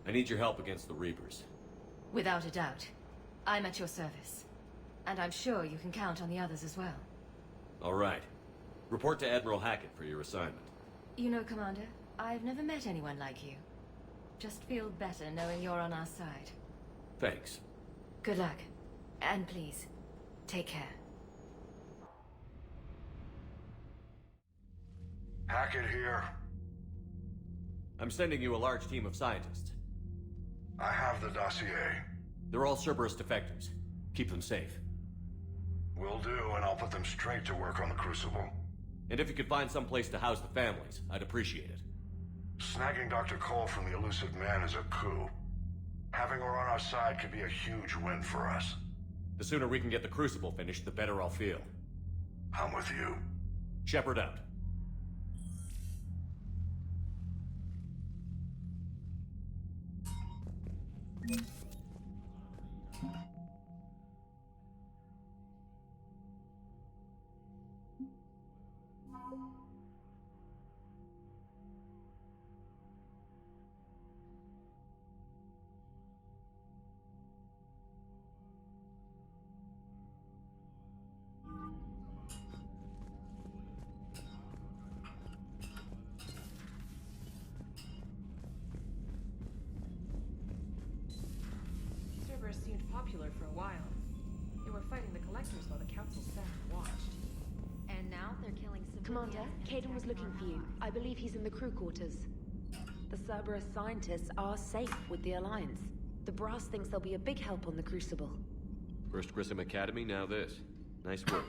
I need your help against the Reapers. Without a doubt. I'm at your service. And I'm sure you can count on the others as well. All right. Report to Admiral Hackett for your assignment. You know, Commander, I've never met anyone like you. Just feel better knowing you're on our side. Thanks. Good luck. And please, take care. Hackett here. I'm sending you a large team of scientists. I have the dossier. They're all Cerberus defectors. Keep them safe. Will do, and I'll put them straight to work on the Crucible. And if you could find some place to house the families, I'd appreciate it. Snagging Dr. Cole from the elusive man is a coup. Having her on our side could be a huge win for us. The sooner we can get the Crucible finished, the better I'll feel. I'm with you. Shepard out. Cerberus seemed popular for a while. They were fighting the Collectors while the Council sat and watched. And now they're killing Commander, Caden was looking for you. I believe he's in the crew quarters. The Cerberus scientists are safe with the Alliance. The Brass thinks they'll be a big help on the Crucible. First Grissom Academy, now this. Nice work.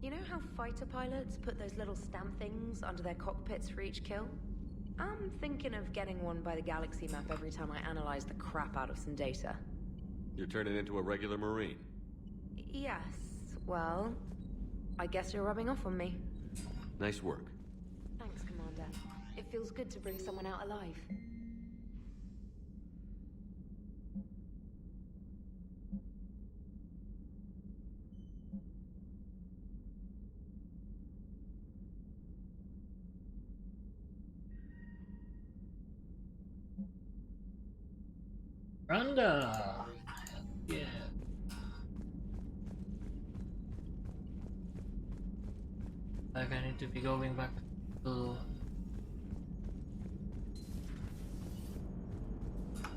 You know how fighter pilots put those little stamp things under their cockpits for each kill? I'm thinking of getting one by the galaxy map every time I analyze the crap out of some data. You're turning into a regular Marine. Yes, well, I guess you're rubbing off on me. Nice work. Thanks, Commander. It feels good to bring someone out alive. Randa! Yeah. Like I need to be going back to...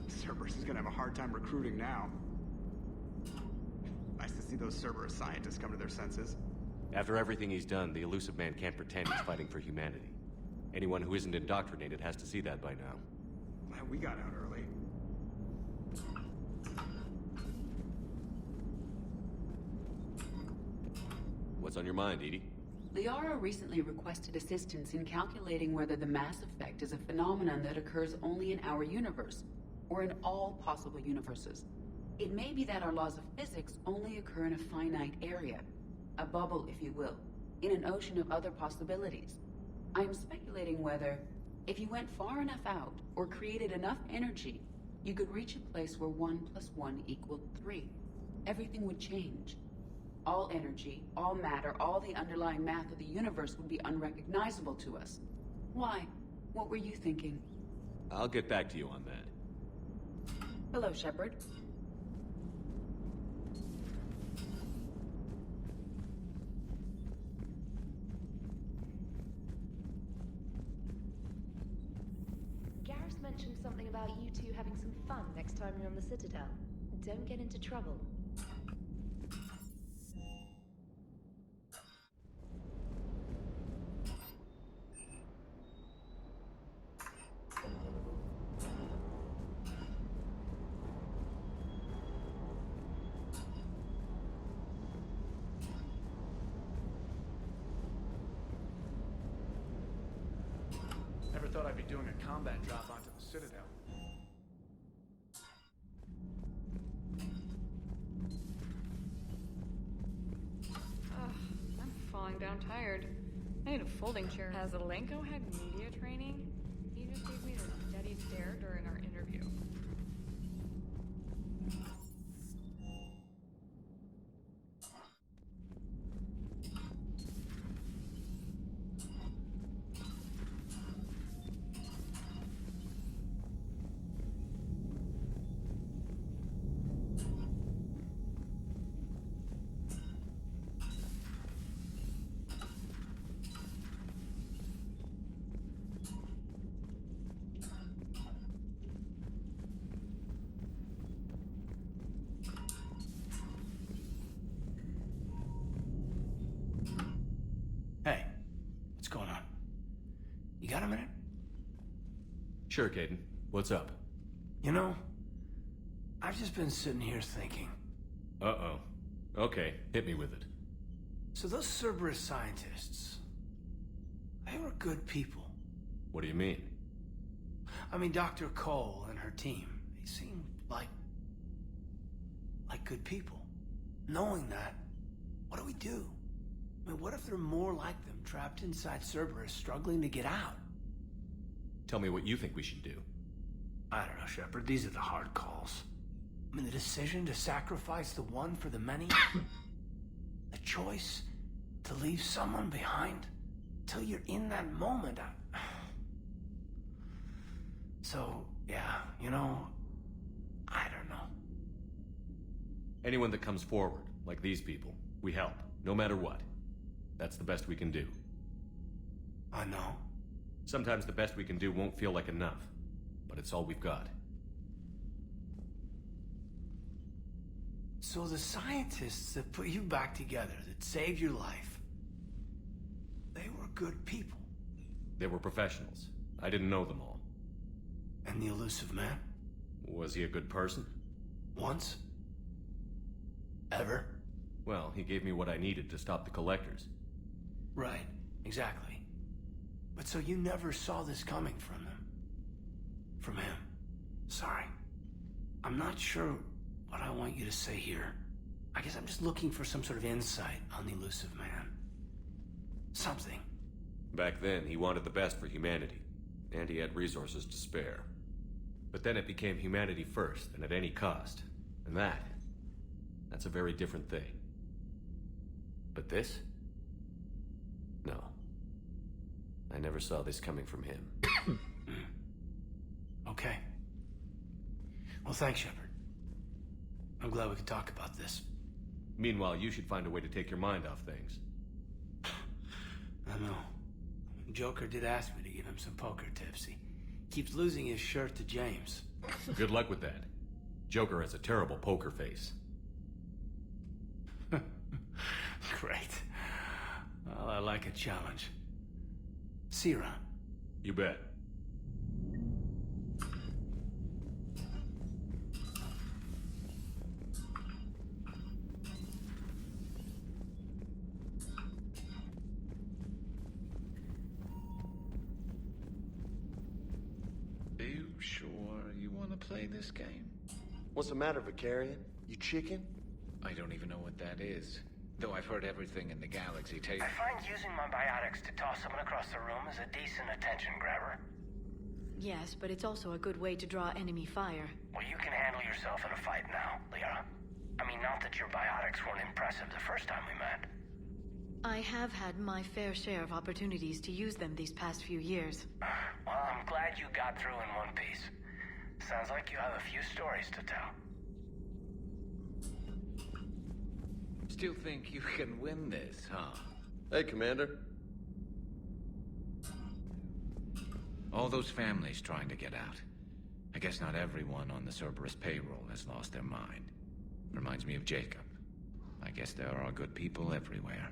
Cerberus is gonna have a hard time recruiting now. Nice to see those Cerberus scientists come to their senses. After everything he's done, the elusive man can't pretend he's fighting for humanity. Anyone who isn't indoctrinated has to see that by now. Glad we got out early. What's on your mind, Edie? Liara recently requested assistance in calculating whether the mass effect is a phenomenon that occurs only in our universe, or in all possible universes. It may be that our laws of physics only occur in a finite area, a bubble, if you will, in an ocean of other possibilities. I am speculating whether, if you went far enough out, or created enough energy, you could reach a place where 1 + 1 = 3. Everything would change. All energy, all matter, all the underlying math of the universe would be unrecognizable to us. Why? What were you thinking? I'll get back to you on that. Hello, Shepard. Garrus mentioned something about you two having some fun next time you're on the Citadel. Don't get into trouble. Never thought I'd be doing a combat drop onto the Citadel. I'm falling down tired. I need a folding chair. Has Alenko had media training? He just gave me a steady stare during our interview. Hey, what's going on? You got a minute? Sure, Caden. What's up? You know, I've just been sitting here thinking. Uh-oh. Okay, hit me with it. So those Cerberus scientists, they were good people. What do you mean? I mean, Dr. Cole and her team, they seemed like good people. Knowing that, what do we do? I mean, what if there are more like them, trapped inside Cerberus, struggling to get out? Tell me what you think we should do. I don't know, Shepard. These are the hard calls. I mean, the decision to sacrifice the one for the many. The choice to leave someone behind. Till you're in that moment. So, yeah, you know, I don't know. Anyone that comes forward, like these people, we help, no matter what. That's the best we can do. I know. Sometimes the best we can do won't feel like enough, but it's all we've got. So the scientists that put you back together, that saved your life, they were good people. They were professionals. I didn't know them all. And the elusive man? Was he a good person? Once? Ever? Well, he gave me what I needed to stop the collectors. Right, exactly. But so you never saw this coming from them? From him? Sorry. I'm not sure what I want you to say here. I guess I'm just looking for some sort of insight on the elusive man. Something. Back then, he wanted the best for humanity, and he had resources to spare. But then it became humanity first, and at any cost. And that's a very different thing. But this? No. I never saw this coming from him. Okay. Well, thanks, Shepard. I'm glad we could talk about this. Meanwhile, you should find a way to take your mind off things. I know. Joker did ask me to give him some poker tips. He keeps losing his shirt to James. Good luck with that. Joker has a terrible poker face. Great. Well, I like a challenge. See you around. You bet. play this game? What's the matter, Vicarian? You chicken? I don't even know what that is. Though I've heard everything in the galaxy take... I find using my biotics to toss someone across the room is a decent attention grabber. Yes, but it's also a good way to draw enemy fire. Well, you can handle yourself in a fight now, Liara. I mean, not that your biotics weren't impressive the first time we met. I have had my fair share of opportunities to use them these past few years. Well, I'm glad you got through in one piece. Sounds like you have a few stories to tell. Still think you can win this, huh? Hey, Commander. All those families trying to get out. I guess not everyone on the Cerberus payroll has lost their mind. Reminds me of Jacob. I guess there are good people everywhere.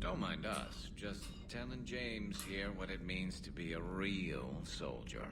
Don't mind us, just telling James here what it means to be a real soldier.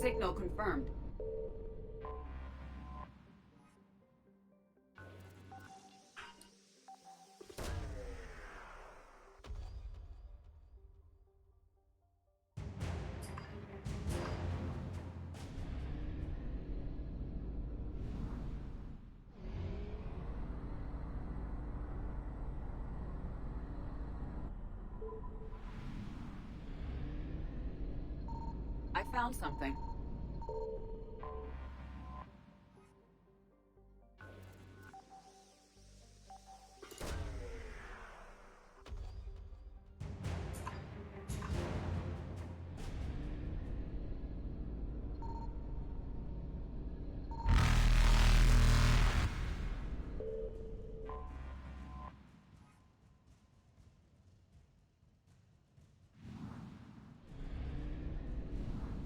Signal confirmed. I found something.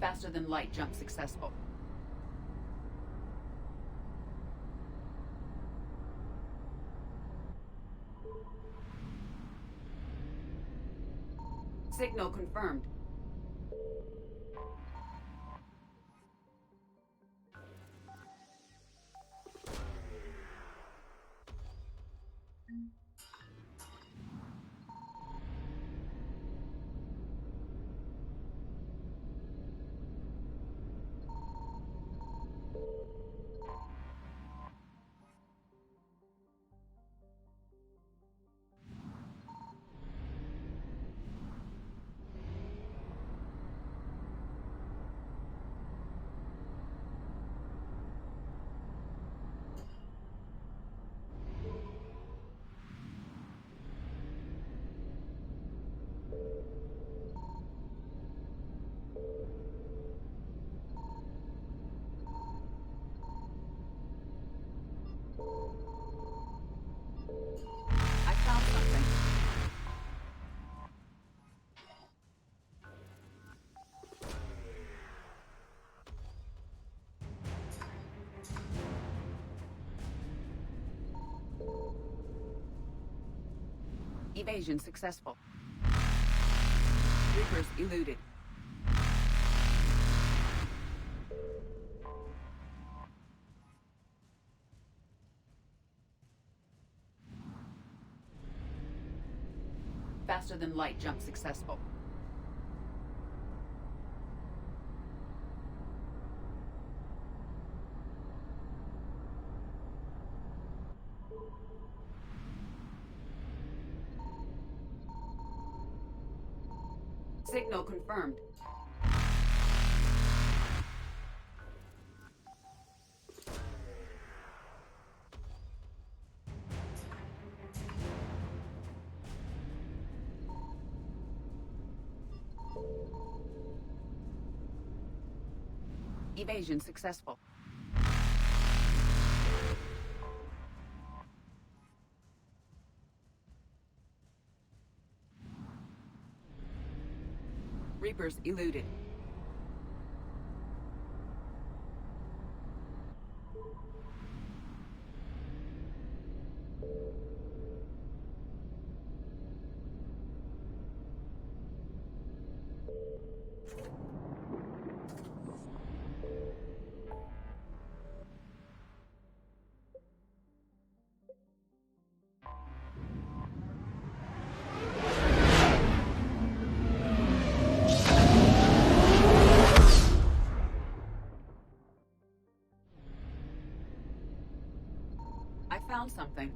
Faster than light jump successful. Signal confirmed. I found something. Evasion successful. Reapers eluded. Faster than light jump successful. Signal confirmed. Evasion successful. Reapers eluded. I found something.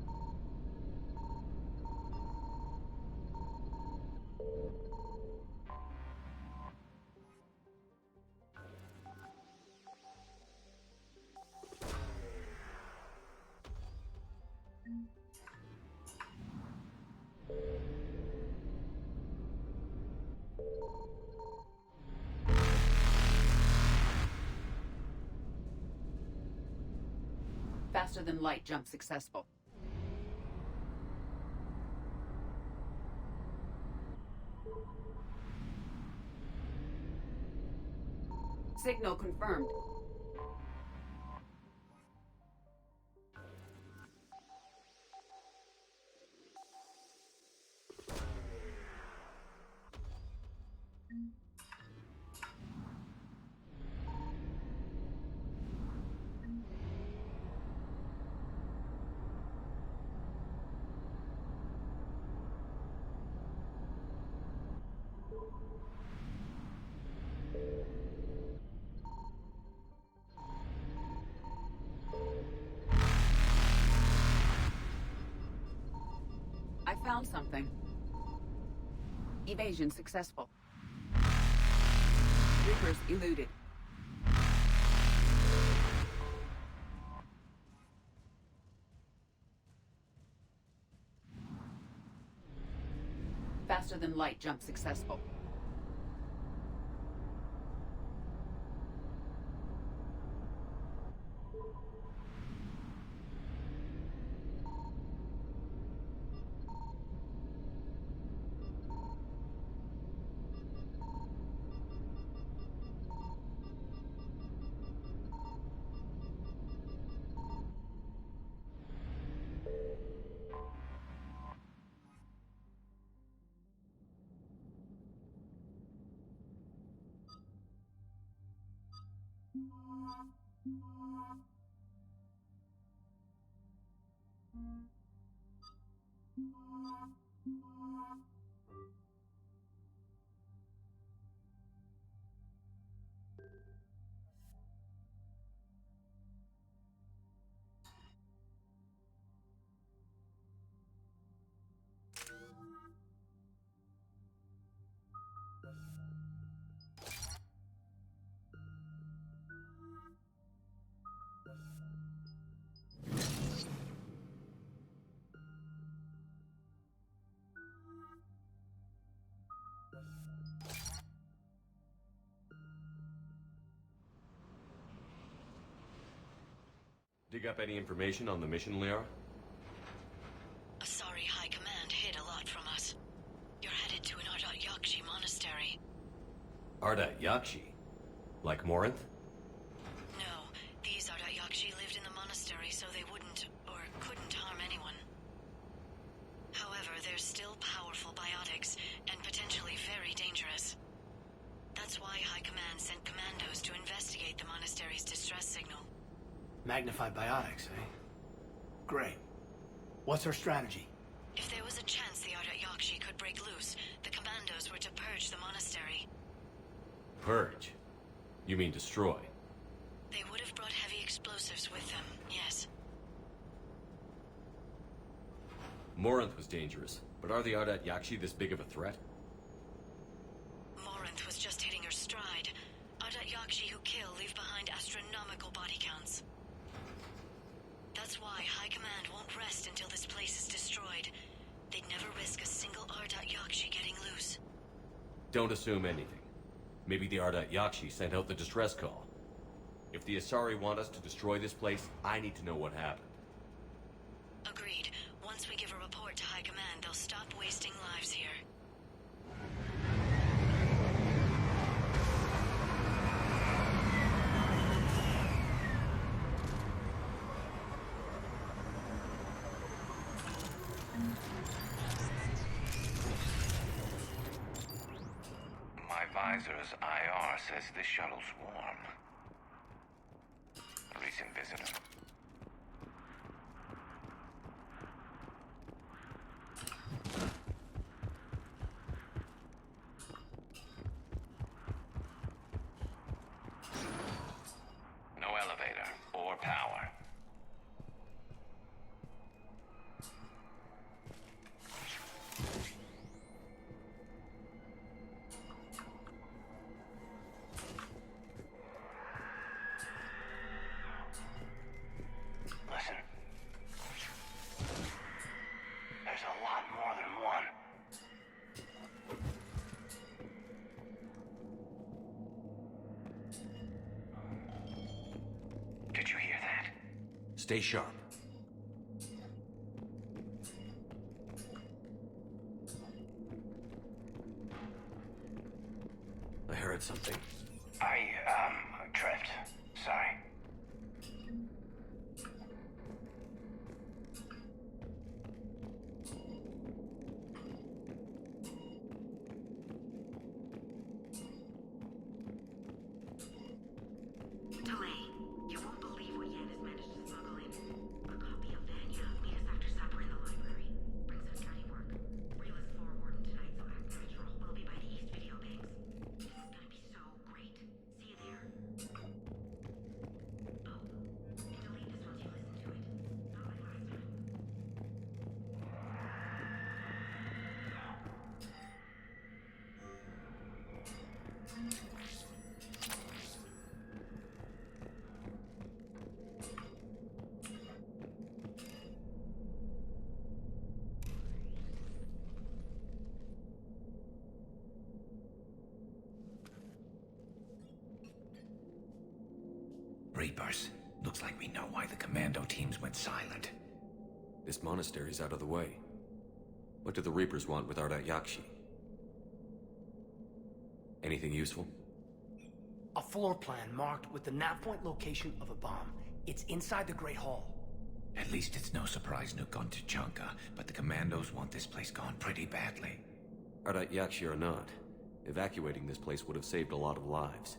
Faster than light jump successful. Signal confirmed. I found something. Evasion successful. Reapers eluded. Faster than light jump successful. Dig up any information on the mission, Liara? Sorry, High Command hid a lot from us. You're headed to an Ardat Yakshi monastery. Ardat Yakshi? Like Morinth? No, these Ardat Yakshi lived in the monastery so they wouldn't, or couldn't harm anyone. However, they're still powerful biotics, and potentially very dangerous. That's why High Command sent commandos to investigate the monastery's distress signal. Magnified biotics, eh? Great. What's our strategy? If there was a chance the Ardat Yakshi could break loose, the commandos were to purge the monastery. Purge? You mean destroy? They would have brought heavy explosives with them, yes. Morinth was dangerous, but are the Ardat Yakshi this big of a threat? strength was just hitting her stride. Ardat Yakshi who kill leave behind astronomical body counts. That's why High Command won't rest until this place is destroyed. They'd never risk a single Ardat Yakshi getting loose. Don't assume anything. Maybe the Ardat Yakshi sent out the distress call. If the Asari want us to destroy this place, I need to know what happened. Agreed. Once we give a report to High Command, they'll stop wasting lives here. My visor's IR says this shuttle's warm. A recent visitor. No elevator or power. Listen. There's a lot more than one. Did you hear that? Stay sharp. I heard something. I, tripped. Sorry. Delay. You won't believe what Yan has managed to smuggle in. A copy of Vanya meet us after supper in the library. Bring some scouting work. Reel is forward tonight, so act natural. We'll be by the East Video Banks. This is gonna be so great. See you there. Oh, and delete this once you listen to it. Not like last time. Reapers. Looks like we know why the commando teams went silent. This monastery's out of the way. What do the Reapers want with Ardat Yakshi? Anything useful? A floor plan marked with the nav point location of a bomb. It's inside the Great Hall. At least it's no surprise Nuke on Tachanka, but the commandos want this place gone pretty badly. Ardat Yakshi or not, evacuating this place would have saved a lot of lives.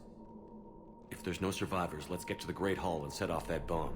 If there's no survivors, let's get to the Great Hall and set off that bomb.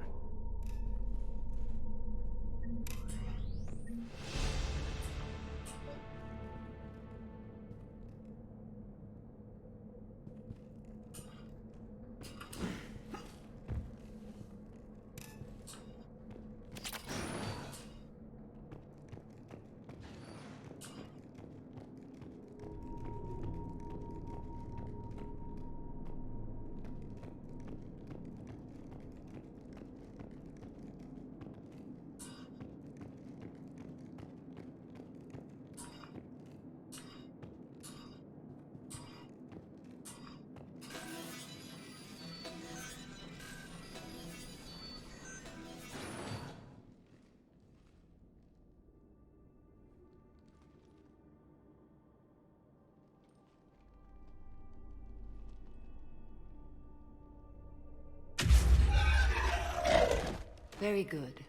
Very good.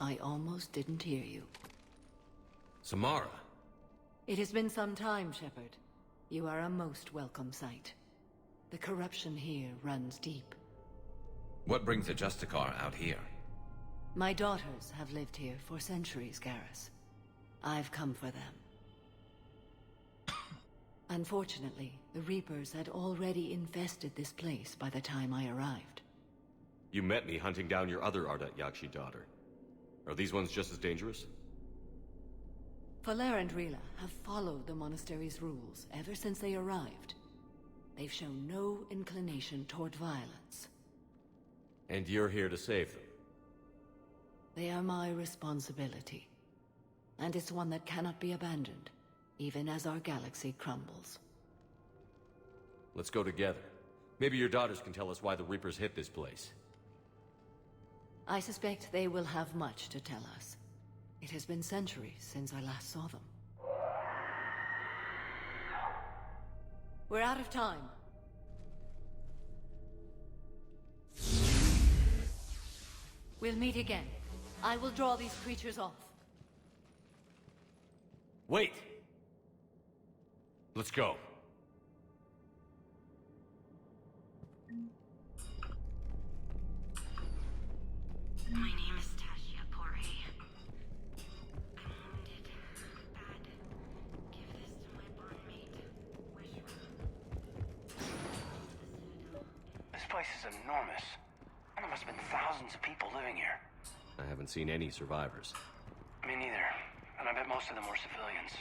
I almost didn't hear you. Samara? It has been some time, Shepard. You are a most welcome sight. The corruption here runs deep. What brings the Justicar out here? My daughters have lived here for centuries, Garrus. I've come for them. Unfortunately, the Reapers had already infested this place by the time I arrived. You met me hunting down your other Ardat Yakshi daughter. Are these ones just as dangerous? Falere and Rila have followed the monastery's rules ever since they arrived. They've shown no inclination toward violence. And you're here to save them? They are my responsibility. And it's one that cannot be abandoned, even as our galaxy crumbles. Let's go together. Maybe your daughters can tell us why the Reapers hit this place. I suspect they will have much to tell us. It has been centuries since I last saw them. We're out of time. We'll meet again. I will draw these creatures off. Wait! Let's go. My name is Tashia Pore. I'm wounded. Bad. Give this to my bondmate, Wishra. This place is enormous. And there must have been thousands of people living here. I haven't seen any survivors. Me neither. And I bet most of them were civilians.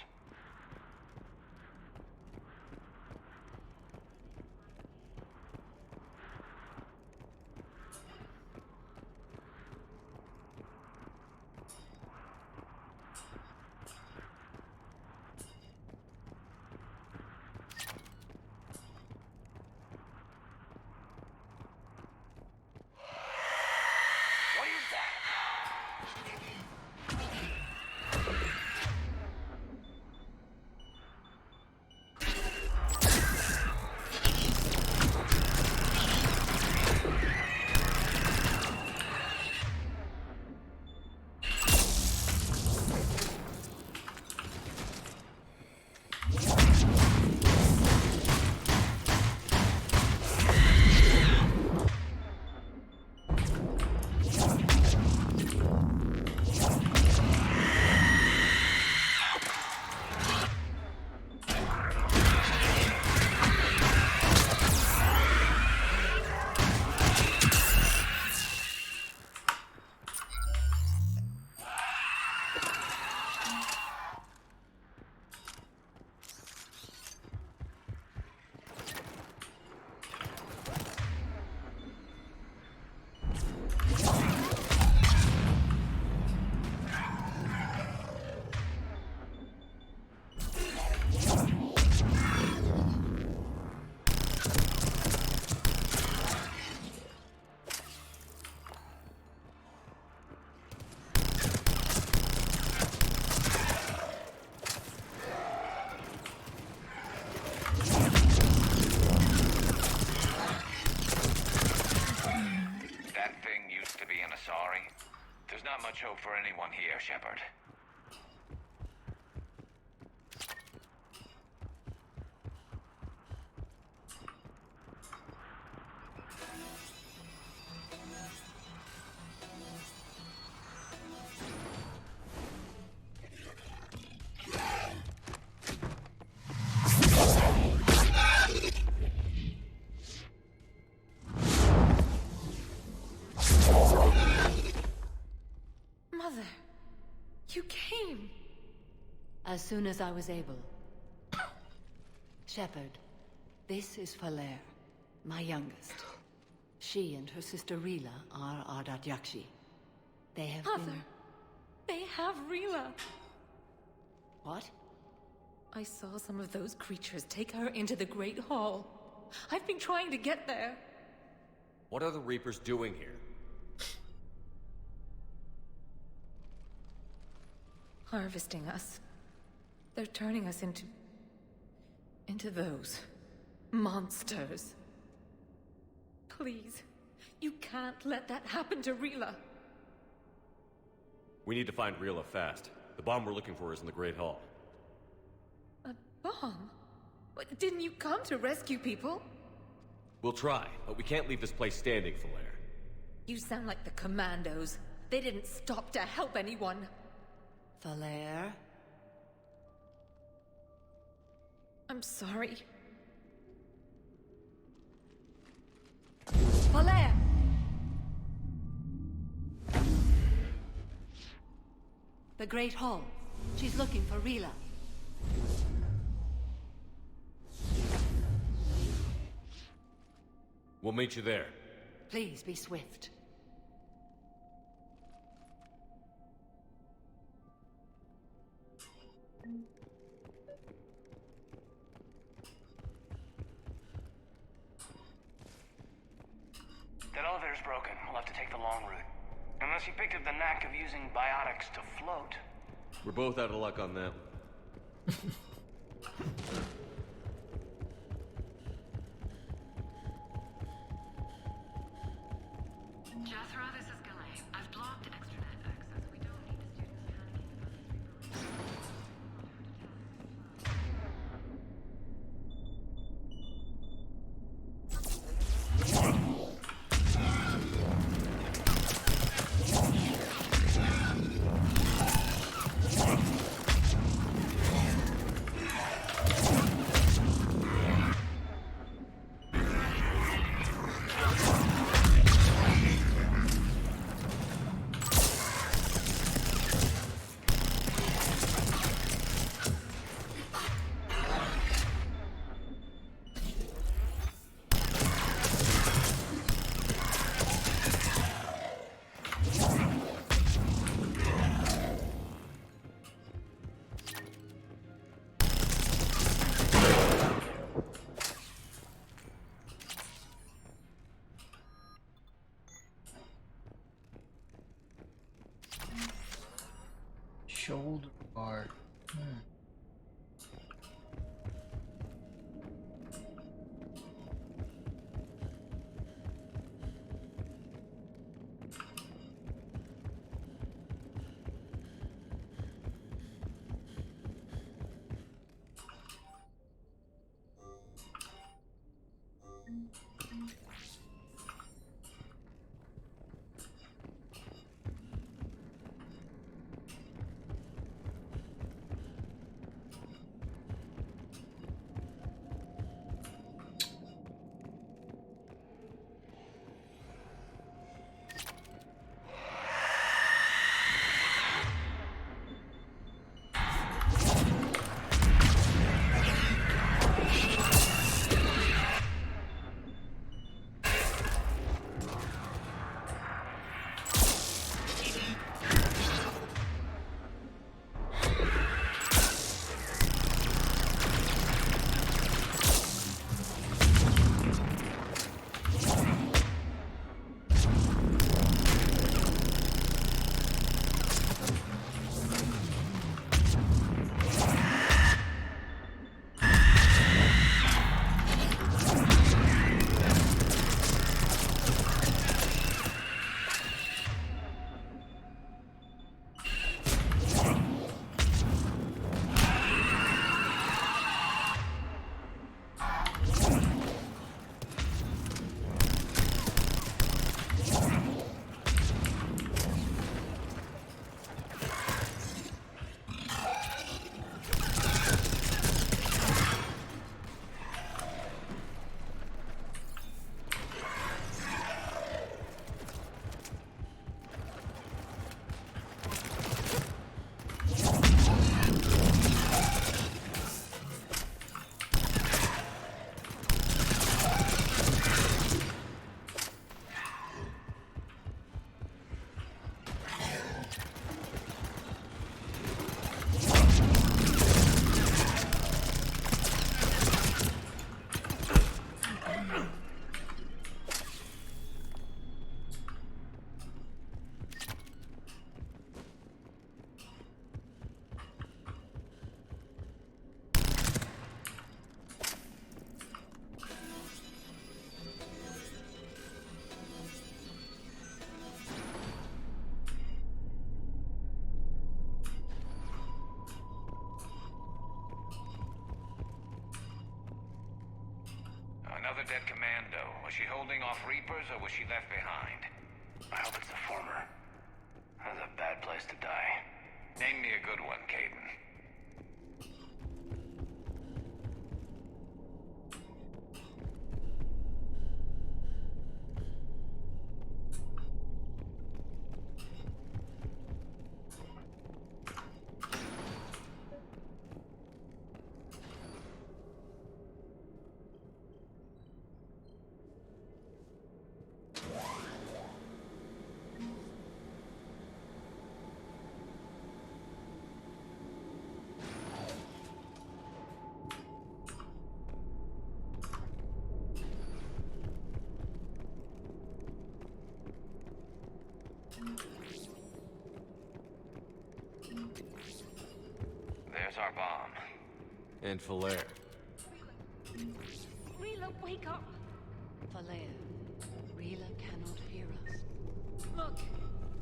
What is that? not much hope for anyone here, Shepard. Mother, you came. As soon as I was able. Shepard, this is Falere, my youngest. She and her sister Rila are Ardat Yakshi. They have Mother, been... they have Rila. What? I saw some of those creatures take her into the Great Hall. I've been trying to get there. What are the Reapers doing here? Harvesting us. They're turning us into those monsters. Please, you can't let that happen to Rila. We need to find Rila fast. The bomb we're looking for is in the Great Hall. A bomb? What, didn't you come to rescue people? We'll try, but we can't leave this place standing, Falere. You sound like the Commandos. They didn't stop to help anyone. Falere? I'm sorry. Falere! The Great Hall. She's looking for Rila. We'll meet you there. Please be swift. That elevator's broken. We'll have to take the long route. Unless you picked up the knack of using biotics to float. We're both out of luck on that. Jethro, this is Galay. I've blocked extranet access. We don't need the students panicking about the Shoulder guard. Another dead commando. Was she holding off Reapers or was she left behind? I hope it's the former. That's a bad place to die. Name me a good one, Caden. And Falaire. Rila, wake up! Falaire, Rila cannot hear us. Look,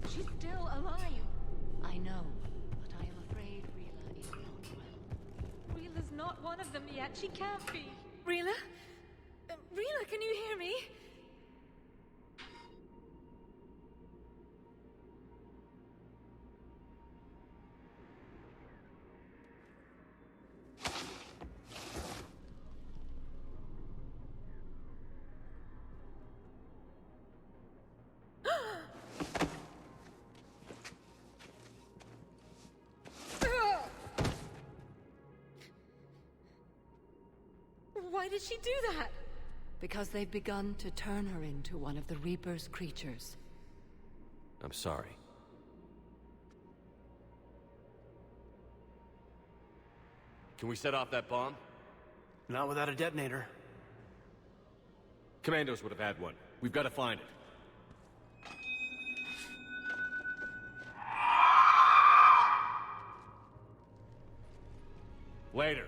she's still alive. I know, but I am afraid Rila is not well. Rila's not one of them yet. She can't be. Rila? Rila, can you hear me? Why did she do that? Because they've begun to turn her into one of the Reaper's creatures. I'm sorry. Can we set off that bomb? Not without a detonator. Commandos would have had one. We've got to find it. Later.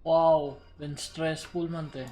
Wow, then stressful man to eh.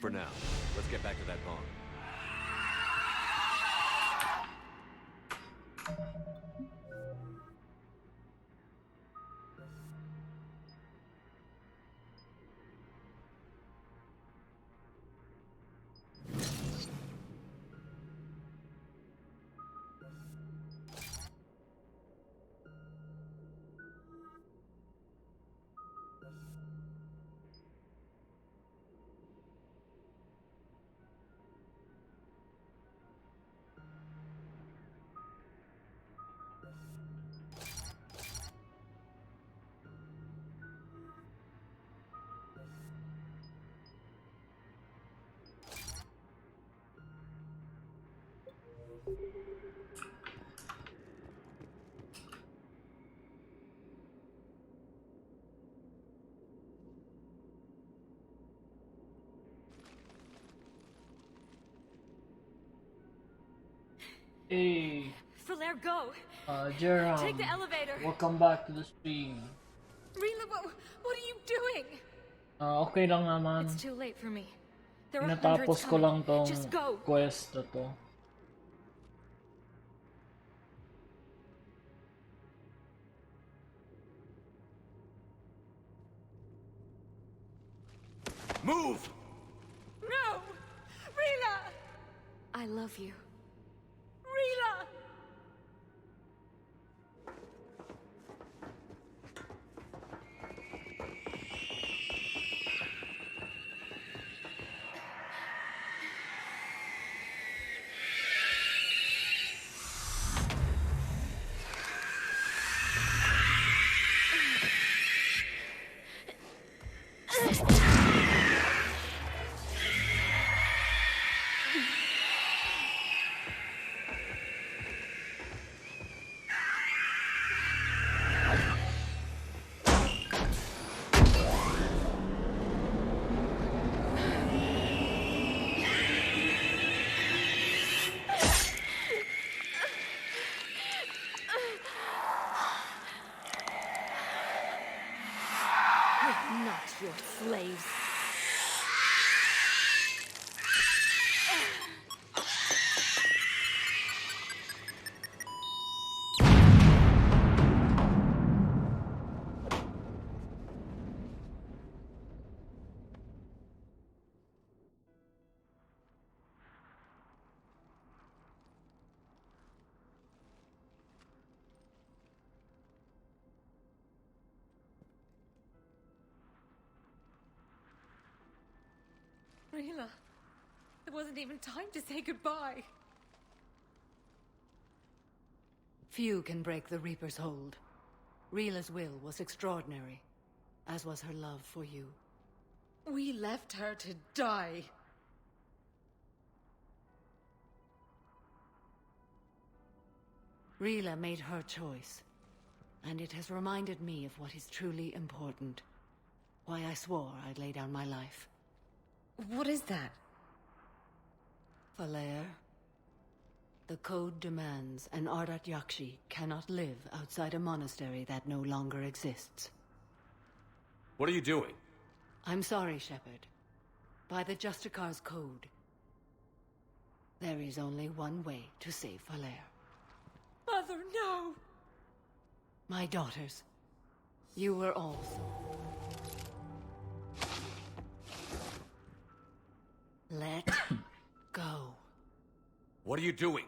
For now, let's get back to that bomb. Hey, Falaire, go! Jerome, Take the elevator! welcome back to the stream. Rila, what are you doing? Okay lang naman. It's too late for me. There are Natapos hundreds ko lang coming. tong Just go! quest na to. Move! No! Rila! I love you. Rila! We're not your slaves. Rila, there wasn't even time to say goodbye. Few can break the Reaper's hold. Rila's will was extraordinary, as was her love for you. We left her to die. Rila made her choice, and it has reminded me of what is truly important. Why I swore I'd lay down my life. What is that? Falaire, the code demands an Ardat Yakshi cannot live outside a monastery that no longer exists. What are you doing? I'm sorry, Shepard. By the Justicar's code, there is only one way to save Falaire. Mother, no! My daughters, you were also. Let go. What are you doing?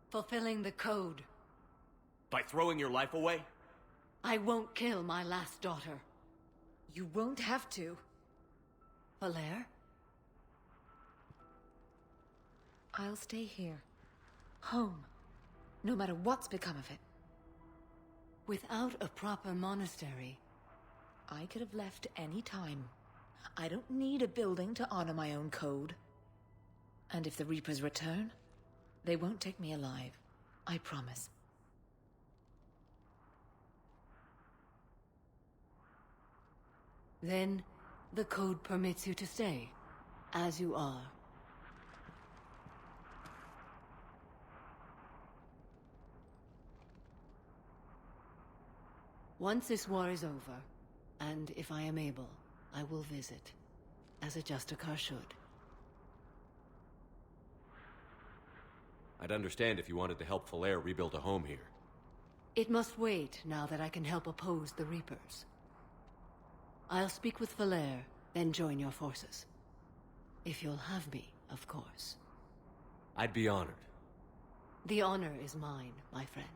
Fulfilling the code. By throwing your life away? I won't kill my last daughter. You won't have to. Falaire? I'll stay here. Home. No matter what's become of it. Without a proper monastery. I could have left any time. I don't need a building to honor my own code. And if the Reapers return, they won't take me alive. I promise. Then, the code permits you to stay, as you are. Once this war is over, and if I am able, I will visit, as a Justicar should. I'd understand if you wanted to help Falaire rebuild a home here. It must wait now that I can help oppose the Reapers. I'll speak with Falaire, then join your forces. If you'll have me, of course. I'd be honored. The honor is mine, my friend.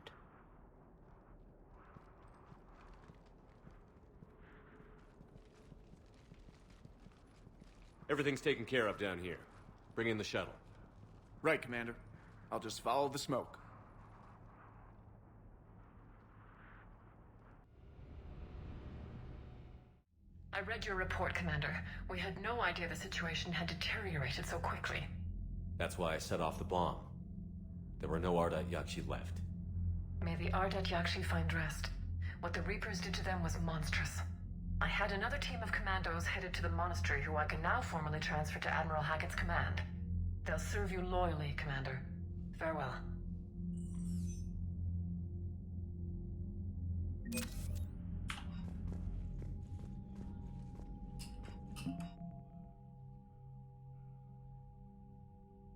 Everything's taken care of down here. Bring in the shuttle. Right, Commander. I'll just follow the smoke. I read your report, Commander. We had no idea the situation had deteriorated so quickly. That's why I set off the bomb. There were no Ardat Yakshi left. May the Ardat Yakshi find rest. What the Reapers did to them was monstrous. I had another team of commandos headed to the monastery who I can now formally transfer to Admiral Hackett's command. They'll serve you loyally, Commander. Farewell.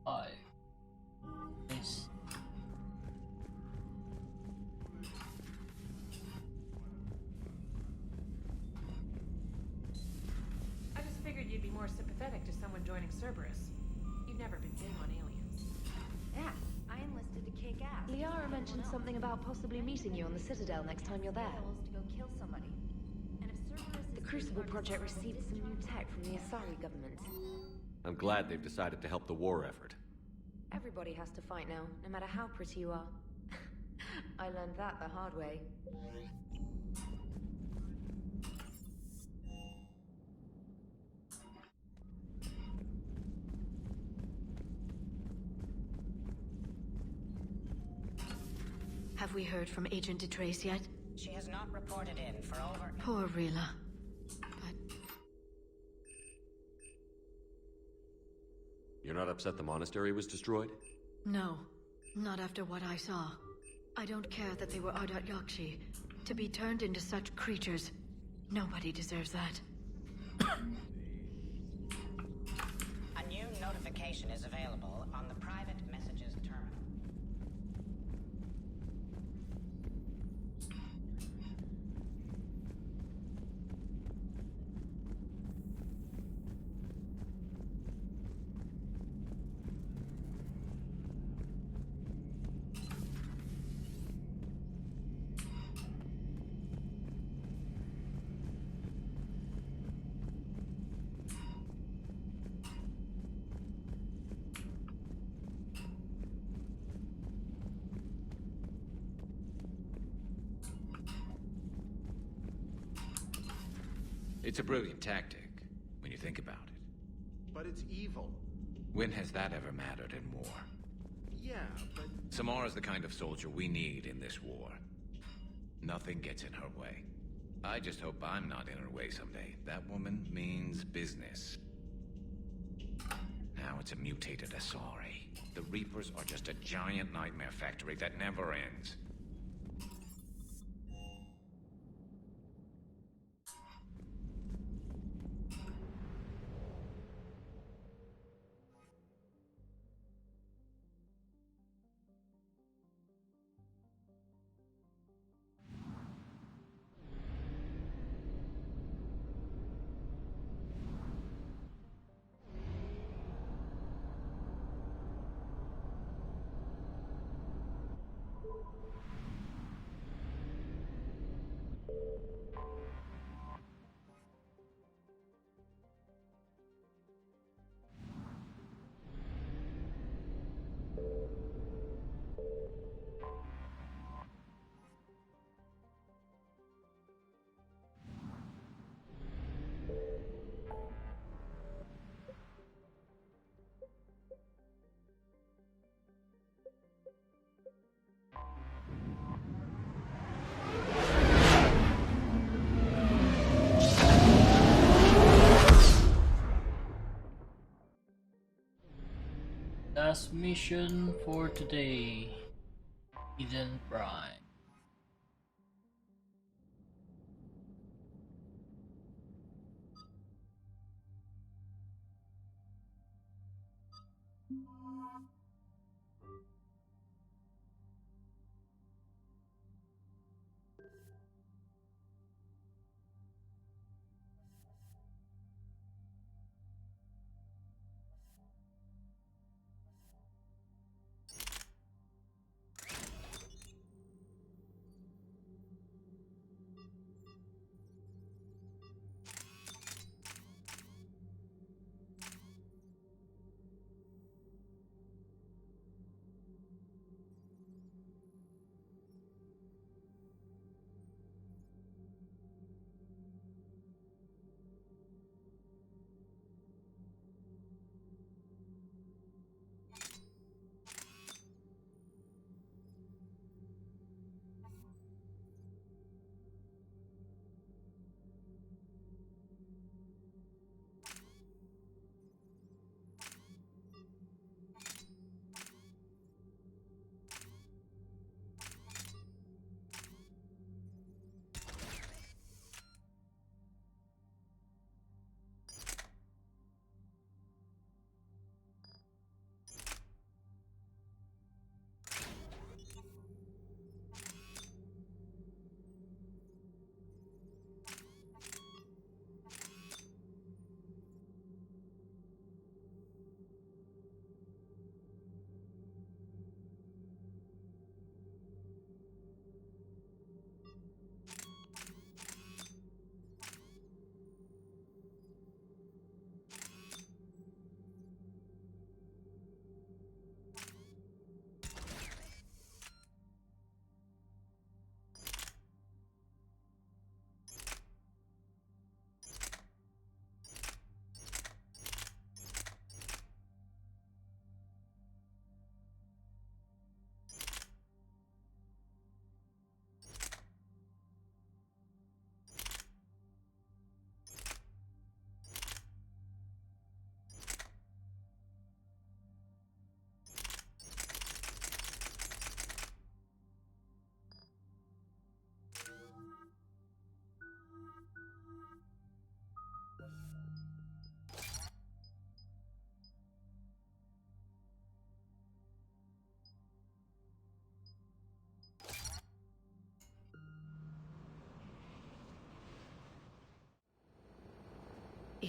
Five. Nice. I just figured you'd be more sympathetic to someone joining Cerberus. You've never been big on aliens. Yeah, I enlisted to kick ass. Liara mentioned something about possibly meeting you on the Citadel next time you're there. To go kill somebody. And if Cerberus the Crucible Project received some new tech from the Asari government. I'm glad they've decided to help the war effort. Everybody has to fight now, no matter how pretty you are. I learned that the hard way. Have we heard from Agent DeTrace yet? She has not reported in for over... Poor Rila. You're not upset the monastery was destroyed? No, not after what I saw. I don't care that they were Ardat Yakshi. To be turned into such creatures, nobody deserves that. A new notification is available on the private messages terminal. It's a brilliant tactic, when you think about it. But it's evil. When has that ever mattered in war? Yeah, but... Samara's the kind of soldier we need in this war. Nothing gets in her way. I just hope I'm not in her way someday. That woman means business. Now it's a mutated Asari. The Reapers are just a giant nightmare factory that never ends. Last mission for today. Eden Prime.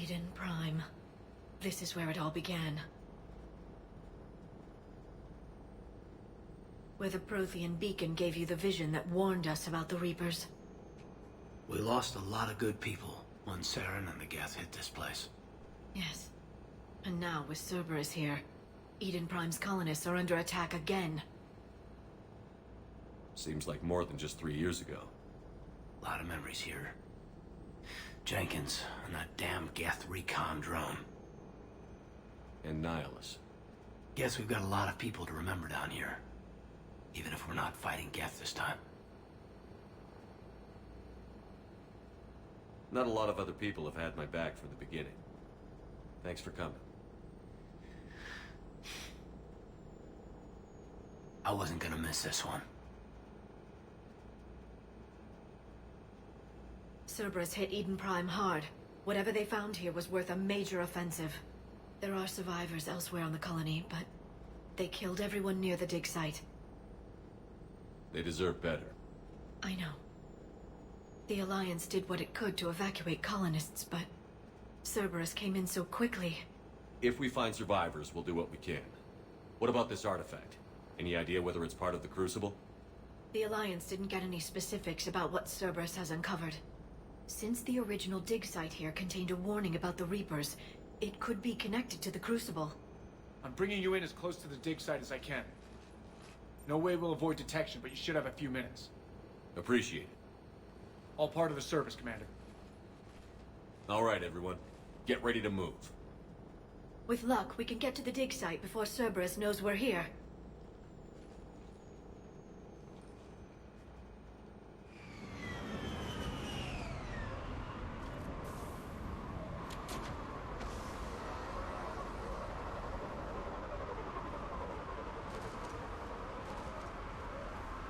Eden Prime. This is where it all began. Where the Prothean beacon gave you the vision that warned us about the Reapers. We lost a lot of good people when Saren and the Geth hit this place. Yes. And now, with Cerberus here, Eden Prime's colonists are under attack again. Seems like more than just 3 years ago. A lot of memories here. Jenkins and that damn Geth recon drone. And Nihilus. Guess we've got a lot of people to remember down here. Even if we're not fighting Geth this time. Not a lot of other people have had my back from the beginning. Thanks for coming. I wasn't gonna miss this one. Cerberus hit Eden Prime hard. Whatever they found here was worth a major offensive. There are survivors elsewhere on the colony, but they killed everyone near the dig site. They deserve better. I know. The Alliance did what it could to evacuate colonists, but Cerberus came in so quickly. If we find survivors, we'll do what we can. What about this artifact? Any idea whether it's part of the Crucible? The Alliance didn't get any specifics about what Cerberus has uncovered. Since the original dig site here contained a warning about the Reapers, it could be connected to the Crucible. I'm bringing you in as close to the dig site as I can. No way we'll avoid detection, but you should have a few minutes. Appreciate it. All part of the service, Commander. All right, everyone. Get ready to move. With luck, we can get to the dig site before Cerberus knows we're here.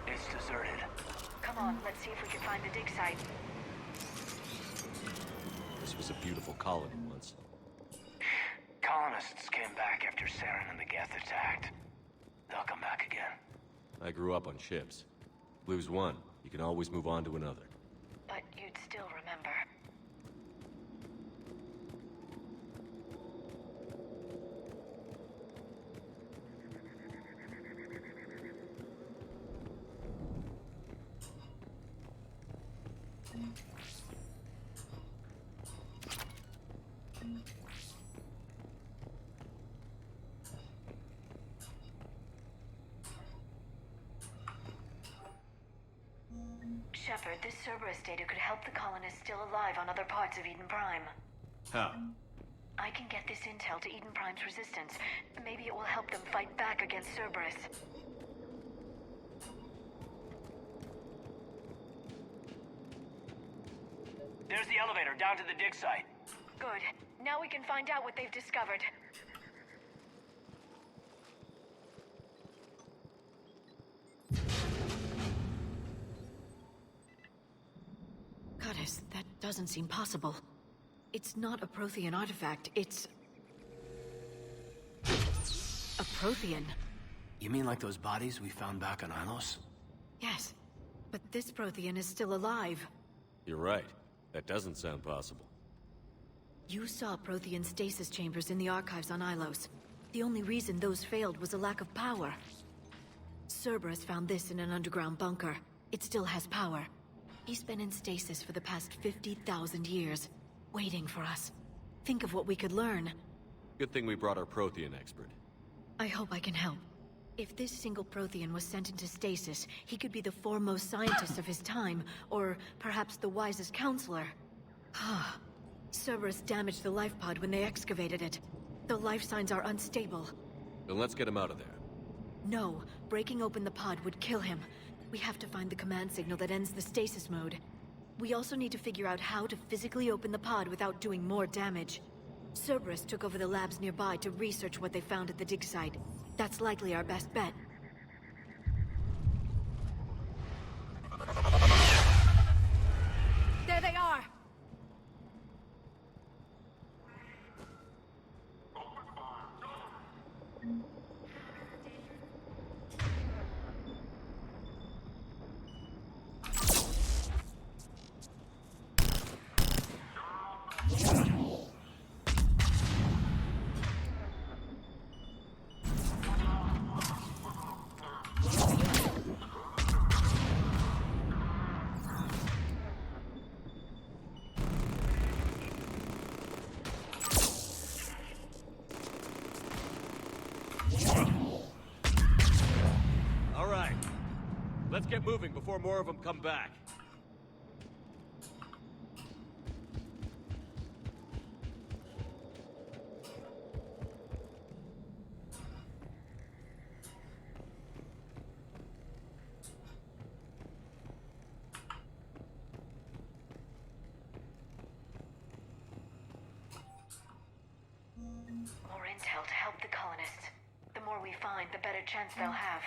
It's deserted. Come on, let's see if we can find the dig site. This was a beautiful colony once. Colonists came back after Saren and the Geth attacked. They'll come back again. I grew up on ships. Lose one, you can always move on to another. But you'd still remember. Shepard, this Cerberus data could help the colonists still alive on other parts of Eden Prime. How? I can get this intel to Eden Prime's resistance. Maybe it will help them fight back against Cerberus. There's the elevator down to the dig site. Good. Now we can find out what they've discovered. Goddess, that doesn't seem possible. It's not a Prothean artifact, it's... a Prothean. You mean like those bodies we found back on Ilos? Yes, but this Prothean is still alive. You're right. That doesn't sound possible. You saw Prothean stasis chambers in the archives on Ilos. The only reason those failed was a lack of power. Cerberus found this in an underground bunker. It still has power. He's been in stasis for the past 50,000 years, waiting for us. Think of what we could learn. Good thing we brought our Prothean expert. I hope I can help. If this single Prothean was sent into stasis, he could be the foremost scientist of his time, or perhaps the wisest counselor. Cerberus damaged the life pod when they excavated it. The life signs are unstable. Then let's get him out of there. No, breaking open the pod would kill him. We have to find the command signal that ends the stasis mode. We also need to figure out how to physically open the pod without doing more damage. Cerberus took over the labs nearby to research what they found at the dig site. That's likely our best bet. There they are! Let's get moving before more of them come back. More intel to help the colonists. The more we find, the better chance they'll have.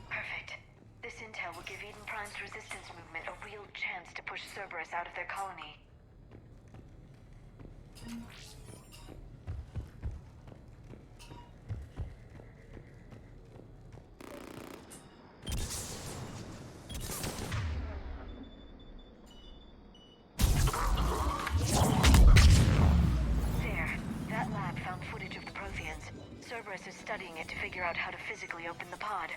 Perfect. This intel will give Eden Prime's resistance movement a real chance to push Cerberus out of their colony. There. That lab found footage of the Protheans. Cerberus is studying it to figure out how to physically open the pod.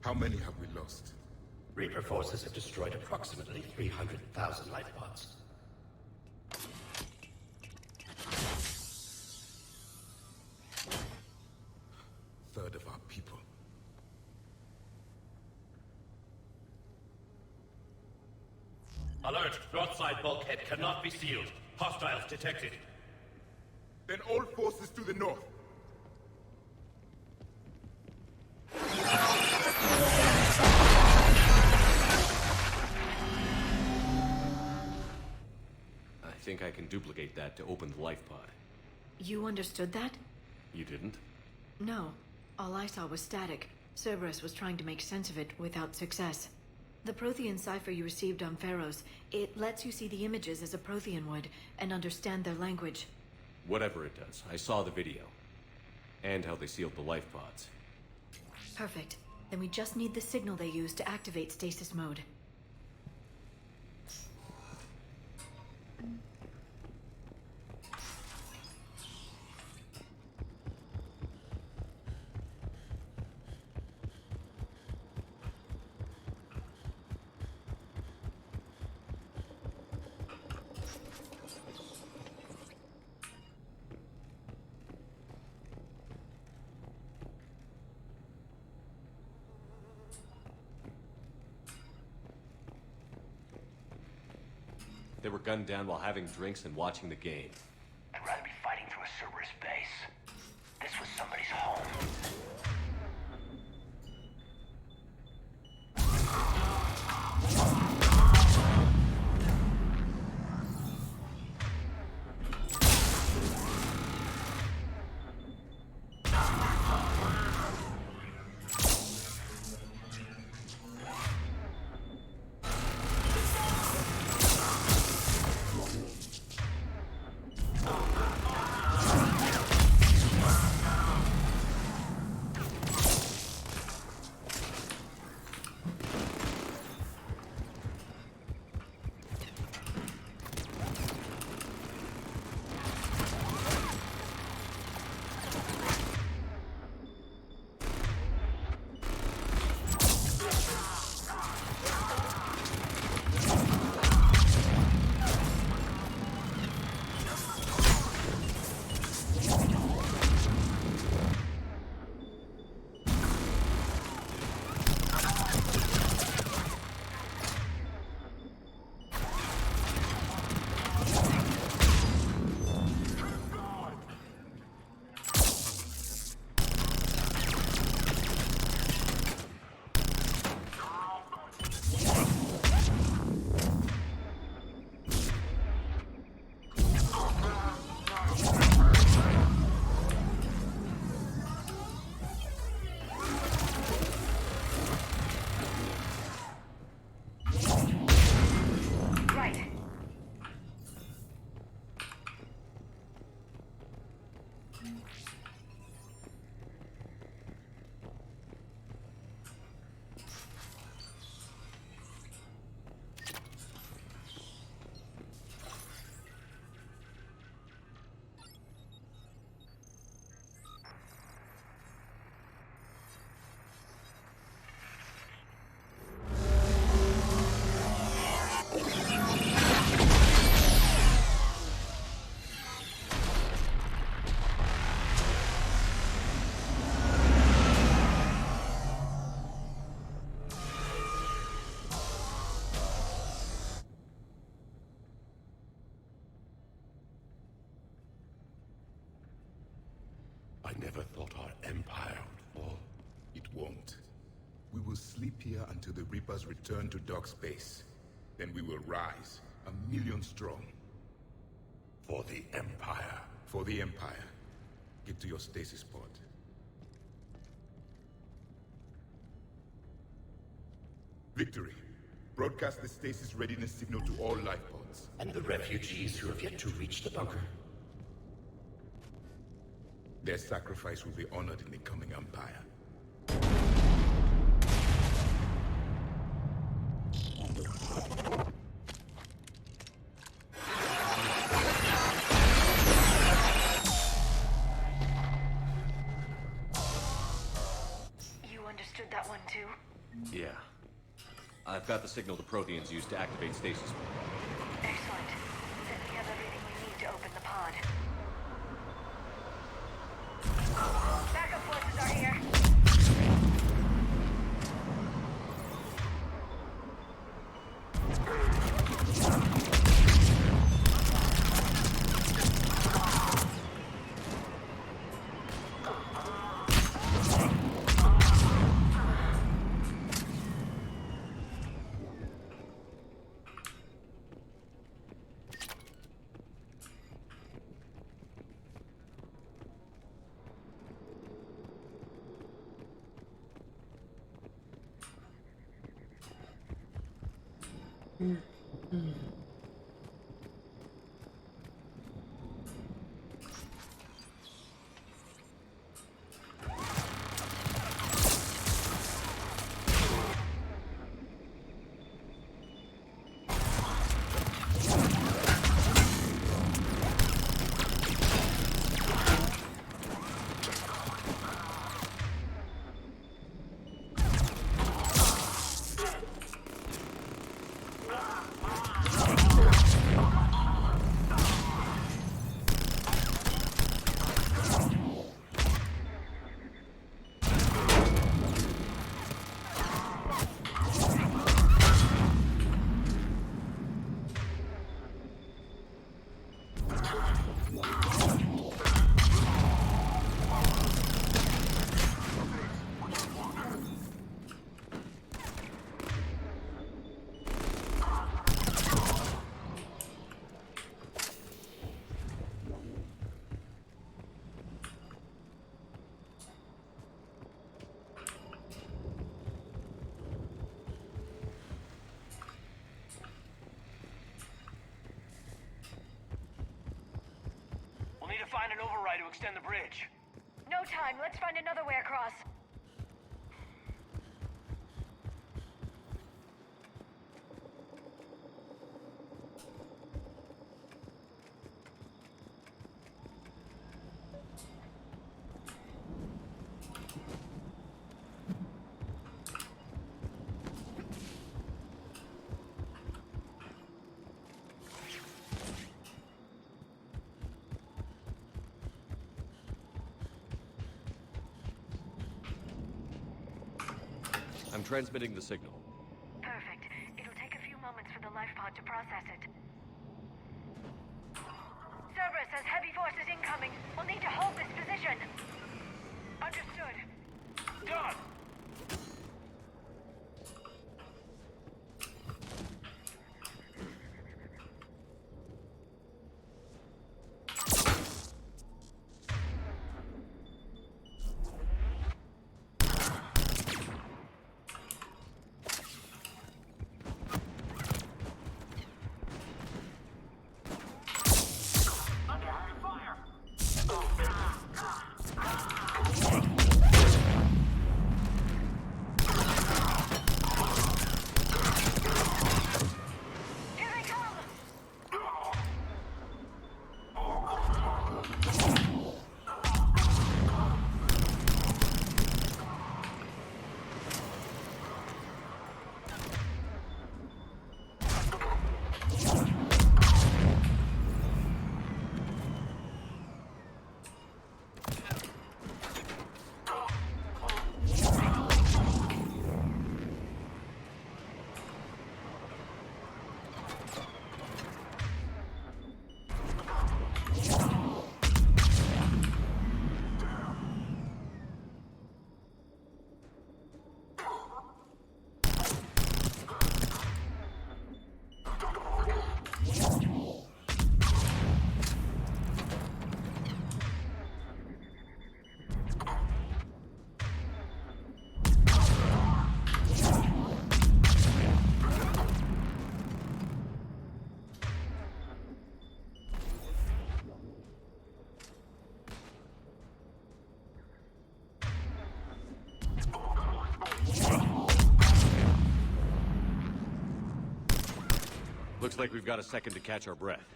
How many have we lost? Reaper forces have destroyed approximately 300,000 life pods. Third of our people. Alert! Broadside bulkhead cannot be sealed. Hostiles detected. Then all forces to the north. I think I can duplicate that to open the life pod. You understood that? You didn't? No. All I saw was static. Cerberus was trying to make sense of it without success. The Prothean cipher you received on Pharaohs, it lets you see the images as a Prothean would, and understand their language. Whatever it does, I saw the video. and how they sealed the life pods. Perfect. Then we just need the signal they used to activate stasis mode. They were gunned down while having drinks and watching the game. I'd rather be fighting through a Cerberus base. This was somebody's home. I never thought our empire would fall. It won't. We will sleep here until the Reapers return to Doc Space. Then we will rise, 1,000,000 strong. For the Empire. For the Empire. Get to your stasis pod. Victory. Broadcast the stasis readiness signal to all life pods. And the refugees who have yet to reach the bunker. Their sacrifice will be honored in the coming Empire. You understood that one too? Yeah. I've got the signal the Protheans used to activate stasis. Excellent. Then we have everything we need to open the pod. Backup forces are here. find an override to extend the bridge. No time. Let's find another way across. I'm transmitting the signal. Perfect. It'll take a few moments for the life pod to process it. Cerberus has heavy forces incoming. We'll need to hold this position. Understood. Done! Looks like we've got a second to catch our breath.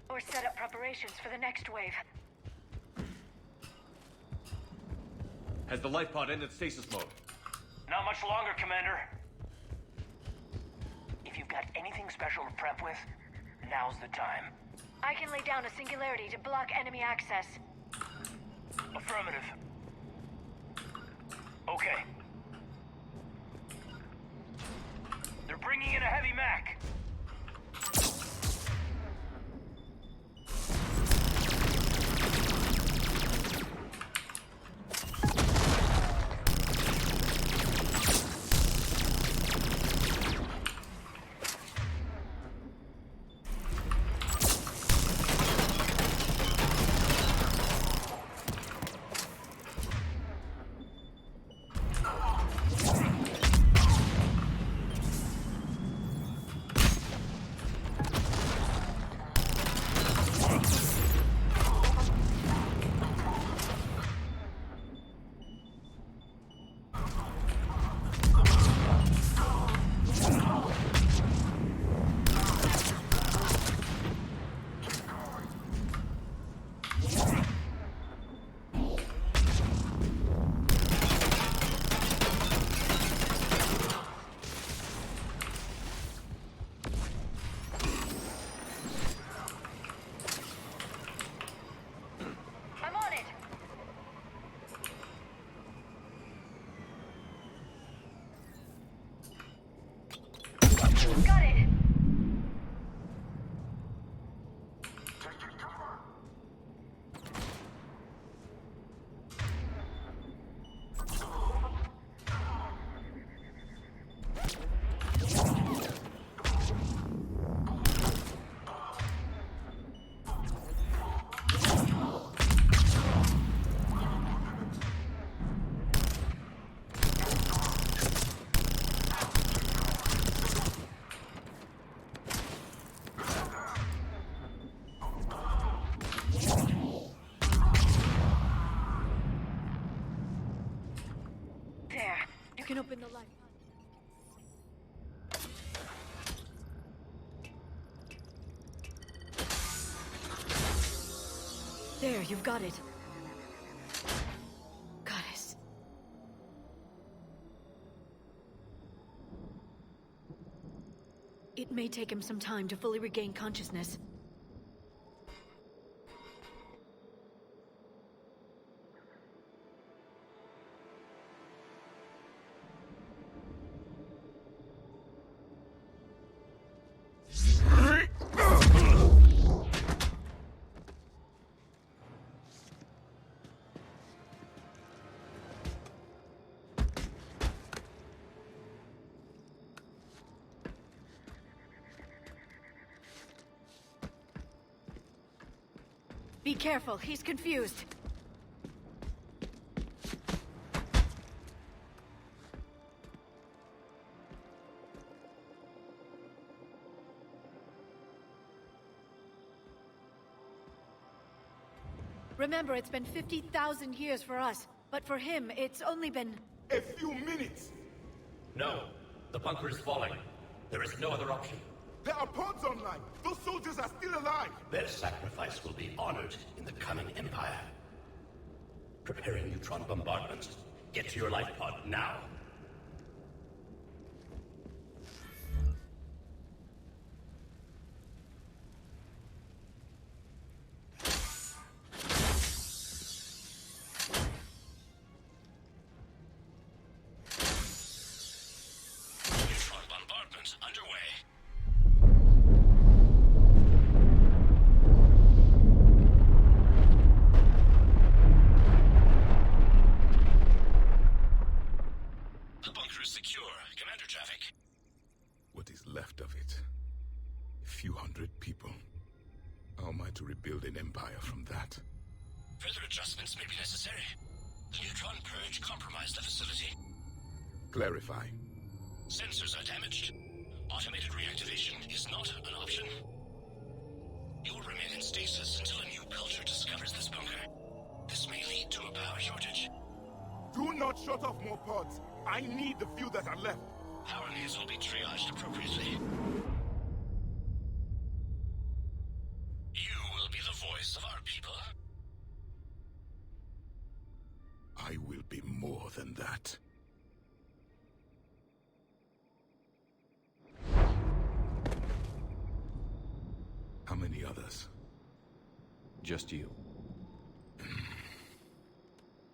Or set up preparations for the next wave. Has the life pod ended stasis mode? Not much longer, Commander. If you've got anything special to prep with, now's the time. I can lay down a singularity to block enemy access. Affirmative. Okay. They're bringing in a heavy Mac. can open the light. There, you've got it. Goddess. It may take him some time to fully regain consciousness. Be careful, he's confused. Remember, it's been 50,000 years for us, but for him, it's only been... A few minutes! No. The bunker is falling. There is no other option. There are pods online! Those soldiers are still alive! Their sacrifice will be honored in the coming Empire. Preparing neutron bombardment. Get to your life pod now. Neutron bombardment underway. The bunker is secure. Commander traffic. What is left of it? A few hundred people. How am I to rebuild an empire from that? Further adjustments may be necessary. The neutron purge compromised the facility. Clarify. Sensors are damaged. Automated reactivation is not an option. You will remain in stasis until a new culture discovers this bunker. This may lead to a power shortage. Do not shut off more pods! I need the few that are left! Power needs will be triaged appropriately. You will be the voice of our people. I will be more than that. How many others? Just you.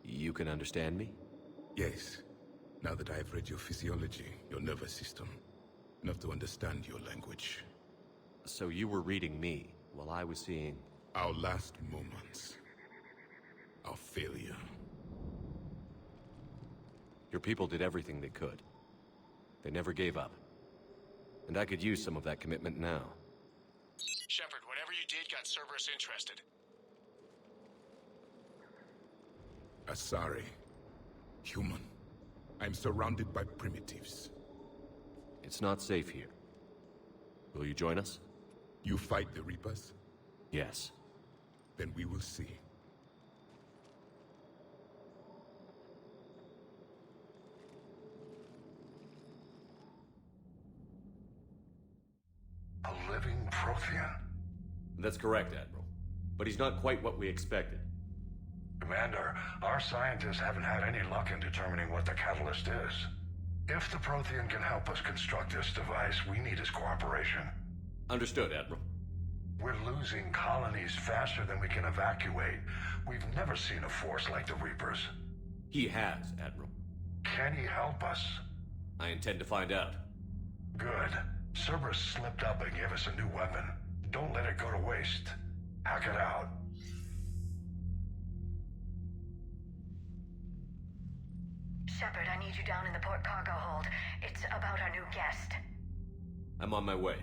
You can understand me? Yes. Now that I have read your physiology, your nervous system, enough to understand your language. So you were reading me, while I was seeing... Our last moments. Our failure. Your people did everything they could. They never gave up. And I could use some of that commitment now. Shepard, whatever you did got Cerberus interested. Asari. Human. I'm surrounded by primitives. It's not safe here. Will you join us? You fight the Reapers? Yes. Then we will see. A living Prothean? That's correct, Admiral. But he's not quite what we expected. Commander, our scientists haven't had any luck in determining what the catalyst is. If the Prothean can help us construct this device, we need his cooperation. Understood, Admiral. We're losing colonies faster than we can evacuate. We've never seen a force like the Reapers. He has, Admiral. Can he help us? I intend to find out. Good. Cerberus slipped up and gave us a new weapon. Don't let it go to waste. Hack it out. Shepard, I need you down in the port cargo hold. It's about our new guest. I'm on my way.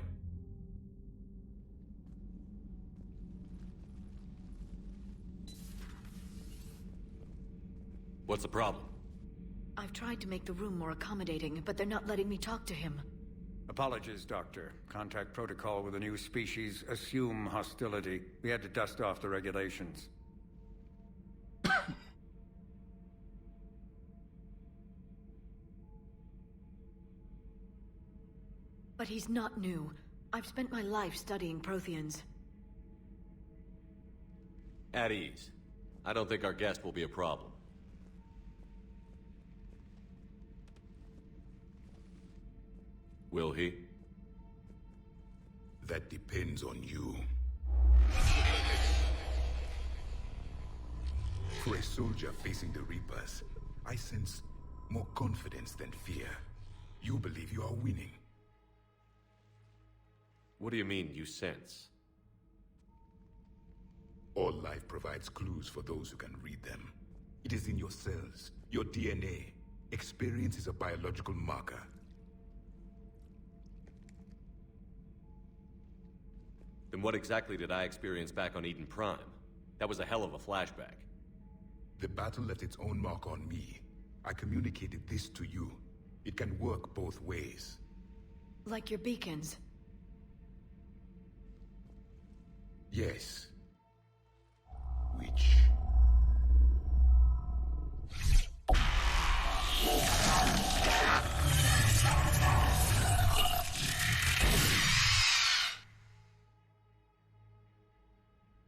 What's the problem? I've tried to make the room more accommodating, but they're not letting me talk to him. Apologies, Doctor. Contact protocol with a new species. Assume hostility. We had to dust off the regulations. But he's not new. I've spent my life studying Protheans. At ease. I don't think our guest will be a problem. Will he? That depends on you. For a soldier facing the Reapers, I sense more confidence than fear. You believe you are winning. What do you mean, you sense? All life provides clues for those who can read them. It is in your cells, your DNA. Experience is a biological marker. Then what exactly did I experience back on Eden Prime? That was a hell of a flashback. The battle left its own mark on me. I communicated this to you. It can work both ways. Like your beacons? Yes. Which...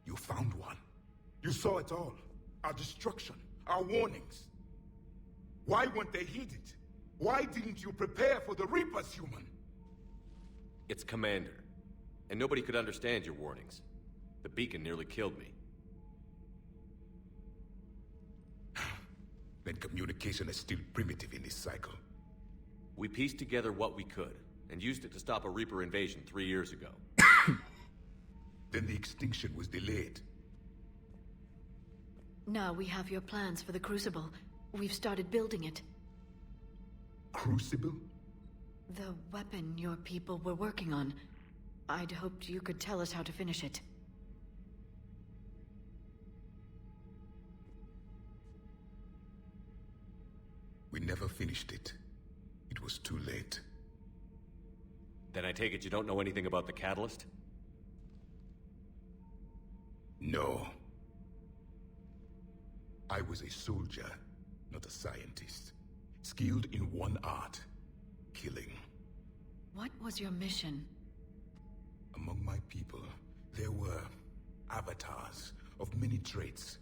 You found one. You saw it all. Our destruction, our warnings. Why weren't they heeded? Why didn't you prepare for the Reapers, human? It's Commander. And nobody could understand your warnings. The beacon nearly killed me. Then communication is still primitive in this cycle. We pieced together what we could, and used it to stop a Reaper invasion 3 years ago. Then the extinction was delayed. Now we have your plans for the Crucible. We've started building it. Crucible? The weapon your people were working on. I'd hoped you could tell us how to finish it. We never finished it. It was too late. Then I take it you don't know anything about the catalyst? No. I was a soldier, not a scientist. Skilled in one art, killing. What was your mission? Among my people, there were avatars of many traits.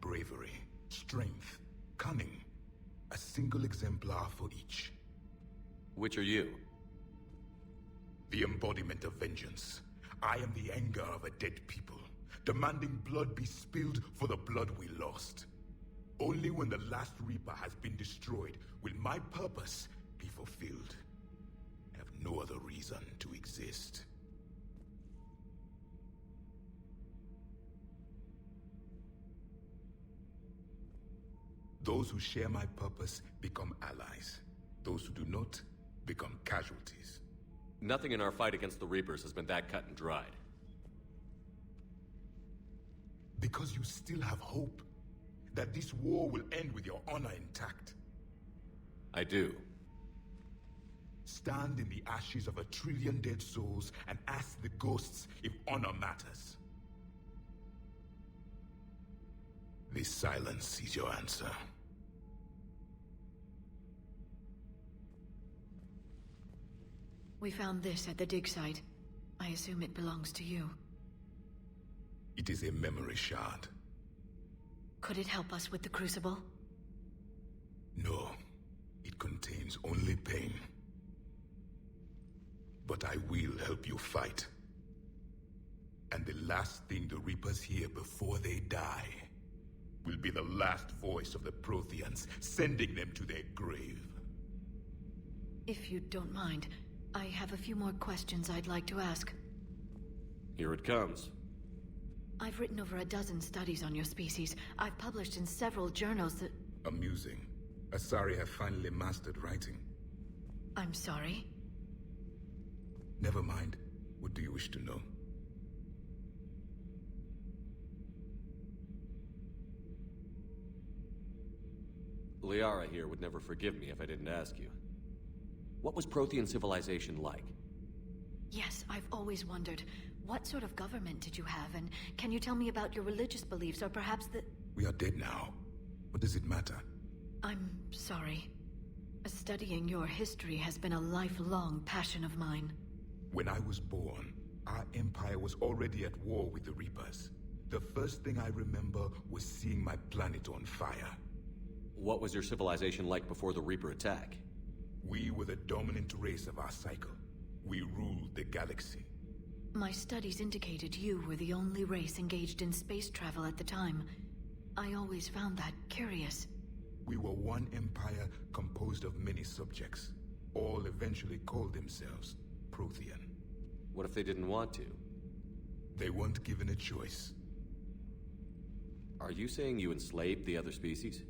Bravery, strength, cunning. A single exemplar for each. Which are you? The embodiment of vengeance. I am the anger of a dead people, demanding blood be spilled for the blood we lost. Only when the last Reaper has been destroyed will my purpose be fulfilled. I have no other reason to exist. Those who share my purpose become allies. Those who do not become casualties. Nothing in our fight against the Reapers has been that cut and dried. Because you still have hope that this war will end with your honor intact. I do. Stand in the ashes of 1 trillion dead souls and ask the ghosts if honor matters. This silence is your answer. We found this at the dig site. I assume it belongs to you. It is a memory shard. Could it help us with the Crucible? No. It contains only pain. But I will help you fight. And the last thing the Reapers hear before they die will be the last voice of the Protheans, sending them to their grave. If you don't mind, I have a few more questions I'd like to ask. Here it comes. I've written over a dozen studies on your species. I've published in several journals that... Amusing. Asari have finally mastered writing. I'm sorry? Never mind. What do you wish to know? Liara here would never forgive me if I didn't ask you. What was Prothean civilization like? Yes, I've always wondered. What sort of government did you have, and can you tell me about your religious beliefs, or perhaps the... We are dead now. What does it matter? I'm sorry. Studying your history has been a lifelong passion of mine. When I was born, our empire was already at war with the Reapers. The first thing I remember was seeing my planet on fire. What was your civilization like before the Reaper attack? We were the dominant race of our cycle. We ruled the galaxy. My studies indicated you were the only race engaged in space travel at the time. I always found that curious. We were one empire composed of many subjects. All eventually called themselves Prothean. What if they didn't want to? They weren't given a choice. Are you saying you enslaved the other species?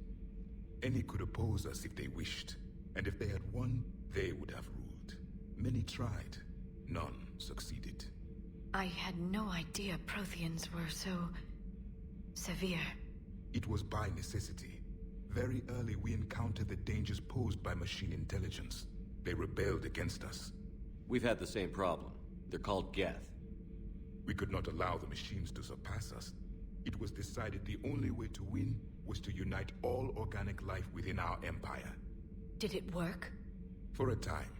Any could oppose us if they wished. And if they had won, they would have ruled. Many tried. None succeeded. I had no idea Protheans were so... severe. It was by necessity. Very early we encountered the dangers posed by machine intelligence. They rebelled against us. We've had the same problem. They're called Geth. We could not allow the machines to surpass us. It was decided the only way to win was to unite all organic life within our empire. Did it work? For a time.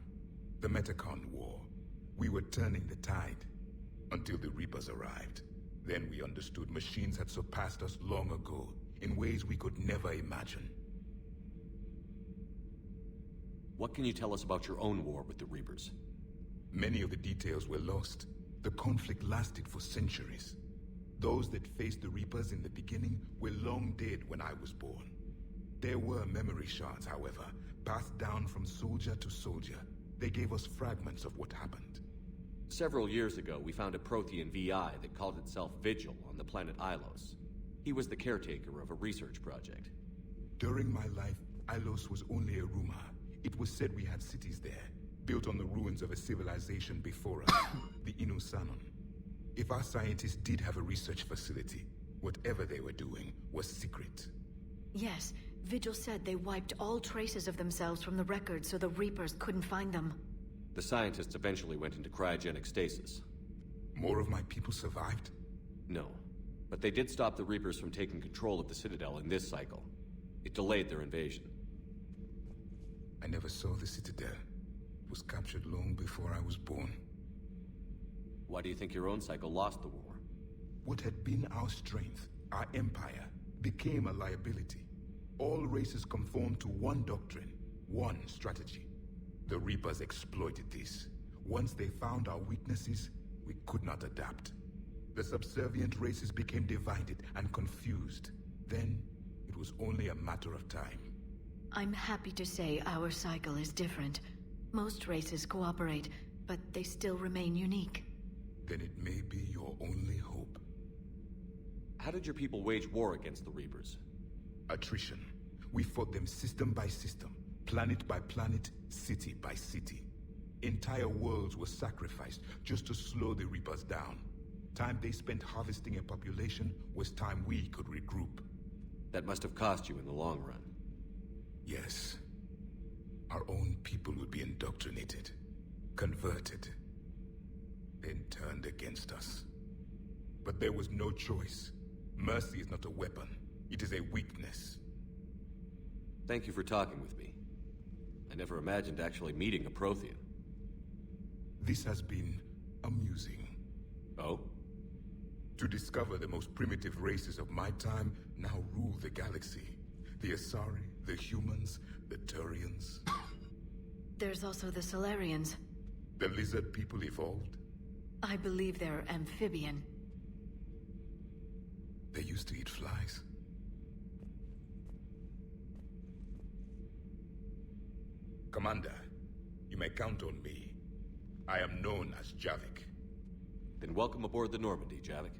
The Metacon War. We were turning the tide. Until the Reapers arrived. Then we understood machines had surpassed us long ago, in ways we could never imagine. What can you tell us about your own war with the Reapers? Many of the details were lost. The conflict lasted for centuries. Those that faced the Reapers in the beginning were long dead when I was born. There were memory shards, however, passed down from soldier to soldier. They gave us fragments of what happened. Several years ago, we found a Prothean VI that called itself Vigil on the planet Ilos. He was the caretaker of a research project. During my life, Ilos was only a rumor. It was said we had cities there, built on the ruins of a civilization before us, the Inusanon. If our scientists did have a research facility, whatever they were doing was secret. Yes, Vigil said they wiped all traces of themselves from the records so the Reapers couldn't find them. The scientists eventually went into cryogenic stasis. More of my people survived? No, but they did stop the Reapers from taking control of the Citadel in this cycle. It delayed their invasion. I never saw the Citadel. It was captured long before I was born. Why do you think your own cycle lost the war? What had been our strength, our empire, became a liability. All races conformed to one doctrine, one strategy. The Reapers exploited this. Once they found our weaknesses, we could not adapt. The subservient races became divided and confused. Then, it was only a matter of time. I'm happy to say our cycle is different. Most races cooperate, but they still remain unique. Then it may be your only hope. How did your people wage war against the Reapers? Attrition. We fought them system by system, planet by planet, city by city. Entire worlds were sacrificed just to slow the Reapers down. Time they spent harvesting a population was time we could regroup. That must have cost you in the long run. Yes. Our own people would be indoctrinated, converted, then turned against us. But there was no choice. Mercy is not a weapon. It is a weakness. Thank you for talking with me. I never imagined actually meeting a Prothean. This has been amusing. Oh? To discover the most primitive races of my time now rule the galaxy. The Asari, the humans, the Turians. There's also the Solarians. The lizard people evolved? I believe they're amphibian. They used to eat flies. Commander, you may count on me. I am known as Javik. Then welcome aboard the Normandy, Javik.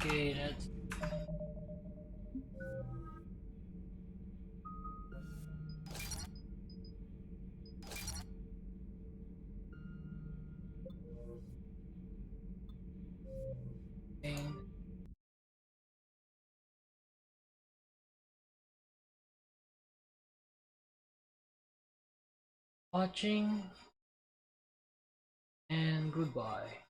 Okay, that's... watching and goodbye.